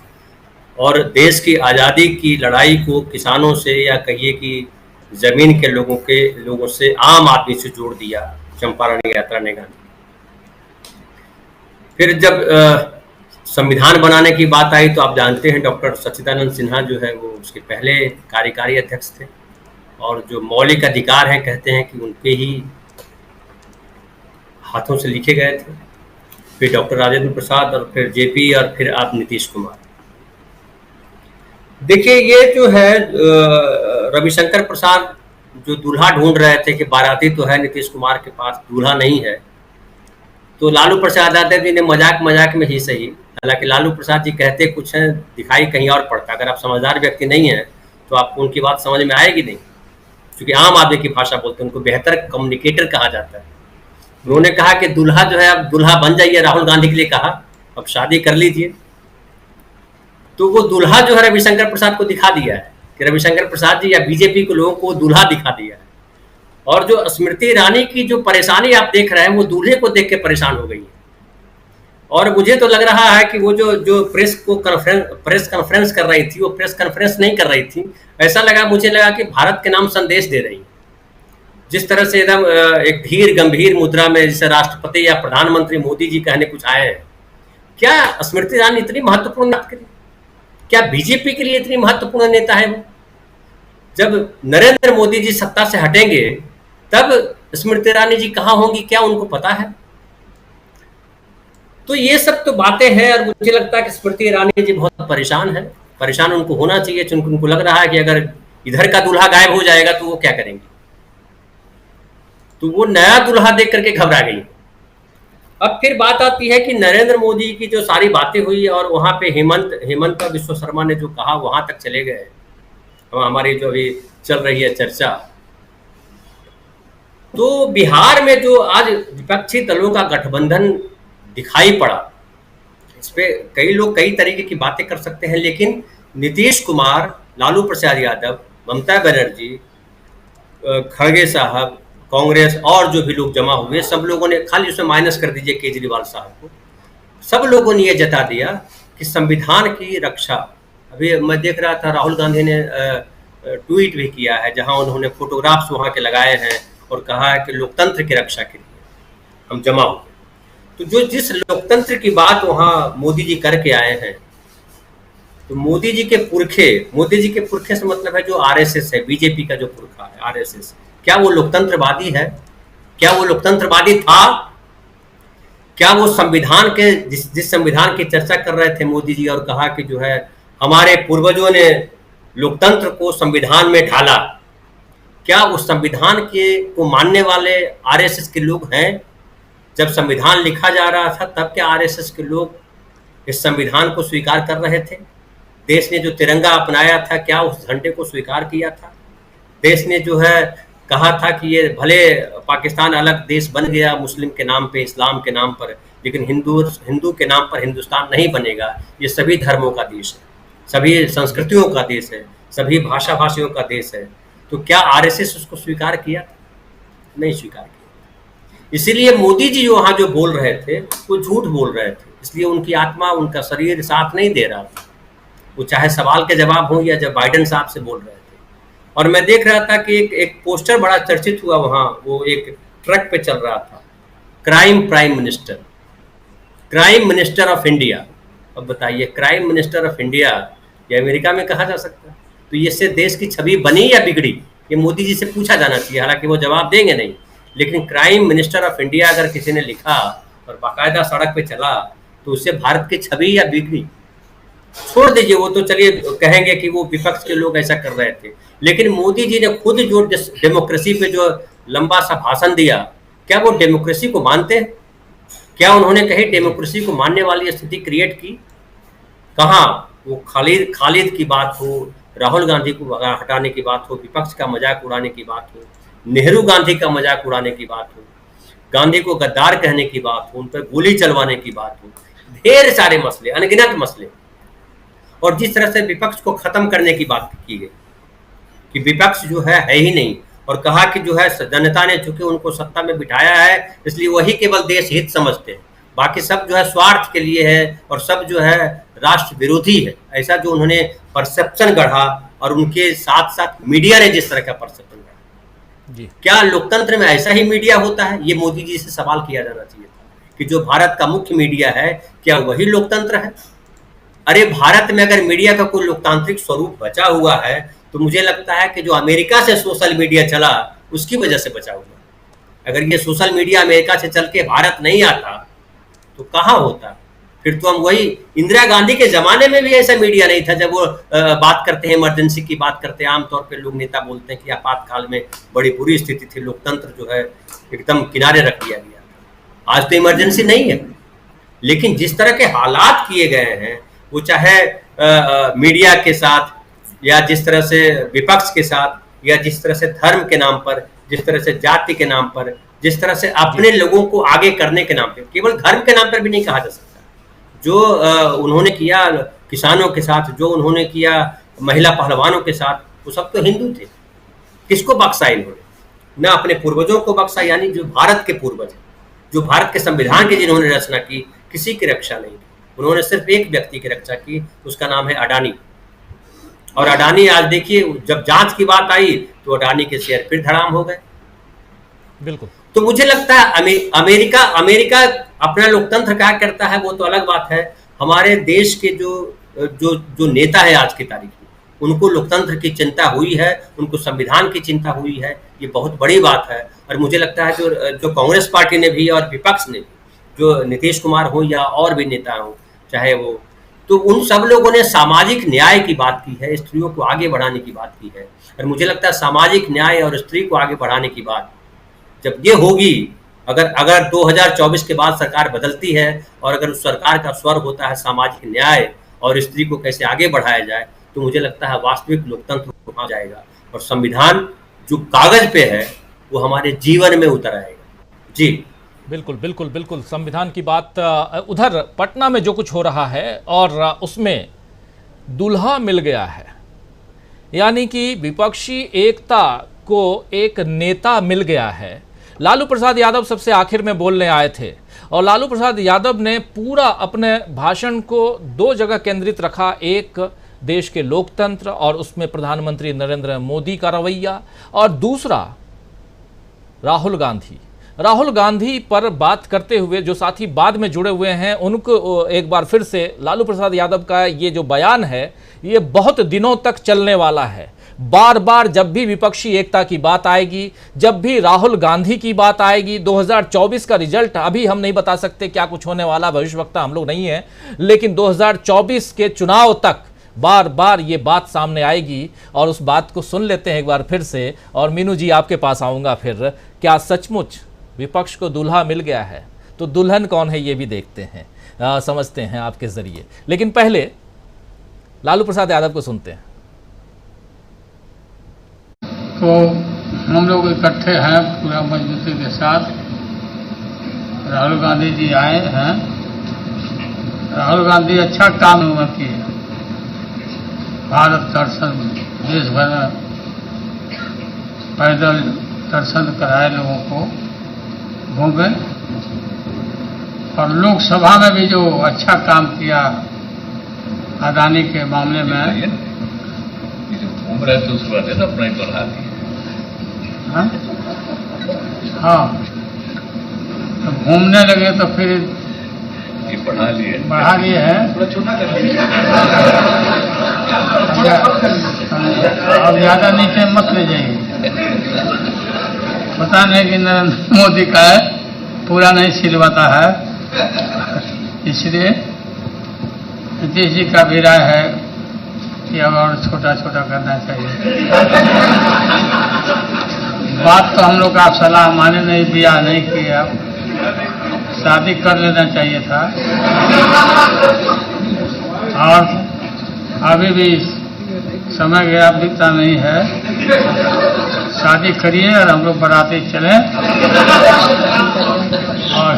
और देश की आज़ादी की लड़ाई को किसानों से या कहिए कि जमीन के लोगों से, आम आदमी से जोड़ दिया चंपारण यात्रा ने गांधी। फिर जब संविधान बनाने की बात आई तो आप जानते हैं डॉक्टर सच्चिदानंद सिन्हा जो है वो उसके पहले कार्यकारी अध्यक्ष थे और जो मौलिक अधिकार हैं कहते हैं कि उनके ही हाथों से लिखे गए थे। फिर डॉक्टर राजेंद्र प्रसाद और फिर जेपी और फिर आप नीतीश कुमार। देखिए, ये जो है रविशंकर प्रसाद जो दूल्हा ढूंढ रहे थे कि बाराती तो है नीतीश कुमार के पास, दूल्हा नहीं है, तो लालू प्रसाद यादव जी ने मजाक में ही सही, हालांकि लालू प्रसाद जी कहते कुछ हैं, दिखाई कहीं और पड़ता। अगर आप समझदार व्यक्ति नहीं हैं तो आपको उनकी बात समझ में आएगी नहीं, क्योंकि आम आदमी की भाषा बोलते हैं, उनको बेहतर कम्युनिकेटर कहा जाता है। उन्होंने कहा कि दूल्हा जो है, अब दूल्हा बन जाइए, राहुल गांधी के लिए कहा, अब शादी कर लीजिए। तो वो दूल्हा जो है रविशंकर प्रसाद को दिखा दिया है कि रविशंकर प्रसाद जी या बीजेपी के लोगों को दूल्हा दिखा दिया है। और जो स्मृति ईरानी की जो परेशानी आप देख रहे हैं वो दूल्हे को देख के परेशान हो गई है। और मुझे तो लग रहा है कि वो जो प्रेस कॉन्फ्रेंस कर रही थी, वो प्रेस कॉन्फ्रेंस नहीं कर रही थी, ऐसा लगा, मुझे लगा कि भारत के नाम संदेश दे रही। जिस तरह से एकदम एक धीर गंभीर मुद्रा में जैसे राष्ट्रपति या प्रधानमंत्री मोदी जी कहने कुछ आए हैं। क्या स्मृति ईरानी इतनी महत्वपूर्ण बात करी? क्या बीजेपी के लिए इतनी महत्वपूर्ण नेता है वो? जब नरेंद्र मोदी जी सत्ता से हटेंगे तब स्मृति ईरानी जी कहाँ होंगी, क्या उनको पता है? तो ये सब तो बातें हैं और मुझे लगता है कि स्मृति ईरानी जी बहुत परेशान है। परेशान उनको होना चाहिए, क्योंकि उनको लग रहा है कि अगर इधर का दूल्हा गायब हो जाएगा तो वो क्या करेंगे। तो वो नया दूल्हा देख करके घबरा गई। अब फिर बात आती है कि नरेंद्र मोदी की जो सारी बातें हुई और वहां पे हेमंत बिश्व शर्मा ने जो कहा वहां तक चले गए। हमारी जो अभी चल रही है चर्चा, तो बिहार में जो आज विपक्षी दलों का गठबंधन दिखाई पड़ा, इस पे कई लोग कई तरीके की बातें कर सकते हैं, लेकिन नीतीश कुमार, लालू प्रसाद यादव, ममता बनर्जी, खड़गे साहब, कांग्रेस और जो भी लोग जमा हुए, सब लोगों ने, खाली उसमें माइनस कर दीजिए केजरीवाल साहब को, सब लोगों ने ये जता दिया कि संविधान की रक्षा। अभी मैं देख रहा था राहुल गांधी ने ट्वीट भी किया है जहां उन्होंने फोटोग्राफ्स वहां के लगाए हैं और कहा है कि लोकतंत्र की रक्षा के लिए हम जमा हुए। तो जो जिस लोकतंत्र की बात वहां मोदी जी करके आए हैं, तो मोदी जी के पुरखे से मतलब है जो आरएसएस है, बीजेपी का जो पुरखा है आरएसएस, क्या वो लोकतंत्रवादी है? क्या वो लोकतंत्रवादी था? क्या वो संविधान के जिस संविधान की चर्चा कर रहे थे मोदी जी और कहा कि जो है हमारे पूर्वजों ने लोकतंत्र को संविधान में ढाला, क्या उस संविधान के को मानने वाले आरएसएस के लोग हैं? जब संविधान लिखा जा रहा था तब क्या आरएसएस के लोग इस संविधान को स्वीकार कर रहे थे? देश ने जो तिरंगा अपनाया था क्या उस झंडे को स्वीकार किया था? देश ने जो है कहा था कि ये भले पाकिस्तान अलग देश बन गया मुस्लिम के नाम पे, इस्लाम के नाम पर, लेकिन हिंदू के नाम पर हिंदुस्तान नहीं बनेगा। ये सभी धर्मों का देश है, सभी संस्कृतियों का देश है, सभी भाषा भाषियों का देश है। तो क्या आरएसएस उसको स्वीकार किया? नहीं स्वीकार किया। इसीलिए मोदी जी वहाँ जो बोल रहे थे वो झूठ बोल रहे थे, इसलिए उनकी आत्मा, उनका शरीर साथ नहीं दे रहा था। वो चाहे सवाल के जवाब हो या जब बाइडेन साहब से बोल रहे थे। और मैं देख रहा था कि एक पोस्टर बड़ा चर्चित हुआ वहाँ, वो एक ट्रक पे चल रहा था, prime minister, crime minister of India. अब बताइए, क्राइम मिनिस्टर ऑफ इंडिया ये अमेरिका में कहा जा सकता है? तो इससे देश की छवि बनी या बिगड़ी, ये मोदी जी से पूछा जाना चाहिए। हालांकि वो जवाब देंगे नहीं, लेकिन क्राइम मिनिस्टर ऑफ इंडिया अगर किसी ने लिखा और बाकायदा सड़क पे चला तो उससे भारत की छवि या बिगड़ी? छोड़ दीजिए, वो तो चलिए कहेंगे कि वो विपक्ष के लोग ऐसा कर रहे थे, लेकिन मोदी जी ने खुद जो डेमोक्रेसी पे जो लंबा सा भाषण दिया, क्या वो डेमोक्रेसी को मानते हैं? क्या उन्होंने कहीं डेमोक्रेसी को मानने वाली स्थिति क्रिएट की? कहाँ? वो खालिद की बात हो, राहुल गांधी को हटाने की बात हो, विपक्ष का मजाक उड़ाने की बात हो, नेहरू गांधी का मजाक उड़ाने की बात हो, गांधी को गद्दार कहने की बात हो, उन पर गोली चलवाने की बात हो, ढेर सारे मसले, अनगिनत मसले। और जिस तरह से विपक्ष को खत्म करने की बात की गई कि विपक्ष जो है ही नहीं, और कहा कि जो है जनता ने चूंकि उनको सत्ता में बिठाया है इसलिए वही केवल देश हित समझते हैं, बाकी सब जो है स्वार्थ के लिए है और सब जो है राष्ट्र विरोधी है। ऐसा जो उन्होंने परसेप्शन गढ़ा, और उनके साथ साथ मीडिया ने जिस तरह का परसेप्शन गढ़ा जी। क्या लोकतंत्र में ऐसा ही मीडिया होता है? ये मोदी जी से सवाल किया जाना चाहिए था कि जो भारत का मुख्य मीडिया है क्या वही लोकतंत्र है? अरे भारत में अगर मीडिया का कोई लोकतांत्रिक स्वरूप बचा हुआ है तो मुझे लगता है कि जो अमेरिका से सोशल मीडिया चला उसकी वजह से बचा हुआ। अगर ये सोशल मीडिया अमेरिका से चल के भारत नहीं आता तो कहाँ होता? फिर तो हम वही, इंदिरा गांधी के जमाने में भी ऐसा मीडिया नहीं था। जब वो बात करते हैं, इमरजेंसी की बात करते हैं, आमतौर पे लोग नेता बोलते हैं कि आपातकाल में बड़ी बुरी स्थिति थी, लोकतंत्र जो है एकदम किनारे रख दिया गया। आज तो इमरजेंसी नहीं है, लेकिन जिस तरह के हालात किए गए हैं, वो चाहे मीडिया के साथ या जिस तरह से विपक्ष के साथ, या जिस तरह से धर्म के नाम पर, जिस तरह से जाति के नाम पर, जिस तरह से अपने लोगों को आगे करने के नाम पर, केवल धर्म के नाम पर भी नहीं कहा जा सकता। जो उन्होंने किया किसानों के साथ, जो उन्होंने किया महिला पहलवानों के साथ, वो सब तो हिंदू थे। किसको बख्शा इन्होंने? ना अपने पूर्वजों को बख्शा, यानी जो भारत के पूर्वज हैं, जो भारत के संविधान की जिन्होंने रचना की, किसी की रक्षा नहीं की। उन्होंने सिर्फ एक व्यक्ति की रक्षा की, उसका नाम है अडानी। और अडानी आज देखिए, जब जांच की बात आई तो अडानी के शेयर फिर धड़ाम हो गए। बिल्कुल। तो मुझे लगता है अमेरिका अपना लोकतंत्र क्या करता है वो तो अलग बात है। हमारे देश के जो नेता है आज की तारीख में, उनको लोकतंत्र की चिंता हुई है, उनको संविधान की चिंता हुई है, ये बहुत बड़ी बात है। और मुझे लगता है जो कांग्रेस पार्टी ने भी और विपक्ष ने भी, जो नीतीश कुमार हो या और भी नेता हो, चाहे वो, तो उन सब लोगों ने सामाजिक न्याय की बात की है, स्त्रियों को आगे बढ़ाने की बात की है। और मुझे लगता है सामाजिक न्याय और स्त्री को आगे बढ़ाने की बात जब ये होगी, अगर 2024 के बाद सरकार बदलती है और अगर उस सरकार का स्वर होता है सामाजिक न्याय और स्त्री को कैसे आगे बढ़ाया जाए, तो मुझे लगता है वास्तविक लोकतंत्र वहाँ जाएगा और संविधान जो कागज पे है वो हमारे जीवन में उतर आएगा। जी बिल्कुल बिल्कुल बिल्कुल। संविधान की बात, उधर पटना में जो कुछ हो रहा है और उसमें दुल्हा मिल गया है, यानी कि विपक्षी एकता को एक नेता मिल गया है। लालू प्रसाद यादव सबसे आखिर में बोलने आए थे और लालू प्रसाद यादव ने पूरा अपने भाषण को दो जगह केंद्रित रखा, एक देश के लोकतंत्र और उसमें प्रधानमंत्री नरेंद्र मोदी का रवैया, और दूसरा राहुल गांधी पर बात करते हुए जो साथी बाद में जुड़े हुए हैं उनको एक बार फिर से लालू प्रसाद यादव का ये जो बयान है ये बहुत दिनों तक चलने वाला है। बार बार जब भी विपक्षी एकता की बात आएगी, जब भी राहुल गांधी की बात आएगी, 2024 का रिजल्ट अभी हम नहीं बता सकते क्या कुछ होने वाला, भविष्यवक्ता हम लोग नहीं हैं, लेकिन 2024 के चुनाव तक बार बार ये बात सामने आएगी और उस बात को सुन लेते हैं एक बार फिर से। और मीनू जी आपके पास आऊँगा फिर, क्या सचमुच विपक्ष को दूल्हा मिल गया है? तो दुल्हन कौन है ये भी देखते हैं, समझते हैं आपके जरिए। लेकिन पहले लालू प्रसाद यादव को सुनते हैं। तो हम लोग इकट्ठे हैं पूरा मजबूती के साथ। राहुल गांधी जी आए हैं। राहुल गांधी अच्छा काम किए, भारत दर्शन देश भर में पैदल दर्शन कराए, लोगों को घूमे, और लोकसभा में भी जो अच्छा काम किया अदानी के मामले में, ये जो घूम रहे थे उसके बाद अपना ही बढ़ा दिए। हाँ, तो घूमने लगे तो फिर ये बढ़ा लिए हैं। अब ज्यादा नीचे मत ले जाइए। पता नहीं कि नरेंद्र मोदी का है, पूरा नहीं सिलवाता है, इसलिए नीतीश जी का भी राय है कि अब और छोटा छोटा करना चाहिए। बात तो हम लोग का सलाह माने नहीं, बियाह नहीं किया, शादी कर लेना चाहिए था। और अभी भी समय गया, बीता नहीं है, शादी करिए और हम लोग बाराती चलें और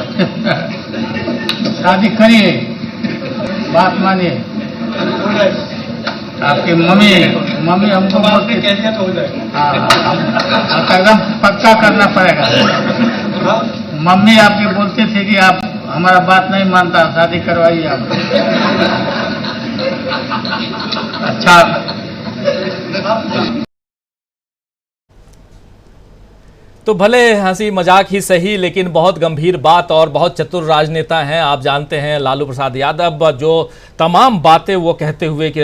शादी करिए, बात मानिए। आपकी मम्मी हमको एकदम पक्का करना पड़ेगा। मम्मी आपकी बोलती थी कि आप हमारा बात नहीं मानता, शादी करवाइए आप। अच्छा, तो भले हंसी मजाक ही सही, लेकिन बहुत गंभीर बात और बहुत चतुर राजनेता हैं। आप जानते हैं लालू प्रसाद यादव, जो तमाम बातें वो कहते हुए कि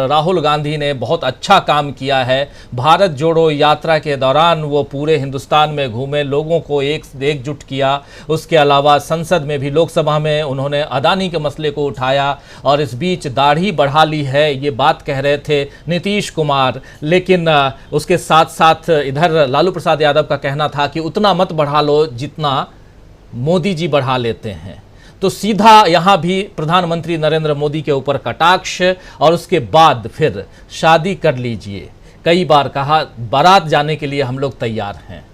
राहुल गांधी ने बहुत अच्छा काम किया है। भारत जोड़ो यात्रा के दौरान वो पूरे हिंदुस्तान में घूमे, लोगों को एकजुट किया। उसके अलावा संसद में भी, लोकसभा में उन्होंने अदानी के मसले को उठाया, और इस बीच दाढ़ी बढ़ा ली है ये बात कह रहे थे नीतीश कुमार। लेकिन उसके साथ साथ इधर लालू प्रसाद यादव का कहना था कि उतना मत बढ़ा लो जितना मोदी जी बढ़ा लेते हैं। तो सीधा यहां भी प्रधानमंत्री नरेंद्र मोदी के ऊपर कटाक्ष, और उसके बाद फिर शादी कर लीजिए। कई बार कहा बारात जाने के लिए हम लोग तैयार हैं,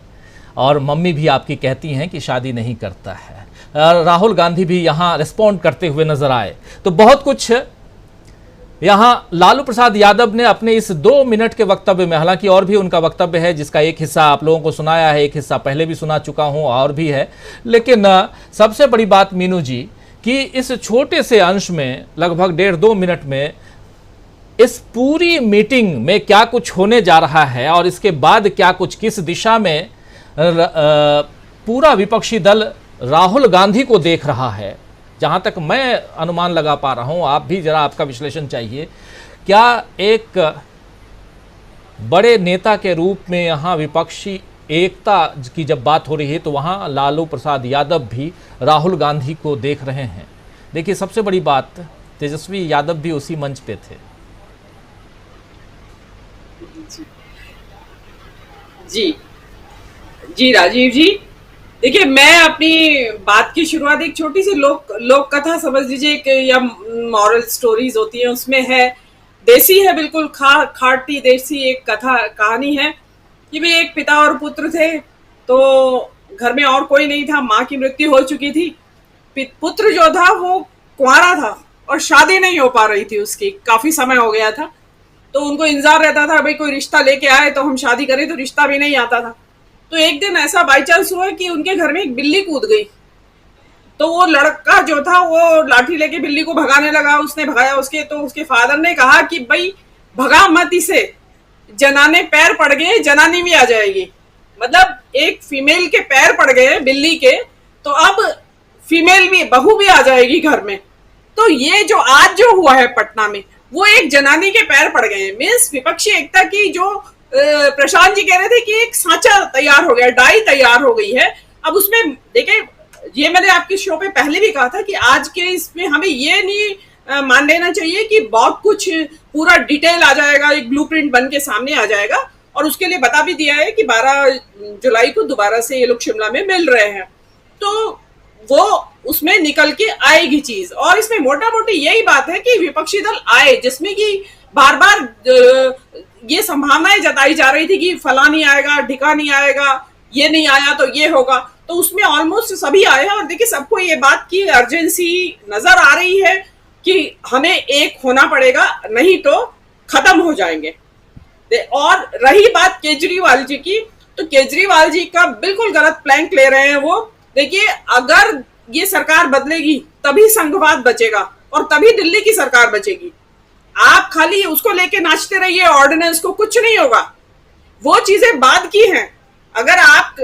और मम्मी भी आपकी कहती हैं कि शादी नहीं करता है। राहुल गांधी भी यहां रिस्पॉन्ड करते हुए नजर आए। तो बहुत कुछ यहाँ लालू प्रसाद यादव ने अपने इस 2 मिनट के वक्तव्य में, हालांकि और भी उनका वक्तव्य है जिसका एक हिस्सा आप लोगों को सुनाया है, एक हिस्सा पहले भी सुना चुका हूं और भी है, लेकिन सबसे बड़ी बात मीनू जी कि इस छोटे से अंश में लगभग 1.5-2 मिनट में इस पूरी मीटिंग में क्या कुछ होने जा रहा है, और इसके बाद क्या कुछ, किस दिशा में पूरा विपक्षी दल राहुल गांधी को देख रहा है, जहां तक मैं अनुमान लगा पा रहा हूं। आप भी जरा आपका विश्लेषण चाहिए। क्या एक बड़े नेता के रूप में यहां विपक्षी एकता की जब बात हो रही है तो वहां लालू प्रसाद यादव भी राहुल गांधी को देख रहे हैं। देखिए, सबसे बड़ी बात, तेजस्वी यादव भी उसी मंच पे थे। जी जी राजीव जी, देखिए, मैं अपनी बात की शुरुआत एक छोटी सी लोक कथा समझ लीजिए, या मॉरल स्टोरीज होती हैं, उसमें है, देसी है, बिल्कुल खाटी देसी एक कहानी है कि भाई एक पिता और पुत्र थे। तो घर में और कोई नहीं था, माँ की मृत्यु हो चुकी थी। पुत्र जो था वो कुंवारा था और शादी नहीं हो पा रही थी उसकी, काफी समय हो गया था। तो उनको इंतजार रहता था भाई कोई रिश्ता लेके आए तो हम शादी करें, तो रिश्ता भी नहीं आता था। तो एक दिन ऐसा बाई चांस हुआ कि उनके घर में एक बिल्ली कूद गई। तो वो लड़का जो था वो लाठी लेके बिल्ली को भगाने लगा, उसने भगाया उसके, तो उसके फादर ने कहा कि भाई भगा मत इसे, जनाने पैर पड़ गए, जनानी भी आ जाएगी। मतलब एक फीमेल के पैर पड़ गए बिल्ली के, तो अब फीमेल भी, बहू भी आ जाएगी घर में। तो ये जो आज जो हुआ है पटना में, वो एक जनानी के पैर पड़ गए। मीन्स विपक्षी एकता की जो प्रशांत जी कह रहे थे कि एक सांचा तैयार हो गया, डाई तैयार हो गई है। अब उसमें देखिए, ये मैंने आपके शो पे पहले भी कहा था कि आज के इसमें हमें ये नहीं मान लेना चाहिए कि बहुत कुछ पूरा डिटेल आ जाएगा, एक ब्लूप्रिंट बन के सामने आ जाएगा। और उसके लिए बता भी दिया है कि 12 जुलाई को दोबारा से ये लोग शिमला में मिल रहे हैं। तो वो उसमें निकल के आएगी चीज। और इसमें मोटा मोटी यही बात है कि विपक्षी दल आए, जिसमें कि बार बार ये संभावनाएं जताई जा रही थी कि फला नहीं आएगा, ढिका नहीं आएगा, ये नहीं आया तो ये होगा, तो उसमें ऑलमोस्ट सभी आए हैं। और देखिए सबको ये बात की अर्जेंसी नजर आ रही है कि हमें एक होना पड़ेगा, नहीं तो खत्म हो जाएंगे। और रही बात केजरीवाल जी की, तो केजरीवाल जी का बिल्कुल गलत प्लैंक ले रहे हैं वो। देखिए अगर ये सरकार बदलेगी तभी संघवाद बचेगा और तभी दिल्ली की सरकार बचेगी। आप खाली उसको लेके नाचते रहिए, ऑर्डिनेंस को, कुछ नहीं होगा। वो चीजें बाद की हैं। अगर आप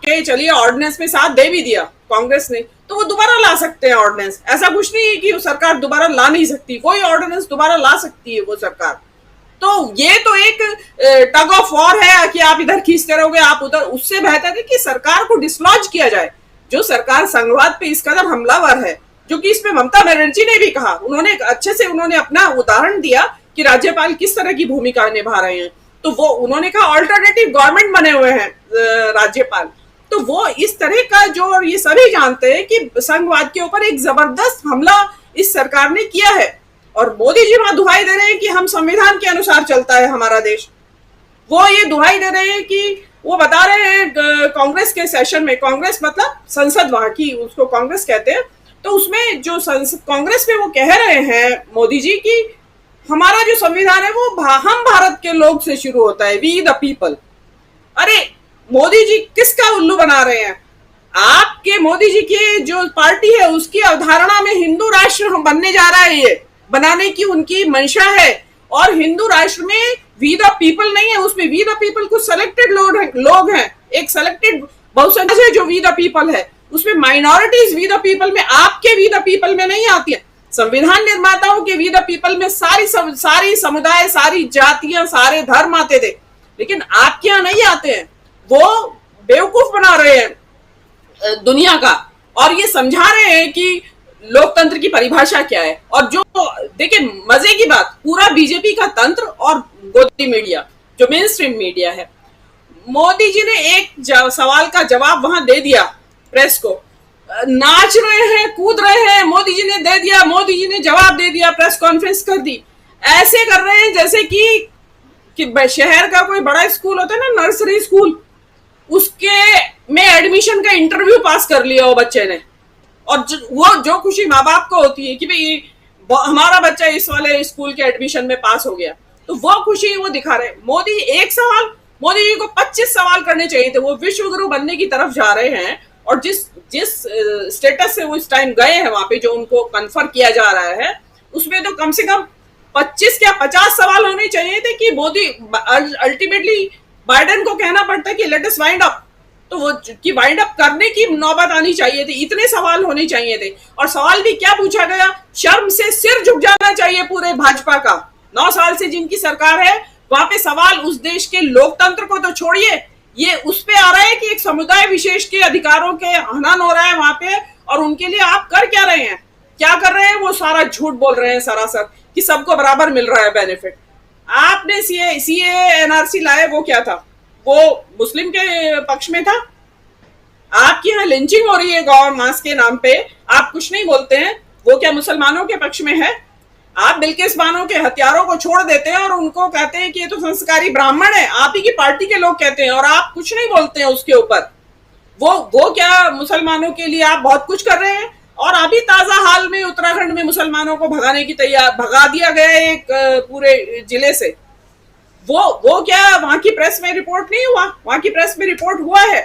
कहे चलिए ऑर्डिनेंस में साथ दे भी दिया कांग्रेस ने, तो वो दोबारा ला सकते हैं ऑर्डिनेंस। ऐसा कुछ नहीं है कि वो सरकार दोबारा ला नहीं सकती, कोई ऑर्डिनेंस दोबारा ला सकती है वो सरकार। तो ये तो एक टग ऑफ वॉर है कि आप इधर खींचते रहोगे, आप उधर। उससे बेहतर है कि सरकार को डिसलॉज किया जाए। जो सरकार संघवाद पे इस कदर हमलावर है, जो कि इसमें ममता बनर्जी ने भी कहा, उन्होंने अच्छे से उन्होंने अपना उदाहरण दिया कि राज्यपाल किस तरह की भूमिका निभा रहे हैं। तो वो उन्होंने कहा ऑल्टरनेटिव गवर्नमेंट बने हुए हैं राज्यपाल। तो वो इस तरह का जो, और ये सभी जानते हैं कि संघवाद के ऊपर एक जबरदस्त हमला इस सरकार ने किया है। और मोदी जी वहां दुहाई दे रहे हैं कि हम संविधान के अनुसार चलता है हमारा देश। वो ये दुहाई दे रहे हैं कि वो बता रहे हैं कांग्रेस के सेशन में, कांग्रेस मतलब संसद वहां की, उसको कांग्रेस कहते हैं। तो उसमें जो कांग्रेस में वो कह रहे हैं मोदी जी की हमारा जो संविधान है वो हम भारत के लोग से शुरू होता है, वी द पीपल। अरे मोदी जी किसका उल्लू बना रहे हैं? आपके मोदी जी की जो पार्टी है उसकी अवधारणा में हिंदू राष्ट्र बनने जा रहा है, ये बनाने की उनकी मंशा है। और हिंदू राष्ट्र में वी द पीपल नहीं है, उसमें वी द पीपल कुछ सेलेक्टेड लोग हैं, एक सेलेक्टेड बहुसंख्यक है जो वी द पीपल है, उसमें माइनॉरिटीज वी द पीपल में, आपके वी द पीपल में नहीं आती है। संविधान निर्माताओं के वी द पीपल में सारी समुदाय, सारी जातियां, सारे धर्म आते थे, लेकिन आपके यहाँ नहीं आते हैं। वो बेवकूफ बना रहे हैं दुनिया का, और ये समझा रहे हैं कि लोकतंत्र की परिभाषा क्या है। और जो देखिए मजे की बात, पूरा बीजेपी का तंत्र और गोदी मीडिया, जो मेन स्ट्रीम मीडिया है, मोदी जी ने एक सवाल का जवाब वहां दे दिया प्रेस को, नाच रहे हैं, कूद रहे हैं, मोदी जी ने दे दिया, मोदी जी ने जवाब दे दिया, प्रेस कॉन्फ्रेंस कर दी। ऐसे कर रहे हैं जैसे कि शहर का कोई बड़ा स्कूल होता है ना, नर्सरी स्कूल, उसके में एडमिशन का इंटरव्यू पास कर लिया वो बच्चे ने। और वो जो खुशी माँ बाप को होती है कि भाई हमारा बच्चा इस वाले स्कूल के एडमिशन में पास हो गया, तो वो खुशी वो दिखा रहे हैं। मोदी मोदी जी को 25 सवाल करने चाहिए थे। वो विश्व गुरु बनने की तरफ जा रहे हैं, और जिस स्टेटस से वो इस टाइम गए हैं वहां पे, जो उनको कन्फर किया जा रहा है, उसमें तो कम से कम 25 या 50 सवाल होने चाहिए थे कि मोदी अल्टीमेटली बाइडेन को कहना पड़ता है कि लेट अस वाइंड अप, तो वो कि वाइंड अप करने की नौबत आनी चाहिए थी। इतने सवाल होने चाहिए थे। और सवाल भी क्या पूछा गया, शर्म से सिर झुक जाना चाहिए पूरे भाजपा का। 9 साल से जिनकी सरकार है, वहां पे सवाल उस देश के लोकतंत्र को तो छोड़िए, ये उस पे आ रहा है कि एक समुदाय विशेष के अधिकारों के हनन हो रहा है वहां पे, और उनके लिए आप कर क्या रहे हैं, क्या कर रहे हैं? वो सारा झूठ बोल रहे हैं सरासर कि सबको बराबर मिल रहा है बेनिफिट। आपने सीए एनआरसी लाए, वो क्या था? वो मुस्लिम के पक्ष में था। आपके यहाँ लिंचिंग हो रही है गौ मास के नाम पे, आप कुछ नहीं बोलते हैं, वो क्या मुसलमानों के पक्ष में है? आप बिल्किस बानो के हथियारों को छोड़ देते हैं और उनको कहते हैं कि ये तो संस्कारी ब्राह्मण है, आप ही की पार्टी के लोग कहते हैं, और आप कुछ नहीं बोलते हैं उसके ऊपर। वो क्या मुसलमानों के लिए आप बहुत कुछ कर रहे हैं। और अभी ताजा हाल में उत्तराखंड में मुसलमानों को भगा दिया गया एक पूरे जिले से। वो क्या वहां की प्रेस में रिपोर्ट नहीं हुआ? वहां की प्रेस में रिपोर्ट हुआ है।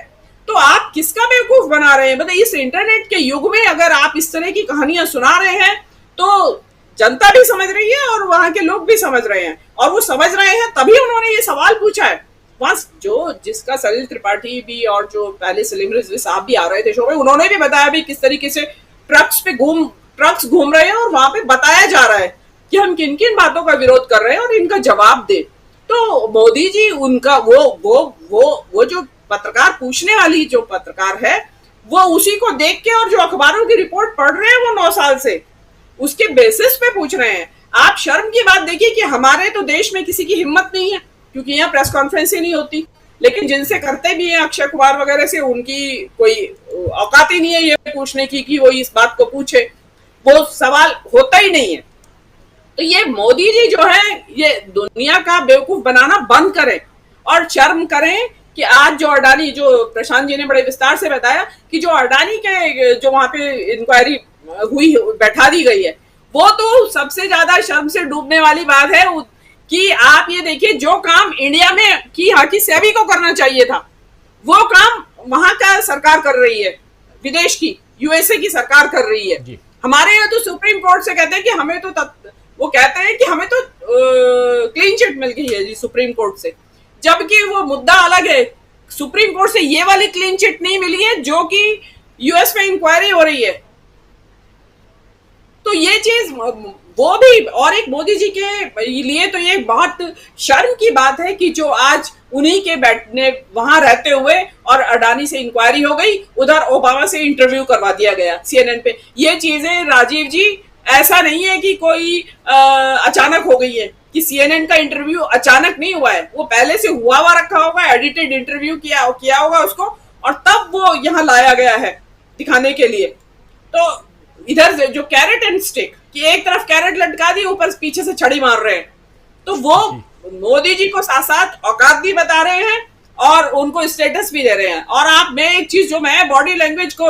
तो आप किसका बेवकूफ बना रहे हैं? मतलब इस इंटरनेट के युग में अगर आप इस तरह की कहानियां सुना रहे हैं, तो जनता भी समझ रही है और वहां के लोग भी समझ रहे हैं, और वो समझ रहे हैं तभी उन्होंने ये सवाल पूछा है। बस जिसका सलिल त्रिपाठी भी और जो पहले सलीम रिजवी साहब भी आ रहे थे शो में, उन्होंने भी बताया भी किस तरीके से ट्रक्स घूम रहे हैं, और वहां पे बताया जा रहा है कि हम किन किन बातों का विरोध कर रहे हैं और इनका जवाब दे। तो मोदी जी उनका वो जो पत्रकार, पूछने वाली जो पत्रकार है, वो उसी को देख के और जो अखबारों की रिपोर्ट पढ़ रहे हैं वो 9 साल से, उसके बेसिस पे पूछ रहे हैं। आप शर्म की बात देखिए कि हमारे तो देश में किसी की हिम्मत नहीं है, क्योंकि यहाँ प्रेस कॉन्फ्रेंस ही नहीं होती, लेकिन जिनसे करते भी हैं अक्षय कुमार वगैरह से, उनकी कोई औकात ही नहीं है ये पूछने की कि वो इस बात को पूछे, वो सवाल होता ही नहीं है। तो ये मोदी जी जो है ये दुनिया का बेवकूफ बनाना बंद करें और शर्म करें कि आज जो अडानी, जो प्रशांत जी ने बड़े विस्तार से बताया कि जो अडानी के जो वहां पे इंक्वायरी हुई, बैठा दी गई है, वो तो सबसे ज्यादा शर्म से डूबने वाली बात है कि आप ये देखिए जो काम इंडिया में की यहाँ की सेबी को करना चाहिए था, वो काम वहां का सरकार कर रही है, विदेश की यूएसए की सरकार कर रही है। हमारे यहाँ तो सुप्रीम कोर्ट से कहते हैं कि हमें तो वो कहते हैं कि हमें तो क्लीन चिट मिल गई है जी सुप्रीम कोर्ट से, जबकि वो मुद्दा अलग है। सुप्रीम कोर्ट से ये वाली क्लीन चिट नहीं मिली है जो कि यूएस में इंक्वायरी हो रही है। तो ये चीज वो भी, और एक मोदी जी के लिए तो ये बहुत शर्म की बात है कि जो आज उन्हीं के बैठने वहां रहते हुए और अडानी से इंक्वायरी हो गई, उधर ओबामा से इंटरव्यू करवा दिया गया सीएनएन पे। ये चीजें राजीव जी ऐसा नहीं है कि कोई अचानक हो गई है, कि सीएनएन का इंटरव्यू अचानक नहीं हुआ है, वो पहले से हुआ रखा होगा, एडिटेड इंटरव्यू किया होगा उसको, और तब वो यहाँ लाया गया है दिखाने के लिए। तो इधर जो कैरेट एंड स्टिक कि एक तरफ कैरेट लटका दी, ऊपर पीछे से छड़ी मार रहे हैं, तो वो मोदी जी को साथ साथ औकात भी बता रहे हैं और उनको स्टेटस भी दे रहे हैं। और मैं एक चीज जो मैं बॉडी लैंग्वेज को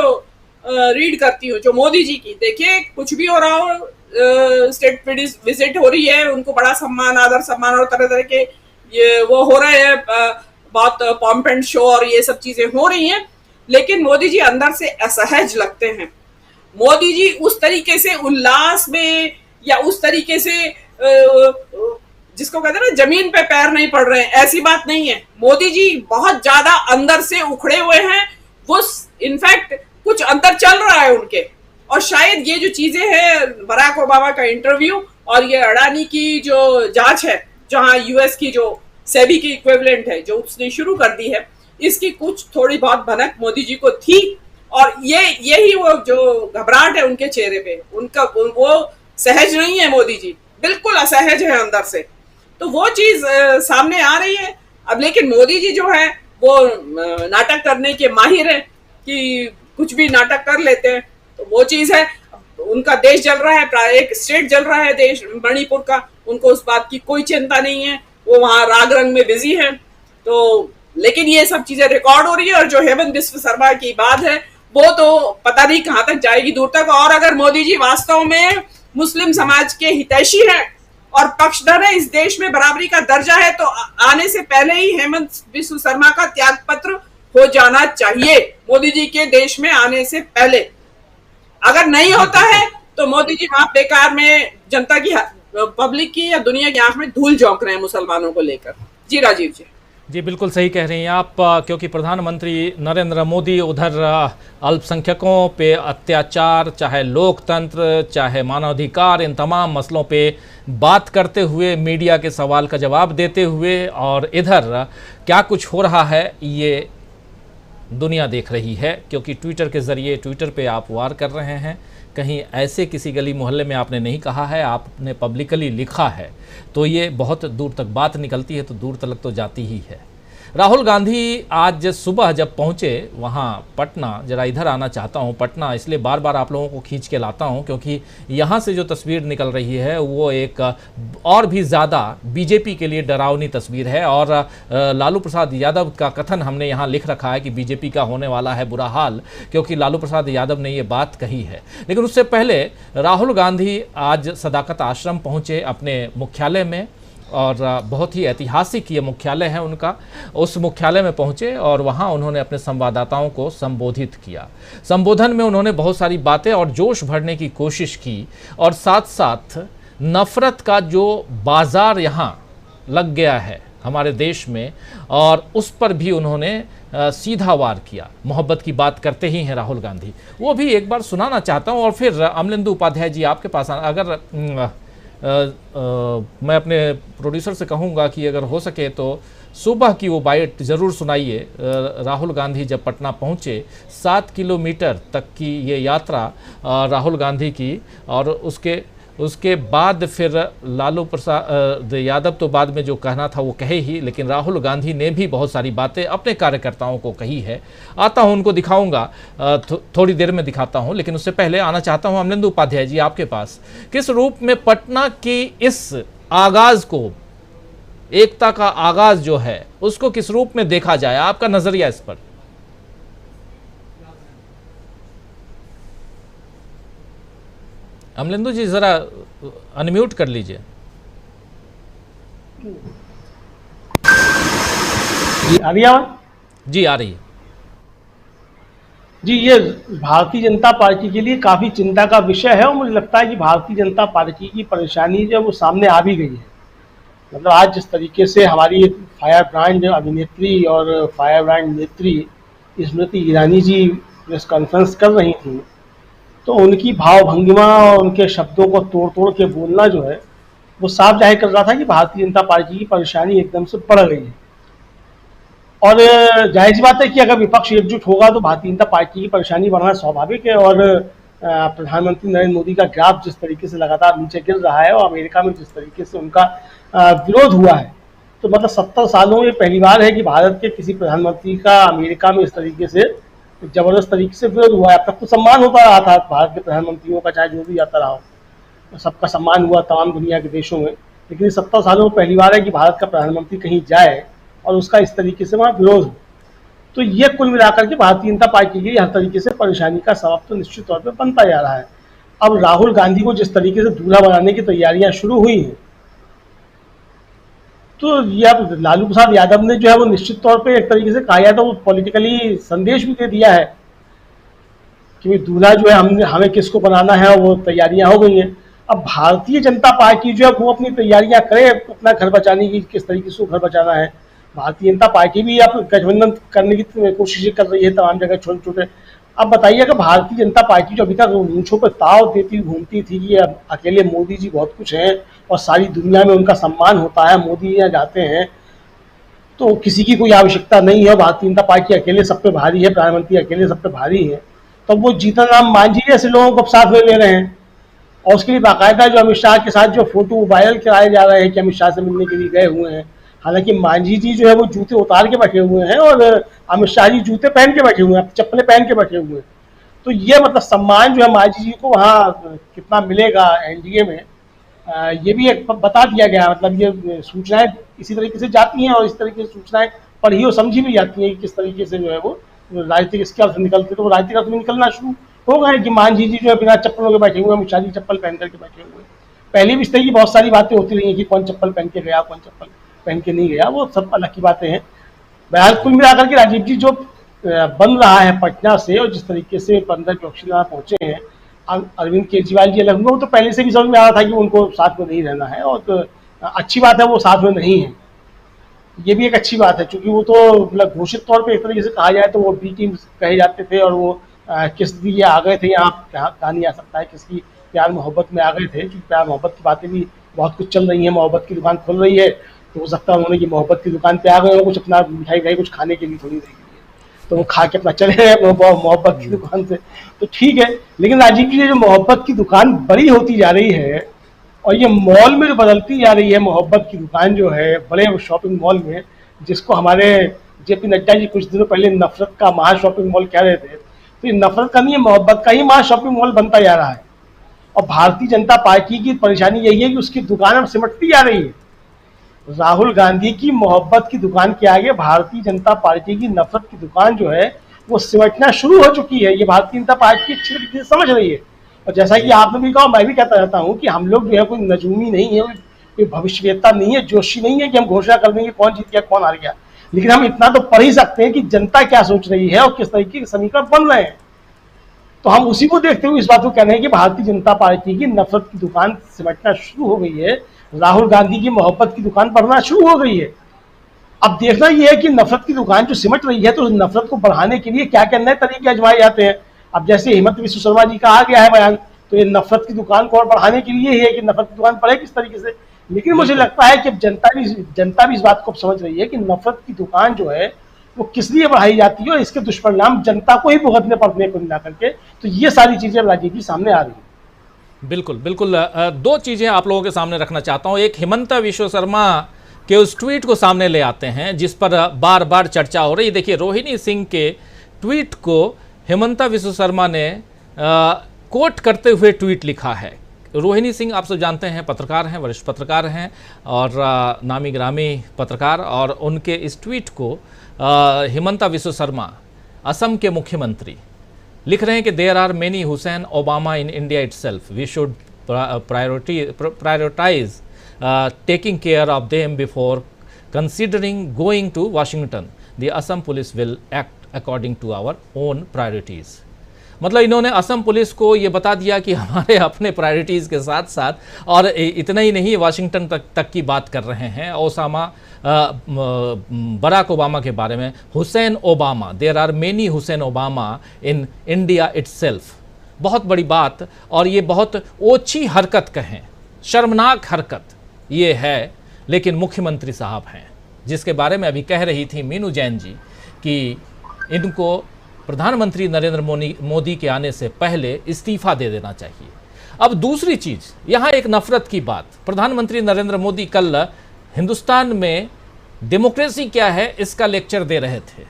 रीड करती हूँ जो मोदी जी की, देखिए कुछ भी हो रहा हो, स्टेट विजिट हो रही है, उनको बड़ा सम्मान, आदर सम्मान और तरह तरह के ये वो हो रहे हैं, बहुत पॉम्प एंड शो और ये सब चीजें हो रही हैं, लेकिन मोदी जी अंदर से असहज लगते हैं। मोदी जी उस तरीके से उल्लास में या उस तरीके से जिसको कहते हैं ना जमीन पे पैर नहीं पड़ रहे हैं, ऐसी बात नहीं है। मोदी जी बहुत ज्यादा अंदर से उखड़े हुए हैं, वो इनफैक्ट कुछ अंदर चल रहा है उनके। और शायद ये जो चीजें हैं, बराक ओबामा का इंटरव्यू और ये अडानी की जो जांच है, जहां यूएस की जो सेबी की इक्विवेलेंट है जो उसने शुरू कर दी है, इसकी कुछ थोड़ी बहुत भनक मोदी जी को थी। और यही वो जो घबराहट है उनके चेहरे पे, उनका वो सहज नहीं है, मोदी जी बिल्कुल असहज है अंदर से, तो वो चीज सामने आ रही है अब। लेकिन मोदी जी जो है वो नाटक करने के माहिर है कि कुछ भी नाटक कर लेते हैं, तो वो चीज है। उनका देश जल रहा है, एक स्टेट जल रहा है देश मणिपुर का, उनको उस बात की कोई चिंता नहीं है, वो वहां राग रंग में बिजी है। तो लेकिन ये सब चीजें रिकॉर्ड हो रही है, और जो हेमंत बिस्व शर्मा की बात है वो तो पता नहीं कहां तक जाएगी, दूर तक। और अगर मोदी जी वास्तव में मुस्लिम समाज के हितैषी हैं और पक्षधर है, इस देश में बराबरी का दर्जा है, तो आने से पहले ही हेमंत बिस्व शर्मा का त्याग पत्र हो जाना चाहिए, मोदी जी के देश में आने से पहले। अगर नहीं होता है तो मोदी जी वहां बेकार में जनता की, पब्लिक की या दुनिया की आंख में धूल झोंक रहे हैं मुसलमानों को लेकर। जी राजीव जी बिल्कुल सही कह रही हैं आप, क्योंकि प्रधानमंत्री नरेंद्र मोदी उधर अल्पसंख्यकों पे अत्याचार, चाहे लोकतंत्र, चाहे मानवाधिकार, इन तमाम मसलों पे बात करते हुए, मीडिया के सवाल का जवाब देते हुए, और इधर क्या कुछ हो रहा है ये दुनिया देख रही है, क्योंकि ट्विटर के ज़रिए, ट्विटर पे आप वार कर रहे हैं। कहीं ऐसे किसी गली मोहल्ले में आपने नहीं कहा है, आपने पब्लिकली लिखा है, तो ये बहुत दूर तक बात निकलती है, तो दूर तक तो जाती ही है। राहुल गांधी आज सुबह जब पहुंचे वहां पटना, जरा इधर आना चाहता हूं पटना, इसलिए बार बार आप लोगों को खींच के लाता हूं क्योंकि यहां से जो तस्वीर निकल रही है वो एक और भी ज़्यादा बीजेपी के लिए डरावनी तस्वीर है। और लालू प्रसाद यादव का कथन हमने यहाँ लिख रखा है कि बीजेपी का होने वाला है बुरा हाल, क्योंकि लालू प्रसाद यादव ने ये बात कही है। लेकिन उससे पहले राहुल गांधी आज सदाकत आश्रम पहुँचे अपने मुख्यालय में, और बहुत ही ऐतिहासिक ये मुख्यालय है उनका। उस मुख्यालय में पहुंचे और वहां उन्होंने अपने संवाददाताओं को संबोधित किया। संबोधन में उन्होंने बहुत सारी बातें और जोश भरने की कोशिश की, और साथ साथ नफरत का जो बाजार यहाँ लग गया है हमारे देश में, और उस पर भी उन्होंने सीधा वार किया। मोहब्बत की बात करते ही हैं राहुल गांधी, वो भी एक बार सुनाना चाहता हूँ। और फिर अमलेंदु उपाध्याय जी आपके पास अगर मैं अपने प्रोड्यूसर से कहूँगा कि अगर हो सके तो सुबह की वो बाइट ज़रूर सुनाइए। राहुल गांधी जब पटना पहुँचे, 7 किलोमीटर तक की ये यात्रा राहुल गांधी की, और उसके उसके बाद फिर लालू प्रसाद यादव तो बाद में जो कहना था वो कहे ही, लेकिन राहुल गांधी ने भी बहुत सारी बातें अपने कार्यकर्ताओं को कही है। आता हूं, उनको दिखाऊंगा, थोड़ी देर में दिखाता हूं, लेकिन उससे पहले आना चाहता हूं अमलेंदु उपाध्याय जी आपके पास। किस रूप में पटना की इस आगाज को, एकता का आगाज जो है, उसको किस रूप में देखा जाए, आपका नजरिया इस पर? अमलेंदु जी जरा अनम्यूट कर लीजिए। जी आ रही है? जी आ रही है। जी, ये भारतीय जनता पार्टी के लिए काफी चिंता का विषय है और मुझे लगता है कि भारतीय जनता पार्टी की परेशानी जो वो सामने आ भी गई है। मतलब आज जिस तरीके से हमारी फायर ब्रांड अभिनेत्री और फायर ब्रांड नेत्री स्मृति ईरानी जी प्रेस कॉन्फ्रेंस कर रही थी, तो उनकी भाव भंगिमा और उनके शब्दों को तोड़ तोड़ के बोलना जो है वो साफ जाहिर कर रहा था कि भारतीय जनता पार्टी की परेशानी एकदम से बढ़ गई है। और जाहिर सी बात है कि अगर विपक्ष एकजुट होगा तो भारतीय जनता पार्टी की परेशानी बढ़ना स्वाभाविक है। और प्रधानमंत्री नरेंद्र मोदी का ग्राफ जिस तरीके से लगातार नीचे गिर रहा है और अमेरिका में जिस तरीके से उनका विरोध हुआ है, तो मतलब 70 सालों में पहली बार है कि भारत के किसी प्रधानमंत्री का अमेरिका में इस तरीके से जबरदस्त तरीके से विरोध हुआ है। अब तक तो सम्मान होता रहा था भारत के प्रधानमंत्रियों का, चाहे जो भी आता रहा हो, सबका सम्मान हुआ तमाम दुनिया के देशों में, लेकिन 70 सालों में पहली बार है कि भारत का प्रधानमंत्री कहीं जाए और उसका इस तरीके से वहाँ विरोध हो। तो ये कुल मिलाकर के भारतीय जनता पार्टी के लिए हर तरीके से परेशानी का सबब तो निश्चित तौर पर बनता जा रहा है। अब राहुल गांधी को जिस तरीके से दूल्हा बनाने की तैयारियां शुरू हुई हैं, तो ये अब लालू प्रसाद यादव ने जो है वो निश्चित तौर पे एक तरीके से कहा जाए तो वो पॉलिटिकली संदेश भी दे दिया है कि दूल्हा जो है हमें किसको बनाना है, वो तैयारियां हो गई हैं। अब भारतीय जनता पार्टी जो है वो अपनी तैयारियां करे अपना घर बचाने की, किस तरीके से घर बचाना है। भारतीय जनता पार्टी भी अब गठबंधन करने की कोशिशें कर रही है तमाम जगह छोटे छोटे। अब बताइए अगर भारतीय जनता पार्टी जो अभी तक मूंछों पर ताव देती घूमती थी कि अब अकेले मोदी जी बहुत कुछ हैं और सारी दुनिया में उनका सम्मान होता है, मोदी यहाँ जाते हैं तो किसी की कोई आवश्यकता नहीं है, भारतीय जनता पार्टी अकेले सब पे भारी है, प्रधानमंत्री अकेले सब पे भारी है, तो वो जीतन राम मांझी जैसे लोगों को साथ में ले रहे हैं। और उसके लिए बाकायदा जो अमित शाह के साथ जो फोटो वायरल कराए जा रहे हैं कि अमित शाह से मिलने के लिए गए हुए हैं, हालांकि मांझी जी जो है वो जूते उतार के बैठे हुए हैं और अमित शाह जी जूते पहन के बैठे हुए हैं, चप्पलें पहन के बैठे हुए हैं। तो ये मतलब सम्मान जो है मांझी जी को वहाँ कितना मिलेगा एनडीए में, ये भी एक बता दिया गया। मतलब ये सूचनाएं इसी तरीके से जाती हैं और इस तरीके से सूचनाएं पढ़ी और समझी भी जाती हैं कि किस तरीके से जो है वो राजनीतिक इसके अर्थ निकलते, तो राजनीतिक अर्थ में निकलना शुरू हो गए कि मांझी जी जो है बिना चप्पलों के बैठे हुए, अमित शाह जी चप्पल पहन करके बैठे हुए। पहले भी इस तरह की बहुत सारी बातें होती रही हैं कि कौन चप्पल पहन के गया, कौन चप्पल पहन के नहीं गया, वो सब अलग की बातें हैं। बहरहाल कुल मिलाकर के राजीव जी जो बन रहा है पटना से और जिस तरीके से 15 अक्टूबर यहाँ पहुंचे हैं, अरविंद केजरीवाल जी अलग हुए, वो तो पहले से भी समझ में आ रहा था कि उनको साथ में नहीं रहना है और तो अच्छी बात है वो साथ में नहीं है, ये भी एक अच्छी बात है क्योंकि वो तो मतलब घोषित तौर पे एक तरीके से कहा जाए तो वो बी टीम कहे जाते थे और वो किस लिए आ गए थे यहाँ कहा नहीं आ सकता है, किसकी प्यार मोहब्बत में आ गए थे, क्योंकि प्यार मोहब्बत की बातें भी बहुत कुछ चल रही है, मोहब्बत की दुकान खुल रही है, तो हो सकता है उन्होंने की मोहब्बत की दुकान पे आ गए हो कुछ अपना मिठाई कुछ खाने के लिए थोड़ी देर के लिए, तो वो खा के अपना चले गए मोहब्बत की दुकान से, तो ठीक है। लेकिन राजीव जी जो मोहब्बत की दुकान बड़ी होती जा रही है और ये मॉल में जो बदलती जा रही है मोहब्बत की दुकान जो है बड़े शॉपिंग मॉल में, जिसको हमारे जेपी नड्डा जी कुछ दिनों पहले नफरत का महा शॉपिंग मॉल कह रहे थे, तो ये नफरत का नहीं है, मोहब्बत का ही महा शॉपिंग मॉल बनता जा रहा है। और भारतीय जनता पार्टी की परेशानी यही है कि उसकी दुकान अब सिमटती जा रही है। राहुल गांधी की मोहब्बत की दुकान के आगे भारतीय जनता पार्टी की नफरत की दुकान जो है वो सिमटना शुरू हो चुकी है, ये भारतीय जनता पार्टी अच्छी तरीके से समझ रही है। और जैसा कि आपने भी कहा, मैं भी कहता रहता हूँ कि हम लोग जो है कोई नजूमी नहीं है, कोई भविष्यवेत्ता नहीं है, जोशी नहीं है कि हम घोषणा कर देंगे कौन जीत गया कौन हार गया, लेकिन हम इतना तो पढ़ ही सकते हैं कि जनता क्या सोच रही है और किस तरीके के समीकरण बन रहे हैं। तो हम उसी को देखते हुए इस बात को कह रहे हैं कि भारतीय जनता पार्टी की नफरत की दुकान सिमटना शुरू हो गई है, राहुल गांधी की मोहब्बत की दुकान बढ़ना शुरू हो गई है। अब देखना यह है कि नफरत की दुकान जो सिमट रही है तो नफरत को बढ़ाने के लिए क्या क्या नए तरीके आजमाए जाते हैं। अब जैसे हेमंत विश्व शर्मा जी का आ गया है बयान, तो ये नफरत की दुकान को और बढ़ाने के लिए है कि नफरत की दुकान बढ़े किस तरीके से। लेकिन मुझे लगता है कि अब जनता भी इस बात को समझ रही है कि नफरत की दुकान जो है वो किस लिए बढ़ाई जाती है और इसके दुष्परिणाम जनता को ही भुगतने पड़ने को मिला करके, तो ये सारी चीजें राजीव जी सामने आ रही है। बिल्कुल बिल्कुल। दो चीज़ें आप लोगों के सामने रखना चाहता हूँ। एक, हिमंता विश्व शर्मा के उस ट्वीट को सामने ले आते हैं जिस पर बार बार चर्चा हो रही है। देखिए, रोहिणी सिंह के ट्वीट को हिमंता विश्व शर्मा ने कोट करते हुए ट्वीट लिखा है। रोहिणी सिंह आप सब जानते हैं, पत्रकार हैं, वरिष्ठ पत्रकार हैं और नामी ग्रामी पत्रकार, और उनके इस ट्वीट को हिमंता विश्व शर्मा, असम के मुख्यमंत्री, लिख रहे हैं कि there are many Hussein Obama in India itself, we should prioritize taking care of them before considering going to Washington. The Assam police will act according to our own priorities. मतलब इन्होंने असम पुलिस को ये बता दिया कि हमारे अपने priorities के साथ साथ, और इतना ही नहीं, वाशिंगटन तक की बात कर रहे हैं। बराक ओबामा के बारे में, Hussein Obama, there are many Hussein Obama in India itself. बहुत बड़ी बात, और ये बहुत ओछी हरकत कहें, शर्मनाक हरकत ये है, लेकिन मुख्यमंत्री साहब हैं, जिसके बारे में अभी कह रही थी मीनू जैन जी कि इनको प्रधानमंत्री नरेंद्र मोदी के आने से पहले इस्तीफा दे देना चाहिए। अब दूसरी चीज़, यहाँ एक नफरत की बात। प्रधानमंत्री नरेंद्र मोदी कल हिंदुस्तान में डेमोक्रेसी क्या है इसका लेक्चर दे रहे थे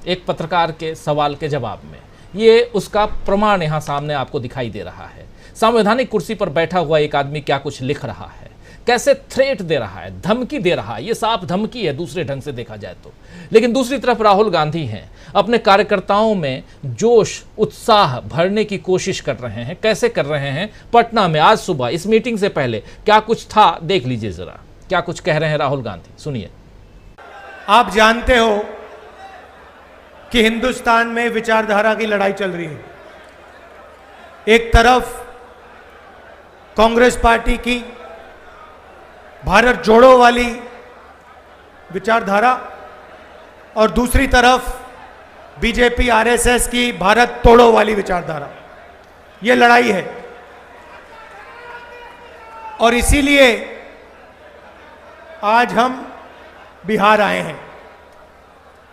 एक पत्रकार के सवाल के जवाब में। ये उसका प्रमाण यहाँ सामने आपको दिखाई दे रहा है। संवैधानिक कुर्सी पर बैठा हुआ एक आदमी क्या कुछ लिख रहा है, कैसे थ्रेट दे रहा है, धमकी दे रहा है। ये साफ धमकी है दूसरे ढंग से देखा जाए तो। लेकिन दूसरी तरफ राहुल गांधी हैं, अपने कार्यकर्ताओं में जोश उत्साह भरने की कोशिश कर रहे हैं। कैसे कर रहे हैं? पटना में आज सुबह इस मीटिंग से पहले क्या कुछ था, देख लीजिए जरा क्या कुछ कह रहे हैं राहुल गांधी, सुनिए। आप जानते हो कि हिंदुस्तान में विचारधारा की लड़ाई चल रही है। एक तरफ कांग्रेस पार्टी की भारत जोड़ो वाली विचारधारा और दूसरी तरफ बीजेपी आरएसएस की भारत तोड़ो वाली विचारधारा। ये लड़ाई है, और इसीलिए आज हम बिहार आए हैं,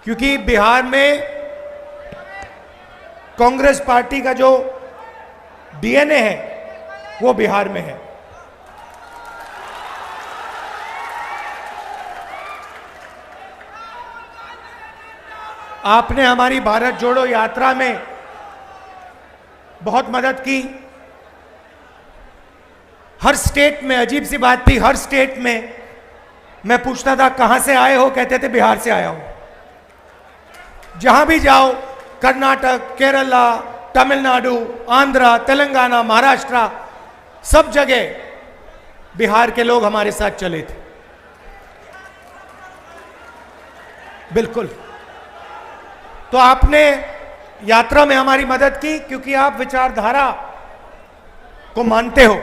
क्योंकि बिहार में कांग्रेस पार्टी का जो डीएनए है वो बिहार में है। आपने हमारी भारत जोड़ो यात्रा में बहुत मदद की। हर स्टेट में, अजीब सी बात थी, हर स्टेट में मैं पूछता था कहां से आए हो, कहते थे बिहार से आया हूं। जहां भी जाओ, कर्नाटक, केरला, तमिलनाडु, आंध्रा, तेलंगाना, महाराष्ट्र, सब जगह बिहार के लोग हमारे साथ चले थे। बिल्कुल। तो आपने यात्रा में हमारी मदद की क्योंकि आप विचारधारा को मानते हो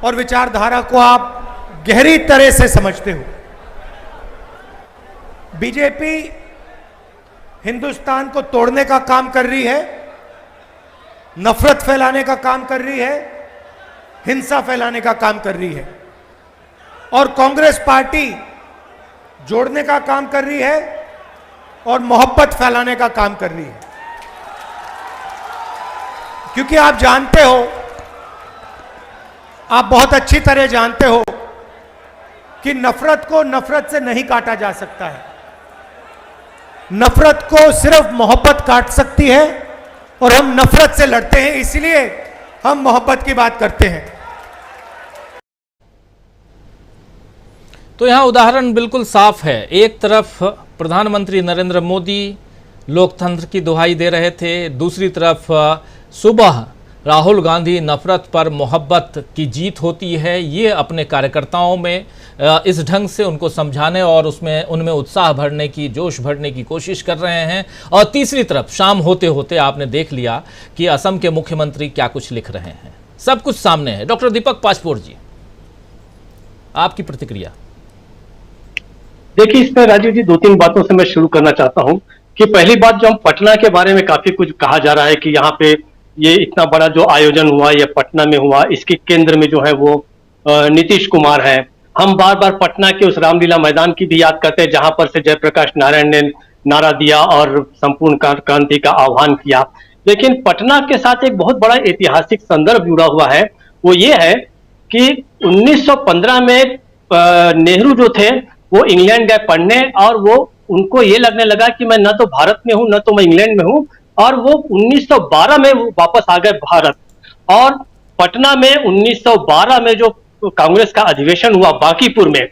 और विचारधारा को आप गहरी तरह से समझते हो। बीजेपी हिंदुस्तान को तोड़ने का काम कर रही है, नफरत फैलाने का काम कर रही है, हिंसा फैलाने का काम कर रही है, और कांग्रेस पार्टी जोड़ने का काम कर रही है और मोहब्बत फैलाने का काम कर रही है। क्योंकि आप जानते हो, आप बहुत अच्छी तरह जानते हो कि नफरत को नफरत से नहीं काटा जा सकता है। नफरत को सिर्फ मोहब्बत काट सकती है, और हम नफरत से लड़ते हैं, इसलिए हम मोहब्बत की बात करते हैं। तो यहाँ उदाहरण बिल्कुल साफ है। एक तरफ प्रधानमंत्री नरेंद्र मोदी लोकतंत्र की दुहाई दे रहे थे, दूसरी तरफ सुबह राहुल गांधी नफरत पर मोहब्बत की जीत होती है, ये अपने कार्यकर्ताओं में इस ढंग से उनको समझाने और उनमें उत्साह भरने की, जोश भरने की कोशिश कर रहे हैं। और तीसरी तरफ शाम होते होते आपने देख लिया कि असम के मुख्यमंत्री क्या कुछ लिख रहे हैं। सब कुछ सामने है। डॉक्टर दीपक पासपोर्ट जी, आपकी प्रतिक्रिया। देखिए, इसमें राजीव जी दो तीन बातों से मैं शुरू करना चाहता हूं कि पहली बात, जो हम पटना के बारे में काफी कुछ कहा जा रहा है कि यहाँ पे ये इतना बड़ा जो आयोजन हुआ, ये पटना में हुआ, इसके केंद्र में जो है वो नीतीश कुमार है। हम बार बार पटना के उस रामलीला मैदान की भी याद करते हैं जहां पर से जयप्रकाश नारायण ने नारा दिया और संपूर्ण क्रांति का आह्वान किया। लेकिन पटना के साथ एक बहुत बड़ा ऐतिहासिक संदर्भ जुड़ा हुआ है। वो ये है कि 1915 में नेहरू जो थे वो इंग्लैंड गए पढ़ने, और वो उनको ये लगने लगा कि मैं न तो भारत में हूं न तो मैं इंग्लैंड में हूं, और वो 1912 में वो वापस आ गए भारत। और पटना में 1912 में जो कांग्रेस का अधिवेशन हुआ बांकीपुर में,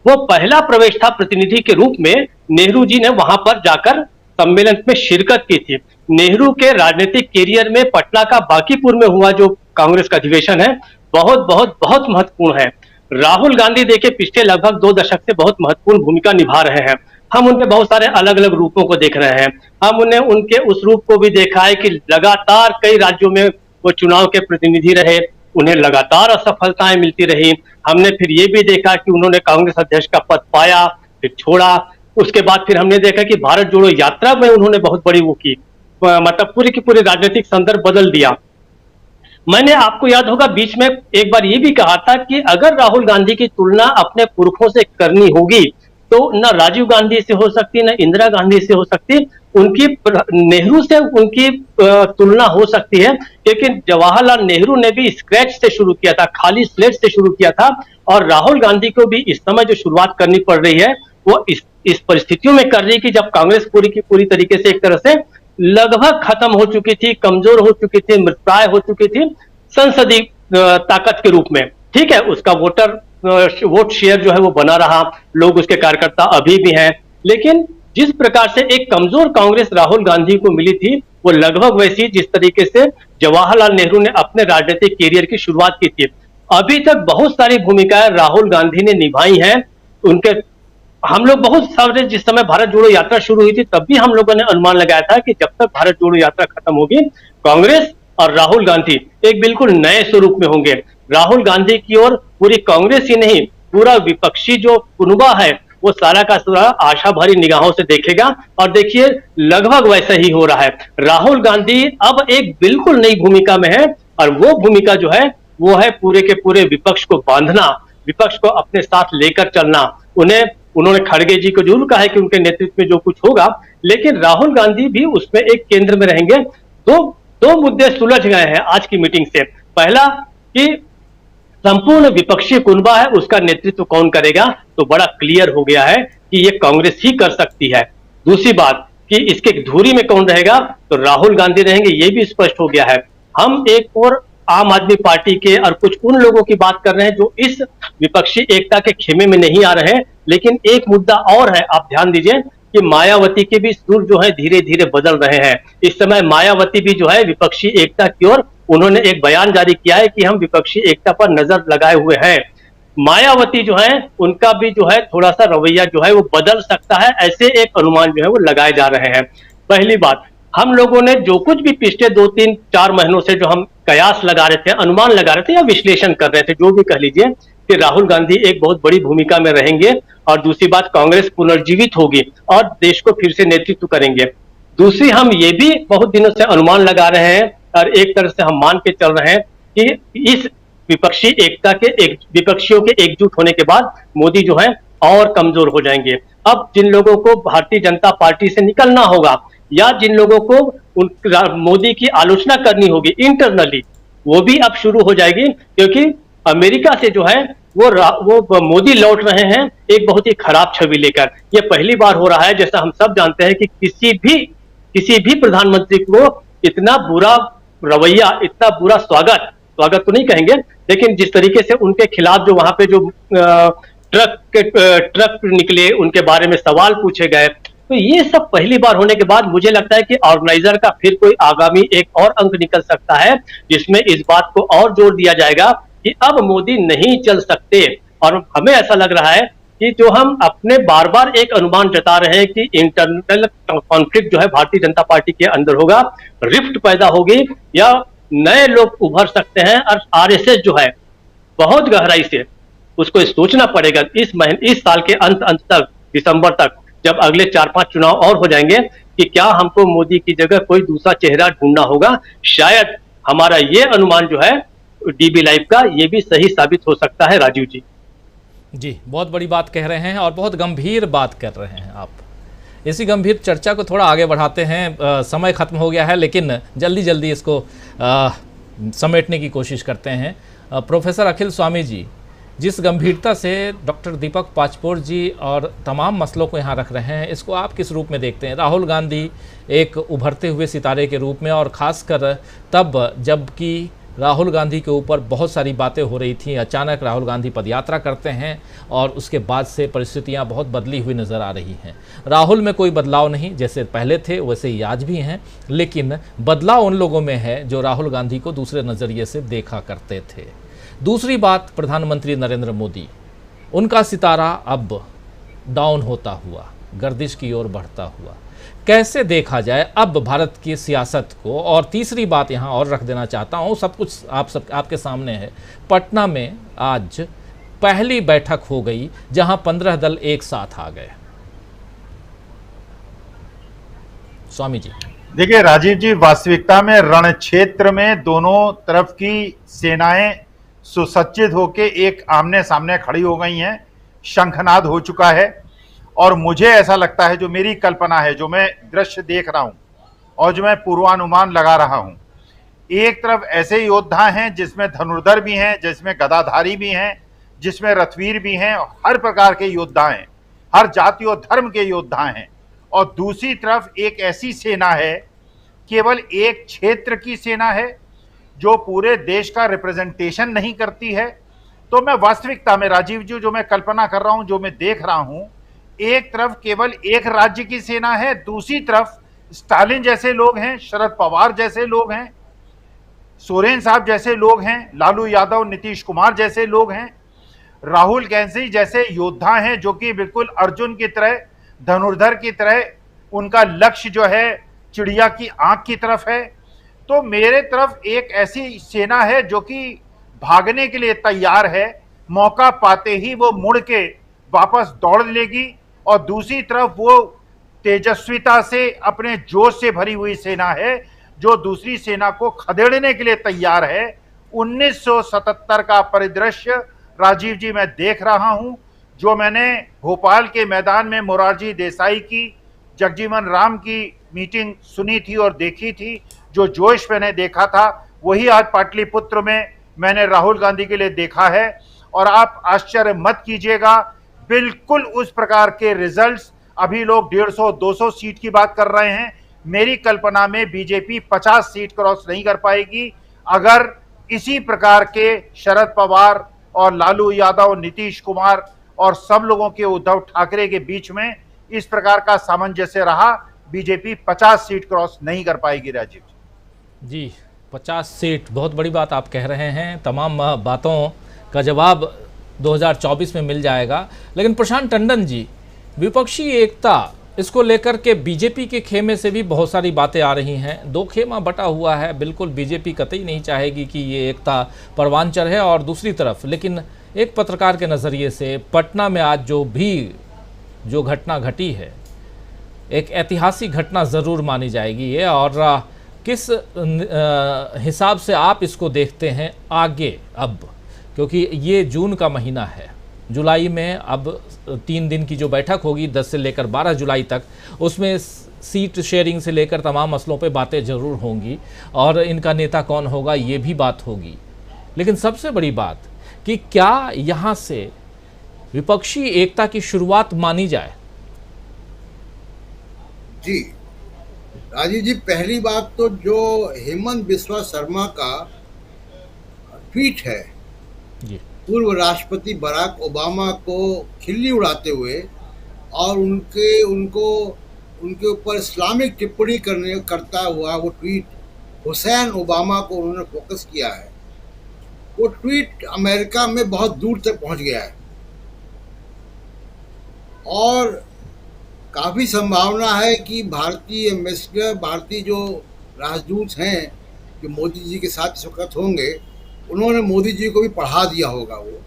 वो पहला प्रवेश था प्रतिनिधि के रूप में। नेहरू जी ने वहां पर जाकर सम्मेलन में शिरकत की थी। नेहरू के राजनीतिक कैरियर में पटना का बांकीपुर में हुआ जो कांग्रेस का अधिवेशन है बहुत बहुत बहुत महत्वपूर्ण है। राहुल गांधी देखिए पिछले लगभग 2 दशक से बहुत महत्वपूर्ण भूमिका निभा रहे हैं। हम उनके बहुत सारे अलग अलग रूपों को देख रहे हैं। हम उन्हें उनके उस रूप को भी देखा है कि लगातार कई राज्यों में वो चुनाव के प्रतिनिधि रहे, उन्हें लगातार असफलताएं मिलती रही। हमने फिर ये भी देखा कि उन्होंने कांग्रेस अध्यक्ष का पद पाया, फिर छोड़ा। उसके बाद फिर हमने देखा कि भारत जोड़ो यात्रा में उन्होंने बहुत बड़ी वो की, मतलब पूरी की पूरी राजनीतिक संदर्भ बदल दिया। मैंने, आपको याद होगा, बीच में एक बार ये भी कहा था कि अगर राहुल गांधी की तुलना अपने पुरखों से करनी होगी तो न राजीव गांधी से हो सकती, न इंदिरा गांधी से हो सकती, उनकी नेहरू से उनकी तुलना हो सकती है। लेकिन जवाहरलाल नेहरू ने भी स्क्रैच से शुरू किया था, खाली स्लेट से शुरू किया था, और राहुल गांधी को भी इस समय जो शुरुआत करनी पड़ रही है वो इस परिस्थितियों में कर रही है कि जब कांग्रेस पूरी की पूरी तरीके से एक तरह से लगभग खत्म हो चुकी थी, कमजोर हो चुकी थी, मृतप्राय हो चुकी थी संसदीय ताकत के रूप में। ठीक है, उसका वोट शेयर जो है वो बना रहा, लोग उसके कार्यकर्ता अभी भी हैं, लेकिन जिस प्रकार से एक कमजोर कांग्रेस राहुल गांधी को मिली थी वो लगभग वैसी जिस तरीके से जवाहरलाल नेहरू ने अपने राजनीतिक कैरियर की शुरुआत की थी। अभी तक बहुत सारी भूमिकाएं राहुल गांधी ने निभाई हैं। उनके हम लोग बहुत सारे, जिस समय भारत जोड़ो यात्रा शुरू हुई थी तब भी हम लोगों ने अनुमान लगाया था कि जब तक भारत जोड़ो यात्रा खत्म होगी कांग्रेस और राहुल गांधी एक बिल्कुल नए स्वरूप में होंगे। राहुल गांधी की ओर पूरी कांग्रेस ही नहीं, पूरा विपक्षी जो कुनबा है वो सारा का सारा आशा भरी निगाहों से देखेगा। और देखिए लगभग वैसा ही हो रहा है। राहुल गांधी अब एक बिल्कुल नई भूमिका में है, और वो भूमिका जो है वो है पूरे के पूरे विपक्ष को बांधना, विपक्ष को अपने साथ लेकर चलना। उन्होंने खड़गे जी को जरूर कहा है कि उनके नेतृत्व में जो कुछ होगा, लेकिन राहुल गांधी भी उसमें एक केंद्र में रहेंगे। दो मुद्दे सुलझ गए हैं आज की मीटिंग से। पहला कि संपूर्ण विपक्षी कुनबा है उसका नेतृत्व कौन करेगा, तो बड़ा क्लियर हो गया है कि ये कांग्रेस ही कर सकती है। दूसरी बात कि इसके धुरी में कौन रहेगा, तो राहुल गांधी रहेंगे, ये भी स्पष्ट हो गया है। हम एक और आम आदमी पार्टी के और कुछ उन लोगों की बात कर रहे हैं जो इस विपक्षी एकता के खेमे में नहीं आ रहे हैं। लेकिन एक मुद्दा और है, आप ध्यान दीजिए कि मायावती के भी सुर जो है धीरे धीरे बदल रहे हैं। इस समय मायावती भी जो है विपक्षी एकता की ओर उन्होंने एक बयान जारी किया है कि हम विपक्षी एकता पर नजर लगाए हुए हैं। मायावती जो है उनका भी जो है थोड़ा सा रवैया जो है वो बदल सकता है, ऐसे एक अनुमान जो है वो लगाए जा रहे हैं। पहली बात, हम लोगों ने जो कुछ भी पिछले 2-3-4 महीनों से जो हम कयास लगा रहे थे, अनुमान लगा रहे थे या विश्लेषण कर रहे थे, जो भी कह लीजिए, कि राहुल गांधी एक बहुत बड़ी भूमिका में रहेंगे और दूसरी बात कांग्रेस पुनर्जीवित होगी और देश को फिर से नेतृत्व करेंगे। दूसरी, हम ये भी बहुत दिनों से अनुमान लगा रहे हैं और एक तरह से हम मान के चल रहे हैं कि इस विपक्षी एकता के विपक्षियों के एकजुट होने के बाद मोदी जो है और कमजोर हो जाएंगे। अब जिन लोगों को भारतीय जनता पार्टी से निकलना होगा या जिन लोगों को मोदी की आलोचना करनी होगी इंटरनली, वो भी अब शुरू हो जाएगी, क्योंकि अमेरिका से जो है वो मोदी लौट रहे हैं एक बहुत ही खराब छवि लेकर। ये पहली बार हो रहा है, जैसा हम सब जानते हैं कि किसी भी प्रधानमंत्री को इतना बुरा रवैया, इतना बुरा स्वागत तो नहीं कहेंगे, लेकिन जिस तरीके से उनके खिलाफ जो वहां पे जो ट्रक निकले, उनके बारे में सवाल पूछे गए, तो ये सब पहली बार होने के बाद मुझे लगता है कि ऑर्गेनाइजर का फिर कोई आगामी एक और अंक निकल सकता है जिसमें इस बात को और जोर दिया जाएगा कि अब मोदी नहीं चल सकते। और हमें ऐसा लग रहा है कि जो हम अपने बार बार एक अनुमान जता रहे हैं कि इंटरनल कॉन्फ्लिक्ट जो है भारतीय जनता पार्टी के अंदर होगा, रिफ्ट पैदा होगी या नए लोग उभर सकते हैं, और आरएसएस जो है बहुत गहराई से उसको सोचना पड़ेगा इस साल के अंत तक, दिसंबर तक, जब अगले 4-5 चुनाव और हो जाएंगे, कि क्या हमको मोदी की जगह कोई दूसरा चेहरा ढूंढना होगा। शायद हमारा ये अनुमान जो है डीबी लाइव का, ये भी सही साबित हो सकता है। राजीव जी, बहुत बड़ी बात कह रहे हैं और बहुत गंभीर बात कर रहे हैं आप। इसी गंभीर चर्चा को थोड़ा आगे बढ़ाते हैं। समय खत्म हो गया है, लेकिन जल्दी जल्दी इसको समेटने की कोशिश करते हैं। प्रोफेसर अखिल स्वामी जी, जिस गंभीरता से डॉक्टर दीपक पाचपोर जी और तमाम मसलों को यहाँ रख रहे हैं, इसको आप किस रूप में देखते हैं? राहुल गांधी एक उभरते हुए सितारे के रूप में, और ख़ासकर तब जबकि राहुल गांधी के ऊपर बहुत सारी बातें हो रही थी, अचानक राहुल गांधी पदयात्रा करते हैं और उसके बाद से परिस्थितियां बहुत बदली हुई नज़र आ रही हैं। राहुल में कोई बदलाव नहीं, जैसे पहले थे वैसे ही आज भी हैं, लेकिन बदलाव उन लोगों में है जो राहुल गांधी को दूसरे नज़रिए से देखा करते थे। दूसरी बात, प्रधानमंत्री नरेंद्र मोदी, उनका सितारा अब डाउन होता हुआ, गर्दिश की ओर बढ़ता हुआ, कैसे देखा जाए अब भारत की सियासत को? और तीसरी बात यहाँ और रख देना चाहता हूँ, सब कुछ आपके सामने है। पटना में आज पहली बैठक हो गई जहां 15 दल एक साथ आ गए। स्वामी जी, देखिए राजीव जी, वास्तविकता में रण क्षेत्र में दोनों तरफ की सेनाएं सुसज्जित होके एक आमने सामने खड़ी हो गई हैं, शंखनाद हो चुका है। और मुझे ऐसा लगता है, जो मेरी कल्पना है, जो मैं दृश्य देख रहा हूं और जो मैं पूर्वानुमान लगा रहा हूं, एक तरफ ऐसे योद्धा हैं जिसमें धनुर्धर भी हैं, जिसमें गदाधारी भी हैं, जिसमें रथवीर भी हैं, हर प्रकार के योद्धा हैं, हर जाति और धर्म के योद्धा हैं। और दूसरी तरफ एक ऐसी सेना है, केवल एक क्षेत्र की सेना है, जो पूरे देश का रिप्रेजेंटेशन नहीं करती है। तो मैं वास्तविकता में राजीव जी, जो मैं कल्पना कर रहा हूं, जो मैं देख रहा हूं, एक तरफ केवल एक राज्य की सेना है, दूसरी तरफ स्टालिन जैसे लोग हैं, शरद पवार जैसे लोग हैं, सोरेन साहब जैसे लोग हैं, लालू यादव, नीतीश कुमार जैसे लोग हैं, राहुल गांधी जैसे योद्धा हैं, जो कि बिल्कुल अर्जुन की तरह, धनुर्धर की तरह, उनका लक्ष्य जो है चिड़िया की आंख की तरफ है। तो मेरे तरफ एक ऐसी सेना है जो कि भागने के लिए तैयार है, मौका पाते ही वो मुड़ के वापस दौड़ लेगी। और दूसरी तरफ वो तेजस्विता से, अपने जोश से भरी हुई सेना है, जो दूसरी सेना को खदेड़ने के लिए तैयार है। 1977 का परिदृश्य राजीव जी मैं देख रहा हूं, जो मैंने भोपाल के मैदान में मोरारजी देसाई की, जगजीवन राम की मीटिंग सुनी थी और देखी थी, जो जोश मैंने देखा था, वही आज पाटलिपुत्र में मैंने राहुल गांधी के लिए देखा है। और आप आश्चर्य मत कीजिएगा, बिल्कुल उस प्रकार के रिजल्ट्स। अभी लोग 150-200 सीट की बात कर रहे हैं, मेरी कल्पना में बीजेपी 50 सीट क्रॉस नहीं कर पाएगी, अगर इसी प्रकार के शरद पवार और लालू यादव, नीतीश कुमार और सब लोगों के, उद्धव ठाकरे के बीच में इस प्रकार का सामंजस्य रहा। बीजेपी 50 सीट क्रॉस नहीं कर पाएगी राजीव जी। 50 सीट बहुत बड़ी बात आप कह रहे हैं, तमाम बातों का जवाब 2024 में मिल जाएगा। लेकिन प्रशांत टंडन जी, विपक्षी एकता, इसको लेकर के बीजेपी के खेमे से भी बहुत सारी बातें आ रही हैं। दो खेमा बटा हुआ है, बिल्कुल बीजेपी कतई नहीं चाहेगी कि ये एकता परवान चढ़े। और दूसरी तरफ लेकिन एक पत्रकार के नज़रिए से पटना में आज जो घटना घटी है, एक ऐतिहासिक घटना ज़रूर मानी जाएगी ये। और किस हिसाब से आप इसको देखते हैं आगे अब, क्योंकि ये जून का महीना है, जुलाई में अब 3 दिन की जो बैठक होगी 10 से लेकर 12 जुलाई तक, उसमें सीट शेयरिंग से लेकर तमाम मसलों पे बातें ज़रूर होंगी और इनका नेता कौन होगा ये भी बात होगी। लेकिन सबसे बड़ी बात कि क्या यहाँ से विपक्षी एकता की शुरुआत मानी जाए? जी राजीव जी, पहली बात तो जो हेमंत बिस्वा शर्मा का ट्वीट है जी, पूर्व राष्ट्रपति बराक ओबामा को खिल्ली उड़ाते हुए और उनके ऊपर इस्लामिक टिप्पणी करता हुआ वो ट्वीट, हुसैन ओबामा को उन्होंने फोकस किया है। वो ट्वीट अमेरिका में बहुत दूर तक पहुंच गया है और काफ़ी संभावना है कि भारतीय एम्बेसडर, भारतीय जो राजदूत हैं जो मोदी जी के साथ इस वक्त होंगे, उन्होंने मोदी जी को भी पढ़ा दिया होगा वो,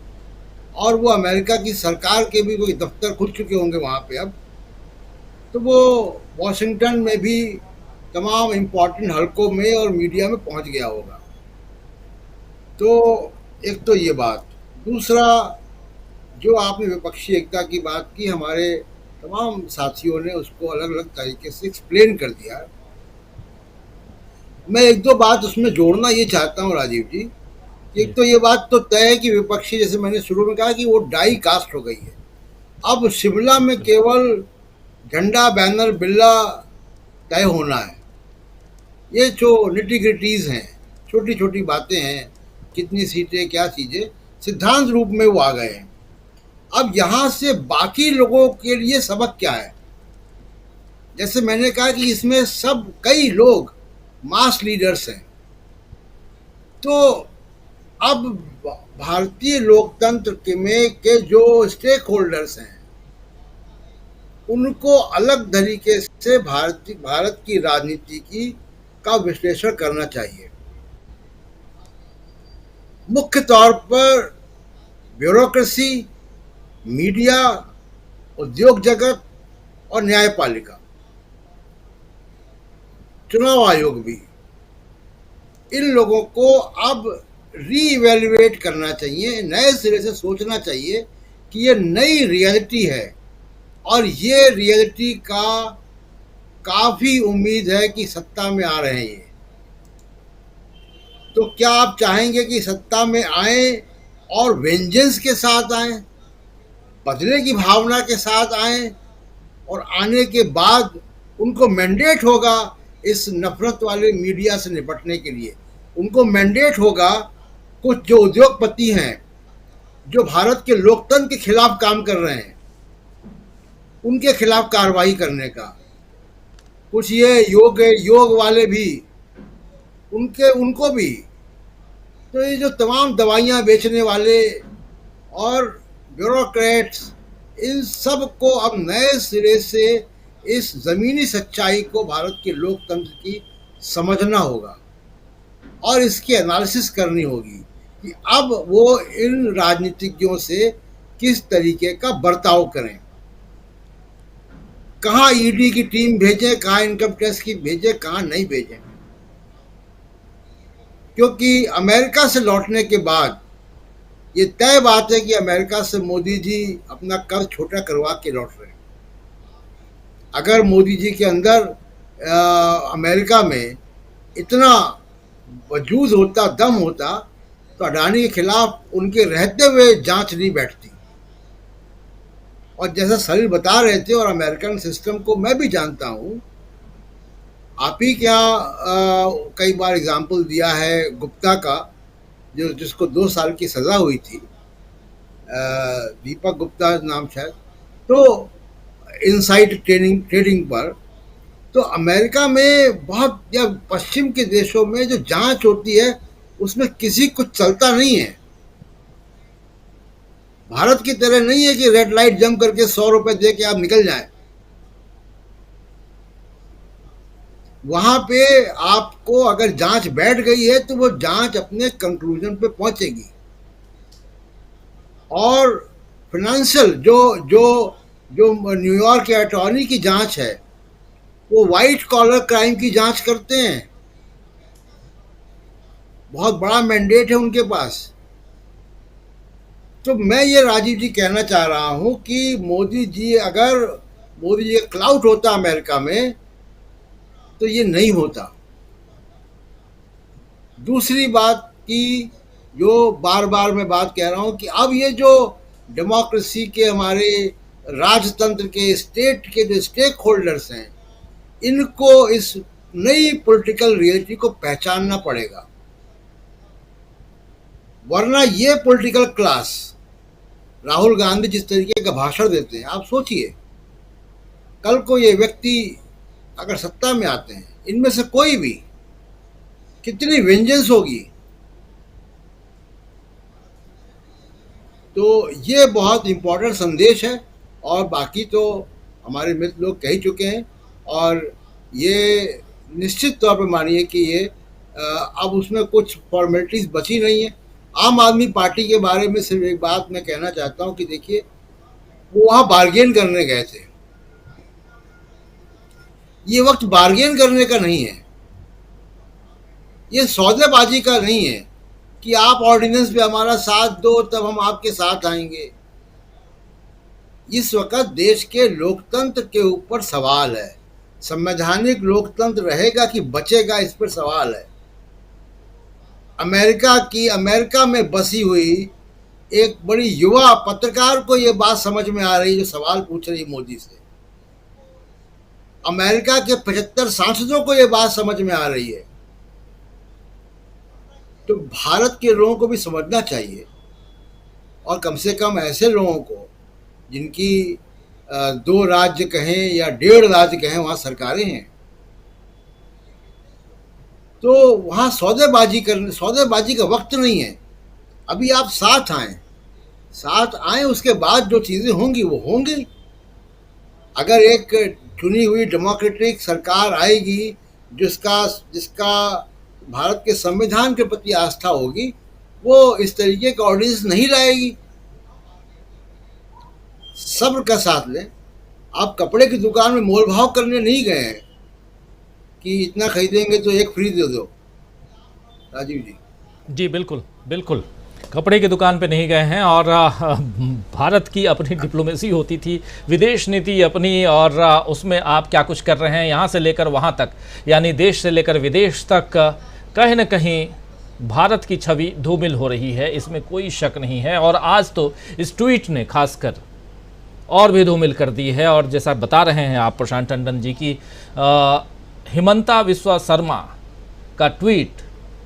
और वो अमेरिका की सरकार के भी कोई दफ्तर खुल चुके होंगे वहाँ पे अब। तो वो वॉशिंगटन में भी तमाम इम्पोर्टेंट हलकों में और मीडिया में पहुँच गया होगा। तो एक तो ये बात। दूसरा, जो आपने विपक्षी एकता की बात की, हमारे तमाम साथियों ने उसको अलग अलग तरीके से एक्सप्लेन कर दिया। मैं एक दो बात उसमें जोड़ना ये चाहता हूँ राजीव जी। एक तो ये बात तो तय है कि विपक्षी, जैसे मैंने शुरू में कहा, कि वो डाई कास्ट हो गई है। अब शिमला में केवल झंडा, बैनर, बिल्ला तय होना है। ये जो निटी-ग्रिटीज हैं, छोटी छोटी बातें हैं, कितनी सीटें, क्या चीज़ें, सिद्धांत रूप में वो आ गए हैं। अब यहाँ से बाकी लोगों के लिए सबक क्या है? जैसे मैंने कहा कि इसमें सब कई लोग मास लीडर्स हैं। तो अब भारतीय लोकतंत्र में के जो स्टेक होल्डर्स हैं, उनको अलग तरीके से भारत की राजनीति का विश्लेषण करना चाहिए। मुख्य तौर पर ब्यूरोक्रेसी, मीडिया, उद्योग जगत और न्यायपालिका, चुनाव आयोग भी, इन लोगों को अब रीइवैल्यूएट करना चाहिए, नए सिरे से सोचना चाहिए कि ये नई रियलिटी है और ये रियलिटी का काफ़ी उम्मीद है कि सत्ता में आ रहे हैं ये। तो क्या आप चाहेंगे कि सत्ता में आए और वेंजेंस के साथ आए, बदले की भावना के साथ आए, और आने के बाद उनको मैंडेट होगा इस नफरत वाले मीडिया से निपटने के लिए? उनको मैंडेट होगा कुछ जो उद्योगपति हैं, जो भारत के लोकतंत्र के खिलाफ काम कर रहे हैं, उनके खिलाफ कार्रवाई करने का। कुछ ये योग वाले भी, उनको भी। तो ये जो तमाम दवाइयाँ बेचने वाले और ब्यूरोक्रेट्स, इन सब को अब नए सिरे से इस ज़मीनी सच्चाई को भारत के लोकतंत्र की समझना होगा और इसकी एनालिसिस करनी होगी कि अब वो इन राजनीतिज्ञों से किस तरीके का बर्ताव करें। कहाँ ईडी की टीम भेजें, कहाँ इनकम टैक्स की भेजें, कहाँ नहीं भेजें। क्योंकि अमेरिका से लौटने के बाद ये तय बात है कि अमेरिका से मोदी जी अपना कर्ज छोटा करवा के लौट रहे हैं। अगर मोदी जी के अंदर अमेरिका में इतना वजूद होता, दम होता, तो अडानी के खिलाफ उनके रहते हुए जांच नहीं बैठती। और जैसा सलील बता रहे थे, और अमेरिकन सिस्टम को मैं भी जानता हूँ, आप ही क्या कई बार एग्जाम्पल दिया है गुप्ता का, जिसको 2 साल की सज़ा हुई थी, दीपक गुप्ता नाम शायद, तो इनसाइड ट्रेडिंग पर। तो अमेरिका में बहुत, या पश्चिम के देशों में जो जांच होती है उसमें किसी कुछ चलता नहीं है। भारत की तरह नहीं है कि रेड लाइट जंप करके 100 रुपए दे के आप निकल जाएं। वहां पे आपको अगर जांच बैठ गई है तो वो जांच अपने कंक्लूजन पे पहुंचेगी। और फाइनेंशियल जो न्यूयॉर्क के अटॉर्नी की जांच है, वो वाइट कॉलर क्राइम की जांच करते हैं। बहुत बड़ा मैंडेट है उनके पास। तो मैं ये राजीव जी कहना चाह रहा हूं कि मोदी जी का क्लाउट होता अमेरिका में तो ये नहीं होता। दूसरी बात की जो बार बार मैं बात कह रहा हूं कि अब ये जो डेमोक्रेसी के, हमारे राजतंत्र के, स्टेट के जो स्टेक होल्डर्स हैं, इनको इस नई पॉलिटिकल रियलिटी को पहचानना पड़ेगा। वरना ये पॉलिटिकल क्लास, राहुल गांधी जिस तरीके का भाषण देते हैं, आप सोचिए कल को ये व्यक्ति अगर सत्ता में आते हैं, इनमें से कोई भी, कितनी वेंजेंस होगी। तो ये बहुत इम्पोर्टेंट संदेश है। और बाकी तो हमारे मित्र लोग कह ही चुके हैं, और ये निश्चित तौर पर मानिए कि ये अब उसमें कुछ फॉर्मेलिटीज बची नहीं है। आम आदमी पार्टी के बारे में सिर्फ एक बात मैं कहना चाहता हूं कि देखिए, वो वहाँ बार्गेन करने गए थे। ये वक्त बार्गेन करने का नहीं है, ये सौदेबाजी का नहीं है कि आप ऑर्डिनेंस पे हमारा साथ दो तब हम आपके साथ आएंगे। इस वक्त देश के लोकतंत्र के ऊपर सवाल है। संवैधानिक लोकतंत्र रहेगा कि बचेगा, इस पर सवाल है। अमेरिका में बसी हुई एक बड़ी युवा पत्रकार को ये बात समझ में आ रही है, जो सवाल पूछ रही मोदी से। अमेरिका के 75 सांसदों को ये बात समझ में आ रही है। तो भारत के लोगों को भी समझना चाहिए, और कम से कम ऐसे लोगों को जिनकी 2 राज्य कहें या 1.5 राज्य कहें, वहाँ सरकारें हैं, तो वहाँ सौदेबाजी का वक्त नहीं है। अभी आप साथ आए, उसके बाद जो चीज़ें होंगी वो होंगी। अगर एक चुनी हुई डेमोक्रेटिक सरकार आएगी जिसका भारत के संविधान के प्रति आस्था होगी, वो इस तरीके का ऑर्डिनेंस नहीं लाएगी। सब्र का साथ लें। आप कपड़े की दुकान में मोल भाव करने नहीं गए हैं कि इतना खरीदेंगे तो एक फ्री दे दो। राजीव जी। जी बिल्कुल बिल्कुल, कपड़े की दुकान पे नहीं गए हैं। और भारत की अपनी डिप्लोमेसी होती थी, विदेश नीति अपनी, और उसमें आप क्या कुछ कर रहे हैं यहाँ से लेकर वहाँ तक, यानी देश से लेकर विदेश तक, कहीं न कहीं भारत की छवि धूमिल हो रही है, इसमें कोई शक नहीं है। और आज तो इस ट्वीट ने खासकर और भी धूमिल कर दी है। और जैसा बता रहे हैं आप प्रशांत टंडन जी की, हिमंता विश्वा शर्मा का ट्वीट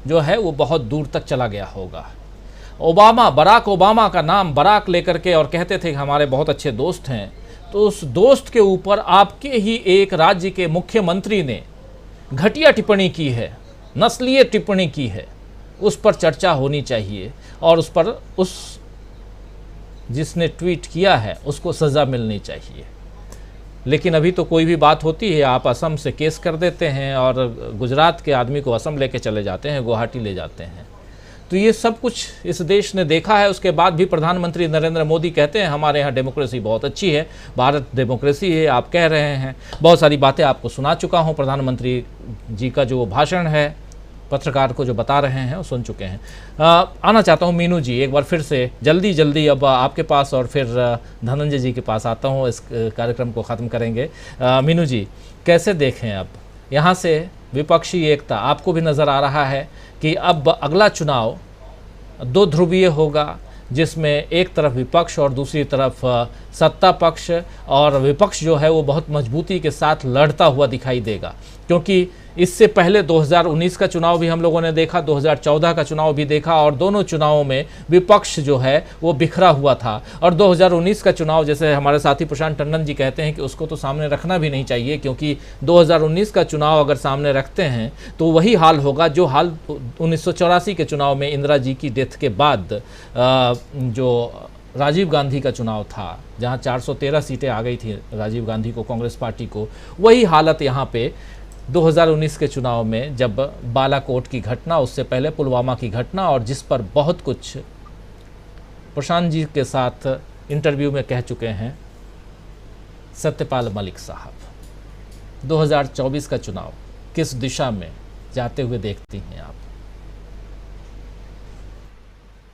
जो है वो बहुत दूर तक चला गया होगा। बराक ओबामा का नाम बराक लेकर के, और कहते थे कि हमारे बहुत अच्छे दोस्त हैं, तो उस दोस्त के ऊपर आपके ही एक राज्य के मुख्यमंत्री ने घटिया टिप्पणी की है, नस्लीय टिप्पणी की है। उस पर चर्चा होनी चाहिए, और उस जिसने ट्वीट किया है उसको सज़ा मिलनी चाहिए। लेकिन अभी तो कोई भी बात होती है, आप असम से केस कर देते हैं, और गुजरात के आदमी को असम लेके चले जाते हैं, गुवाहाटी ले जाते हैं। तो ये सब कुछ इस देश ने देखा है। उसके बाद भी प्रधानमंत्री नरेंद्र मोदी कहते हैं हमारे यहाँ डेमोक्रेसी बहुत अच्छी है, भारत डेमोक्रेसी है। आप कह रहे हैं, बहुत सारी बातें आपको सुना चुका हूँ, प्रधानमंत्री जी का जो भाषण है पत्रकार को जो बता रहे हैं वो सुन चुके हैं। आना चाहता हूँ मीनू जी, एक बार फिर से जल्दी अब आपके पास, और फिर धनंजय जी के पास आता हूँ, इस कार्यक्रम को ख़त्म करेंगे। मीनू जी, कैसे देखें अब यहाँ से विपक्षी एकता? आपको भी नज़र आ रहा है कि अब अगला चुनाव 2 ध्रुवीय होगा, जिसमें एक तरफ विपक्ष और दूसरी तरफ सत्ता पक्ष, और विपक्ष जो है वो बहुत मजबूती के साथ लड़ता हुआ दिखाई देगा। क्योंकि इससे पहले 2019 का चुनाव भी हम लोगों ने देखा, 2014 का चुनाव भी देखा, और दोनों चुनावों में विपक्ष जो है वो बिखरा हुआ था। और 2019 का चुनाव, जैसे हमारे साथी प्रशांत टंडन जी कहते हैं कि उसको तो सामने रखना भी नहीं चाहिए, क्योंकि 2019 का चुनाव अगर सामने रखते हैं तो वही हाल होगा जो हाल 1984 के चुनाव में इंदिरा जी की डेथ के बाद जो राजीव गांधी का चुनाव था, जहां 413 सीटें आ गई थी राजीव गांधी को, कांग्रेस पार्टी को, वही हालत यहाँ पे 2019 के चुनाव में, जब बालाकोट की घटना, उससे पहले पुलवामा की घटना, और जिस पर बहुत कुछ प्रशांत जी के साथ इंटरव्यू में कह चुके हैं सत्यपाल मलिक साहब। 2024 का चुनाव किस दिशा में जाते हुए देखती हैं आप?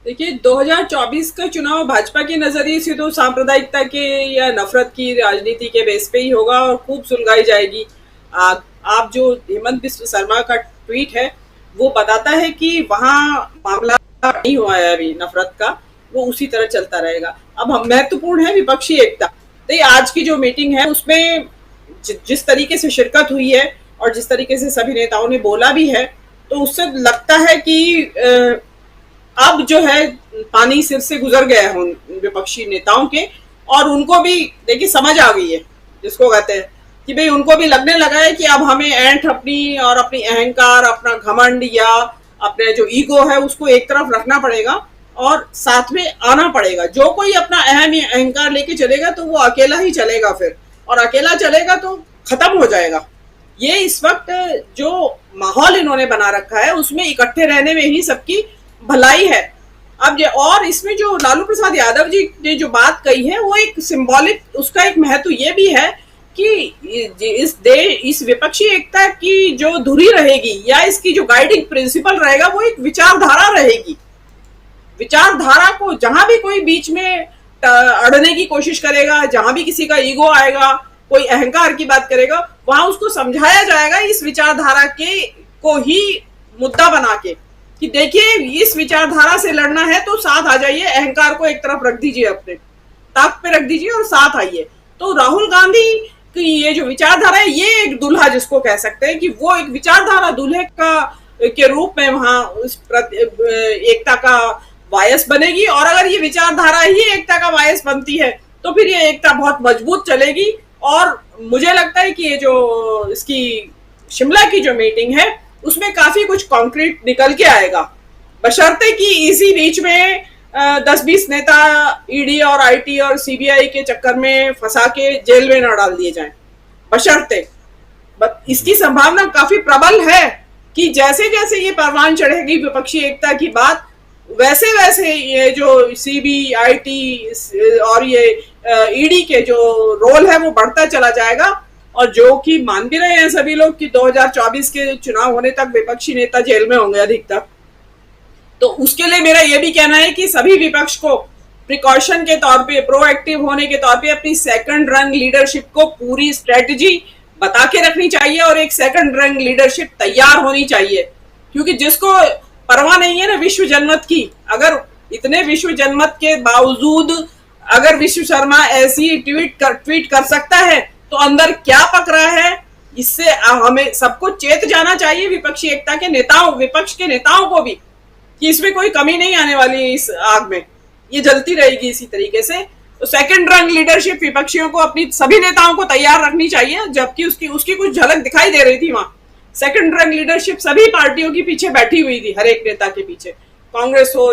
देखिए, 2024 का चुनाव भाजपा के नजरिए से तो सांप्रदायिकता के या नफरत की राजनीति के बेस पे ही होगा, और खूब सुलगाई जाएगी। आप जो हेमंत बिस्व शर्मा का ट्वीट है वो बताता है कि वहाँ मामला नहीं हुआ है अभी नफरत का, वो उसी तरह चलता रहेगा। अब महत्वपूर्ण है विपक्षी एकता। तो आज की जो मीटिंग है उसमें जिस तरीके से शिरकत हुई है और जिस तरीके से सभी नेताओं ने बोला भी है, तो उससे लगता है कि अब जो है पानी सिर से गुजर गया है उन विपक्षी नेताओं के, और उनको भी देखिए समझ आ गई है, जिसको कहते हैं कि भाई उनको भी लगने लगा है कि अब हमें ऐंठ अपनी और अपनी अहंकार, अपना घमंड या अपने जो ईगो है उसको एक तरफ रखना पड़ेगा और साथ में आना पड़ेगा। जो कोई अपना अहम या अहंकार लेके चलेगा तो वो अकेला ही चलेगा फिर, और अकेला चलेगा तो खत्म हो जाएगा। ये इस वक्त जो माहौल इन्होंने बना रखा है उसमें इकट्ठे रहने में ही सबकी भलाई है। अब और इसमें जो लालू प्रसाद यादव जी ने जो बात कही है वो एक सिंबॉलिक, उसका एक महत्व ये भी है कि इस विपक्षी एकता की जो धुरी रहेगी या इसकी जो गाइडिंग प्रिंसिपल रहेगा वो एक विचारधारा रहेगी। विचारधारा को जहां भी कोई बीच में अड़ने की कोशिश करेगा, जहां भी किसी का ईगो आएगा, कोई अहंकार की बात करेगा, वहां उसको समझाया जाएगा इस विचारधारा के को ही मुद्दा बना के कि देखिए इस विचारधारा से लड़ना है तो साथ आ जाइए, अहंकार को एक तरफ रख दीजिए, अपने ताक पे रख दीजिए और साथ आइए। तो राहुल गांधी की ये जो विचारधारा है, ये एक दुल्हा जिसको कह सकते हैं कि वो एक विचारधारा दूल्हे का के रूप में वहां उस एकता का वायस बनेगी। और अगर ये विचारधारा ही एकता का वायस बनती है तो फिर ये एकता बहुत मजबूत चलेगी। और मुझे लगता है कि ये जो इसकी शिमला की जो मीटिंग है उसमें काफी कुछ कॉन्क्रीट निकल के आएगा, बशर्ते कि इसी बीच में 10-20 नेता ईडी और आईटी और सीबीआई के चक्कर में फंसा के जेल में न डाल दिए जाएं, बशर्ते। इसकी संभावना काफी प्रबल है कि जैसे जैसे ये परवान चढ़ेगी विपक्षी एकता की बात, वैसे वैसे ये जो सीबीआईटी और ये ईडी के जो रोल है वो बढ़ता चला जाएगा। और जो कि मान भी रहे हैं सभी लोग कि 2024 के चुनाव होने तक विपक्षी नेता जेल में होंगे अधिकतर। तो उसके लिए मेरा ये भी कहना है कि सभी विपक्ष को प्रिकॉशन के तौर पे, प्रोएक्टिव होने के तौर पे अपनी सेकंड रंग लीडरशिप को पूरी स्ट्रेटजी बता के रखनी चाहिए और एक सेकंड रंग लीडरशिप तैयार होनी चाहिए। क्योंकि जिसको परवाह नहीं है ना विश्व जनमत की, अगर इतने विश्व जनमत के बावजूद अगर विश्व शर्मा ऐसी ट्वीट कर सकता है तो अंदर क्या पक रहा है, इससे हमें सबको चेत जाना चाहिए, विपक्षी एकता के नेताओं, विपक्ष के नेताओं को भी, कि इसमें कोई कमी नहीं आने वाली है, इस आग में ये जलती रहेगी इसी तरीके से। तो सेकंड रंग लीडरशिप विपक्षियों को अपनी सभी नेताओं को तैयार रखनी चाहिए, जबकि उसकी कुछ झलक दिखाई दे रही थी वहां। सेकंड रंग लीडरशिप सभी पार्टियों के पीछे बैठी हुई थी, हर एक नेता के पीछे, कांग्रेस हो,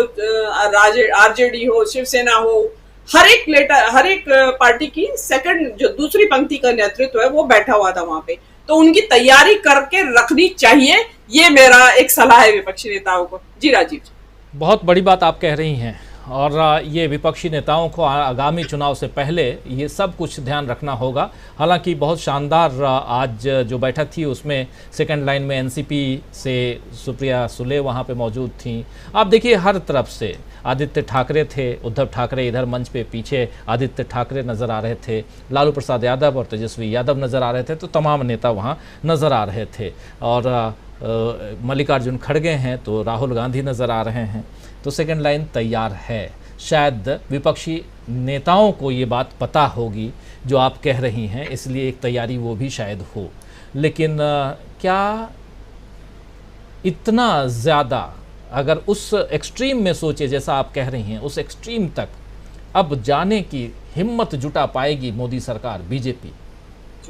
आरजेडी हो, शिवसेना हो, हर एक पार्टी की सेकंड जो दूसरी पंक्ति का नेतृत्व है वो बैठा हुआ था वहां पे। तो उनकी तैयारी करके रखनी चाहिए, ये मेरा एक सलाह है विपक्षी नेताओं को। जी राजीव जी, बहुत बड़ी बात आप कह रही हैं। और ये विपक्षी नेताओं को आगामी चुनाव से पहले ये सब कुछ ध्यान रखना होगा। हालांकि बहुत शानदार आज जो बैठक थी उसमें सेकंड लाइन में एनसीपी से सुप्रिया सुले वहाँ पे मौजूद थीं। आप देखिए हर तरफ से आदित्य ठाकरे थे, उद्धव ठाकरे इधर मंच पे पीछे आदित्य ठाकरे नज़र आ रहे थे, लालू प्रसाद यादव और तेजस्वी यादव नज़र आ रहे थे, तो तमाम नेता वहाँ नज़र आ रहे थे। और मल्लिकार्जुन खड़गे हैं तो राहुल गांधी नज़र आ रहे हैं। तो सेकंड लाइन तैयार है। शायद विपक्षी नेताओं को ये बात पता होगी जो आप कह रही हैं, इसलिए एक तैयारी वो भी शायद हो। लेकिन क्या इतना ज़्यादा अगर उस एक्सट्रीम में सोचे जैसा आप कह रही हैं, उस एक्सट्रीम तक अब जाने की हिम्मत जुटा पाएगी मोदी सरकार, बीजेपी?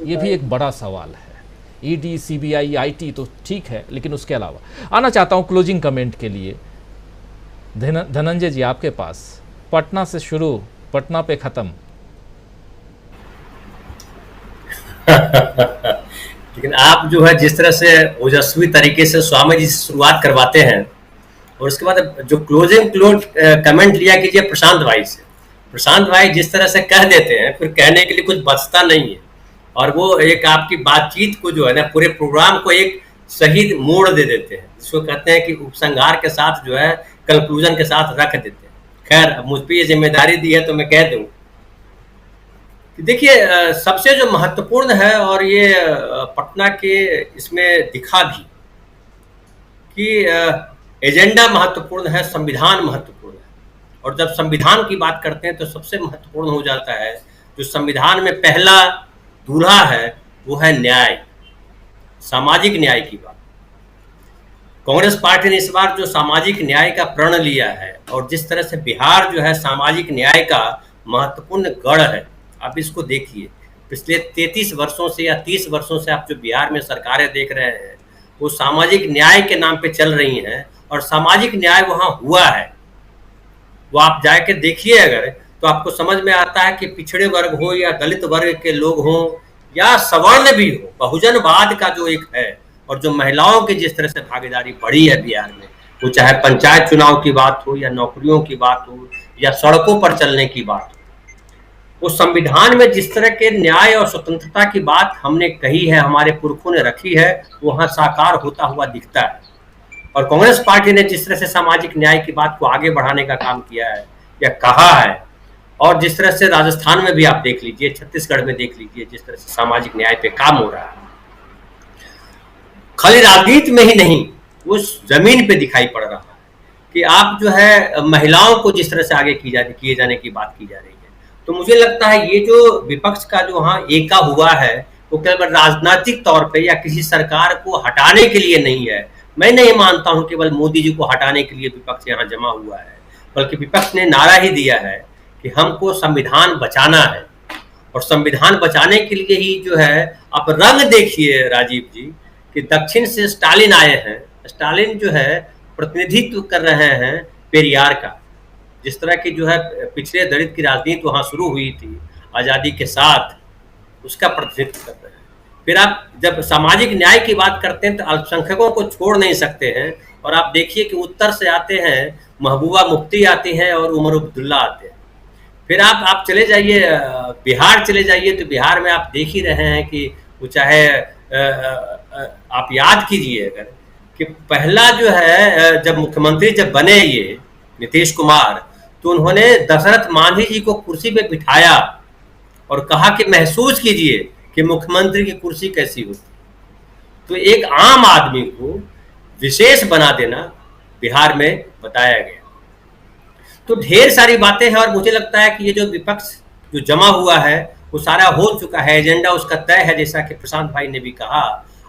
ये भी एक बड़ा सवाल है। ईडी, सीबीआई, आईटी तो ठीक है, लेकिन उसके अलावा आना चाहता हूँ क्लोजिंग कमेंट के लिए। धनंजय जी आपके पास, पटना से शुरू, पटना पे खत्म। लेकिन आप जो है जिस तरह से ओजस्वी तरीके से स्वामी जी से शुरुआत करवाते हैं और उसके बाद जो क्लोजिंग कमेंट लिया कीजिए प्रशांत भाई से। प्रशांत भाई जिस तरह से कह देते हैं फिर कहने के लिए कुछ बचता नहीं है, और वो एक आपकी बातचीत को जो है ना, पूरे प्रोग्राम को एक सही मोड़ दे देते हैं, जिसको कहते हैं कि उपसंहार के साथ जो है कंक्लूजन के साथ रख देते हैं। खैर मुझ पर ये जिम्मेदारी दी है तो मैं कह दूं कि देखिए सबसे जो महत्वपूर्ण है, और ये पटना के इसमें दिखा भी कि एजेंडा महत्वपूर्ण है, संविधान महत्वपूर्ण है। और जब संविधान की बात करते हैं तो सबसे महत्वपूर्ण हो जाता है, जो संविधान में पहला दूल्हा है वो है न्याय, सामाजिक न्याय की बात। कांग्रेस पार्टी ने इस बार जो सामाजिक न्याय का प्रण लिया है, और जिस तरह से बिहार जो है सामाजिक न्याय का महत्वपूर्ण गढ़ है, आप इसको देखिए। पिछले 33 वर्षों से या 30 वर्षों से आप जो बिहार में सरकारें देख रहे हैं वो सामाजिक न्याय के नाम पे चल रही हैं, और सामाजिक न्याय वहाँ हुआ है। वो आप जाके देखिए अगर, तो आपको समझ में आता है कि पिछड़े वर्ग हो या दलित वर्ग के लोग हों या सवर्ण भी हो, बहुजनवाद का जो एक है, और जो महिलाओं की जिस तरह से भागीदारी बढ़ी है बिहार में, वो चाहे पंचायत चुनाव की बात हो या नौकरियों की बात हो या सड़कों पर चलने की बात हो, वो संविधान में जिस तरह के न्याय और स्वतंत्रता की बात हमने कही है, हमारे पुरखों ने रखी है, वहाँ साकार होता हुआ दिखता है। और कांग्रेस पार्टी ने जिस तरह से सामाजिक न्याय की बात को आगे बढ़ाने का काम किया है या कहा है, और जिस तरह से राजस्थान में भी आप देख लीजिए, छत्तीसगढ़ में देख लीजिए, जिस तरह से सामाजिक न्याय पे काम हो रहा है, खाली राजनीति में ही नहीं, उस जमीन पे दिखाई पड़ रहा है कि आप जो है महिलाओं को जिस तरह से आगे किए जाने की बात की जा रही है। तो मुझे लगता है ये जो विपक्ष का जो वहाँ एका हुआ है वो केवल राजनीतिक तौर पे या किसी सरकार को हटाने के लिए नहीं है। मैं नहीं मानता हूँ केवल मोदी जी को हटाने के लिए विपक्ष यहाँ जमा हुआ है, बल्कि विपक्ष ने नारा ही दिया है कि हमको संविधान बचाना है, और संविधान बचाने के लिए ही जो है, आप रंग देखिए राजीव जी कि दक्षिण से स्टालिन आए हैं, स्टालिन जो है प्रतिनिधित्व कर रहे हैं पेरियार का, जिस तरह की जो है पिछड़े दलित की राजनीति वहाँ शुरू हुई थी आज़ादी के साथ, उसका प्रतिनिधित्व कर रहे हैं। फिर आप जब सामाजिक न्याय की बात करते हैं तो अल्पसंख्यकों को छोड़ नहीं सकते हैं, और आप देखिए कि उत्तर से आते हैं महबूबा मुफ्ती आती हैं और उमर अब्दुल्ला आते हैं। फिर आप चले जाइए बिहार चले जाइए, तो बिहार में आप देख ही रहे हैं कि वो चाहे आप याद कीजिए अगर कि पहला जो है जब मुख्यमंत्री जब बने ये नीतीश कुमार, तो उन्होंने दशरथ मांझी जी को कुर्सी पे बिठाया और कहा कि महसूस कीजिए कि मुख्यमंत्री की कुर्सी कैसी होती। तो एक आम आदमी को विशेष बना देना बिहार में बताया गया। तो ढेर सारी बातें हैं, और मुझे लगता है कि ये जो विपक्ष जो जमा हुआ है वो सारा हो चुका है, एजेंडा उसका तय है, जैसा कि प्रशांत भाई ने भी कहा।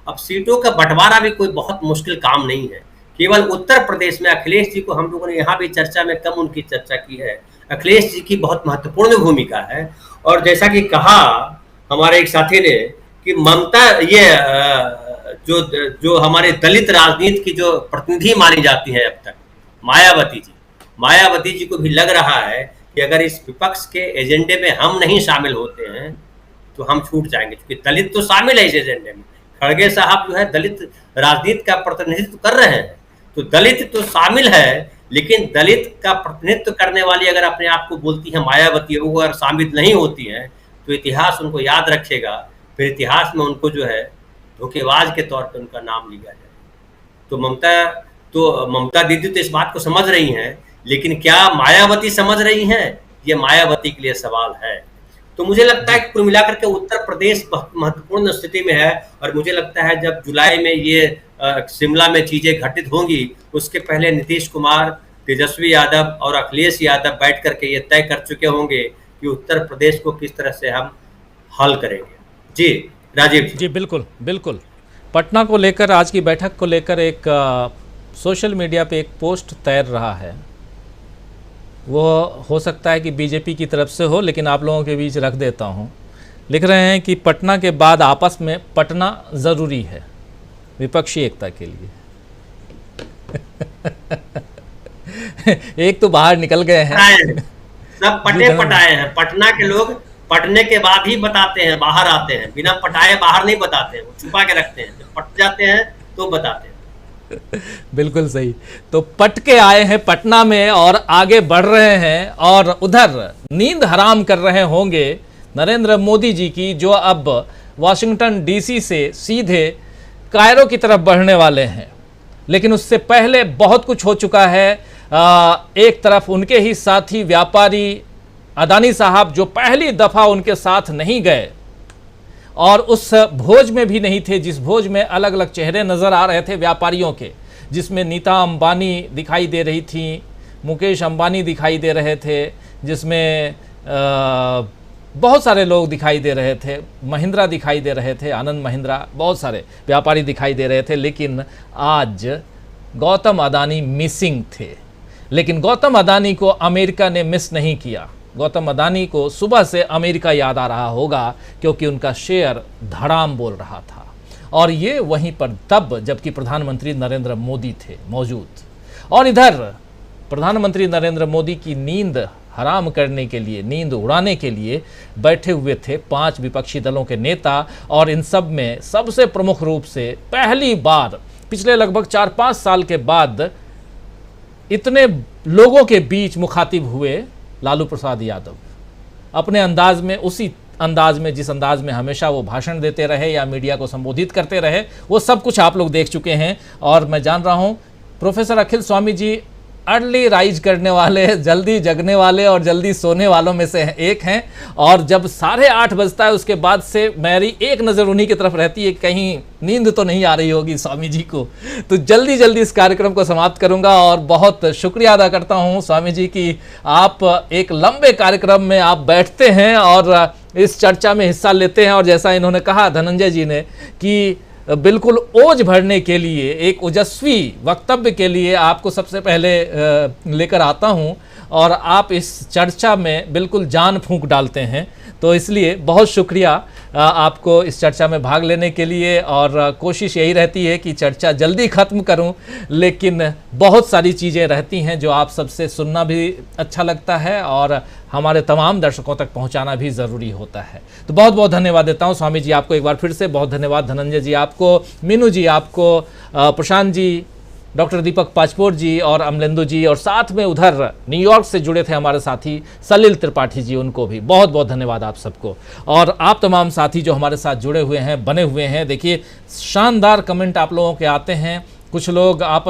अब सीटों का बंटवारा भी कोई बहुत मुश्किल काम नहीं है। केवल उत्तर प्रदेश में अखिलेश जी को हम लोगों ने यहाँ भी चर्चा में कम उनकी चर्चा की है, अखिलेश जी की बहुत महत्वपूर्ण भूमिका है। और जैसा कि कहा हमारे एक साथी ने कि ममता ये जो हमारे दलित राजनीति की जो प्रतिनिधि मानी जाती है अब तक, मायावती जी को भी लग रहा है कि अगर इस विपक्ष के एजेंडे में हम नहीं शामिल होते हैं तो हम छूट जाएंगे, क्योंकि दलित तो शामिल है इस एजेंडे में। खड़गे साहब जो है दलित राजनीति का प्रतिनिधित्व कर रहे हैं, तो दलित तो शामिल है, लेकिन दलित का प्रतिनिधित्व करने वाली अगर अपने आप को बोलती है मायावती, वो अगर शामिल नहीं होती हैं तो इतिहास उनको याद रखेगा, फिर इतिहास में उनको जो है धोखेबाज के तौर पर उनका नाम लिया जाए। तो ममता दीदी तो इस बात को समझ रही हैं, लेकिन क्या मायावती समझ रही हैं, ये मायावती के लिए सवाल है। तो मुझे लगता है कि कुल मिलाकर के उत्तर प्रदेश बहुत महत्वपूर्ण स्थिति में है, और मुझे लगता है जब जुलाई में ये शिमला में चीजें घटित होंगी, उसके पहले नीतीश कुमार, तेजस्वी यादव और अखिलेश यादव बैठ करके ये तय कर चुके होंगे कि उत्तर प्रदेश को किस तरह से हम हल करेंगे। जी राजीव जी बिल्कुल बिल्कुल। पटना को लेकर आज की बैठक को लेकर एक सोशल मीडिया पे एक पोस्ट तैर रहा है, वो हो सकता है कि बीजेपी की तरफ से हो, लेकिन आप लोगों के बीच रख देता हूँ। लिख रहे हैं कि पटना के बाद आपस में पटना ज़रूरी है विपक्षी एकता के लिए। एक तो बाहर निकल गए हैं, सब पटाए हैं। पटना के लोग पटने के बाद ही बताते हैं, बाहर आते हैं, बिना पटाए बाहर नहीं बताते हैं, वो छुपा के रखते हैं, जब पट जाते हैं तो बताते हैं। बिल्कुल सही। तो पट के आए हैं पटना में और आगे बढ़ रहे हैं, और उधर नींद हराम कर रहे होंगे नरेंद्र मोदी जी की, जो अब वॉशिंगटन डीसी से सीधे कायरो की तरफ बढ़ने वाले हैं। लेकिन उससे पहले बहुत कुछ हो चुका है। एक तरफ उनके ही साथी व्यापारी अदानी साहब, जो पहली दफा उनके साथ नहीं गए और उस भोज में भी नहीं थे, जिस भोज में अलग अलग चेहरे नज़र आ रहे थे व्यापारियों के, जिसमें नीता अंबानी दिखाई दे रही थी, मुकेश अंबानी दिखाई दे रहे थे, जिसमें बहुत सारे लोग दिखाई दे रहे थे, महिंद्रा दिखाई दे रहे थे, आनंद महिंद्रा, बहुत सारे व्यापारी दिखाई दे रहे थे। लेकिन आज गौतम अदानी मिसिंग थे। लेकिन गौतम अदानी को अमेरिका ने मिस नहीं किया। गौतम अदानी को सुबह से अमेरिका याद आ रहा होगा, क्योंकि उनका शेयर धड़ाम बोल रहा था। और ये वहीं पर तब जबकि प्रधानमंत्री नरेंद्र मोदी थे मौजूद, और इधर प्रधानमंत्री नरेंद्र मोदी की नींद हराम करने के लिए, नींद उड़ाने के लिए बैठे हुए थे 5 विपक्षी दलों के नेता। और इन सब में सबसे प्रमुख रूप से पहली बार पिछले लगभग 4-5 साल के बाद इतने लोगों के बीच मुखातिब हुए लालू प्रसाद यादव, अपने अंदाज में, उसी अंदाज में जिस अंदाज में हमेशा वो भाषण देते रहे या मीडिया को संबोधित करते रहे, वो सब कुछ आप लोग देख चुके हैं। और मैं जान रहा हूँ प्रोफेसर अखिल स्वामी जी अर्ली राइज करने वाले, जल्दी जगने वाले और जल्दी सोने वालों में से एक हैं। और जब 8:30 बजता है उसके बाद से मेरी एक नज़र उन्हीं की तरफ रहती है, कहीं नींद तो नहीं आ रही होगी स्वामी जी को। तो जल्दी जल्दी इस कार्यक्रम को समाप्त करूंगा और बहुत शुक्रिया अदा करता हूं स्वामी जी की, आप एक लंबे कार्यक्रम में आप बैठते हैं और इस चर्चा में हिस्सा लेते हैं। और जैसा इन्होंने कहा धनंजय जी ने कि बिल्कुल ओज भरने के लिए, एक ओजस्वी वक्तव्य के लिए आपको सबसे पहले लेकर आता हूं और आप इस चर्चा में बिल्कुल जान फूंक डालते हैं। तो इसलिए बहुत शुक्रिया आपको इस चर्चा में भाग लेने के लिए। और कोशिश यही रहती है कि चर्चा जल्दी ख़त्म करूं, लेकिन बहुत सारी चीज़ें रहती हैं जो आप सबसे सुनना भी अच्छा लगता है और हमारे तमाम दर्शकों तक पहुंचाना भी ज़रूरी होता है। तो बहुत बहुत धन्यवाद देता हूं स्वामी जी आपको एक बार फिर से, बहुत धन्यवाद धनंजय जी आपको, मीनू जी आपको, प्रशांत जी, डॉक्टर दीपक पाचपोर जी और अमलेंदु जी, और साथ में उधर न्यूयॉर्क से जुड़े थे हमारे साथी सलिल त्रिपाठी जी, उनको भी बहुत बहुत धन्यवाद आप सबको। और आप तमाम साथी जो हमारे साथ जुड़े हुए हैं, बने हुए हैं, देखिए शानदार कमेंट आप लोगों के आते हैं। कुछ लोग आप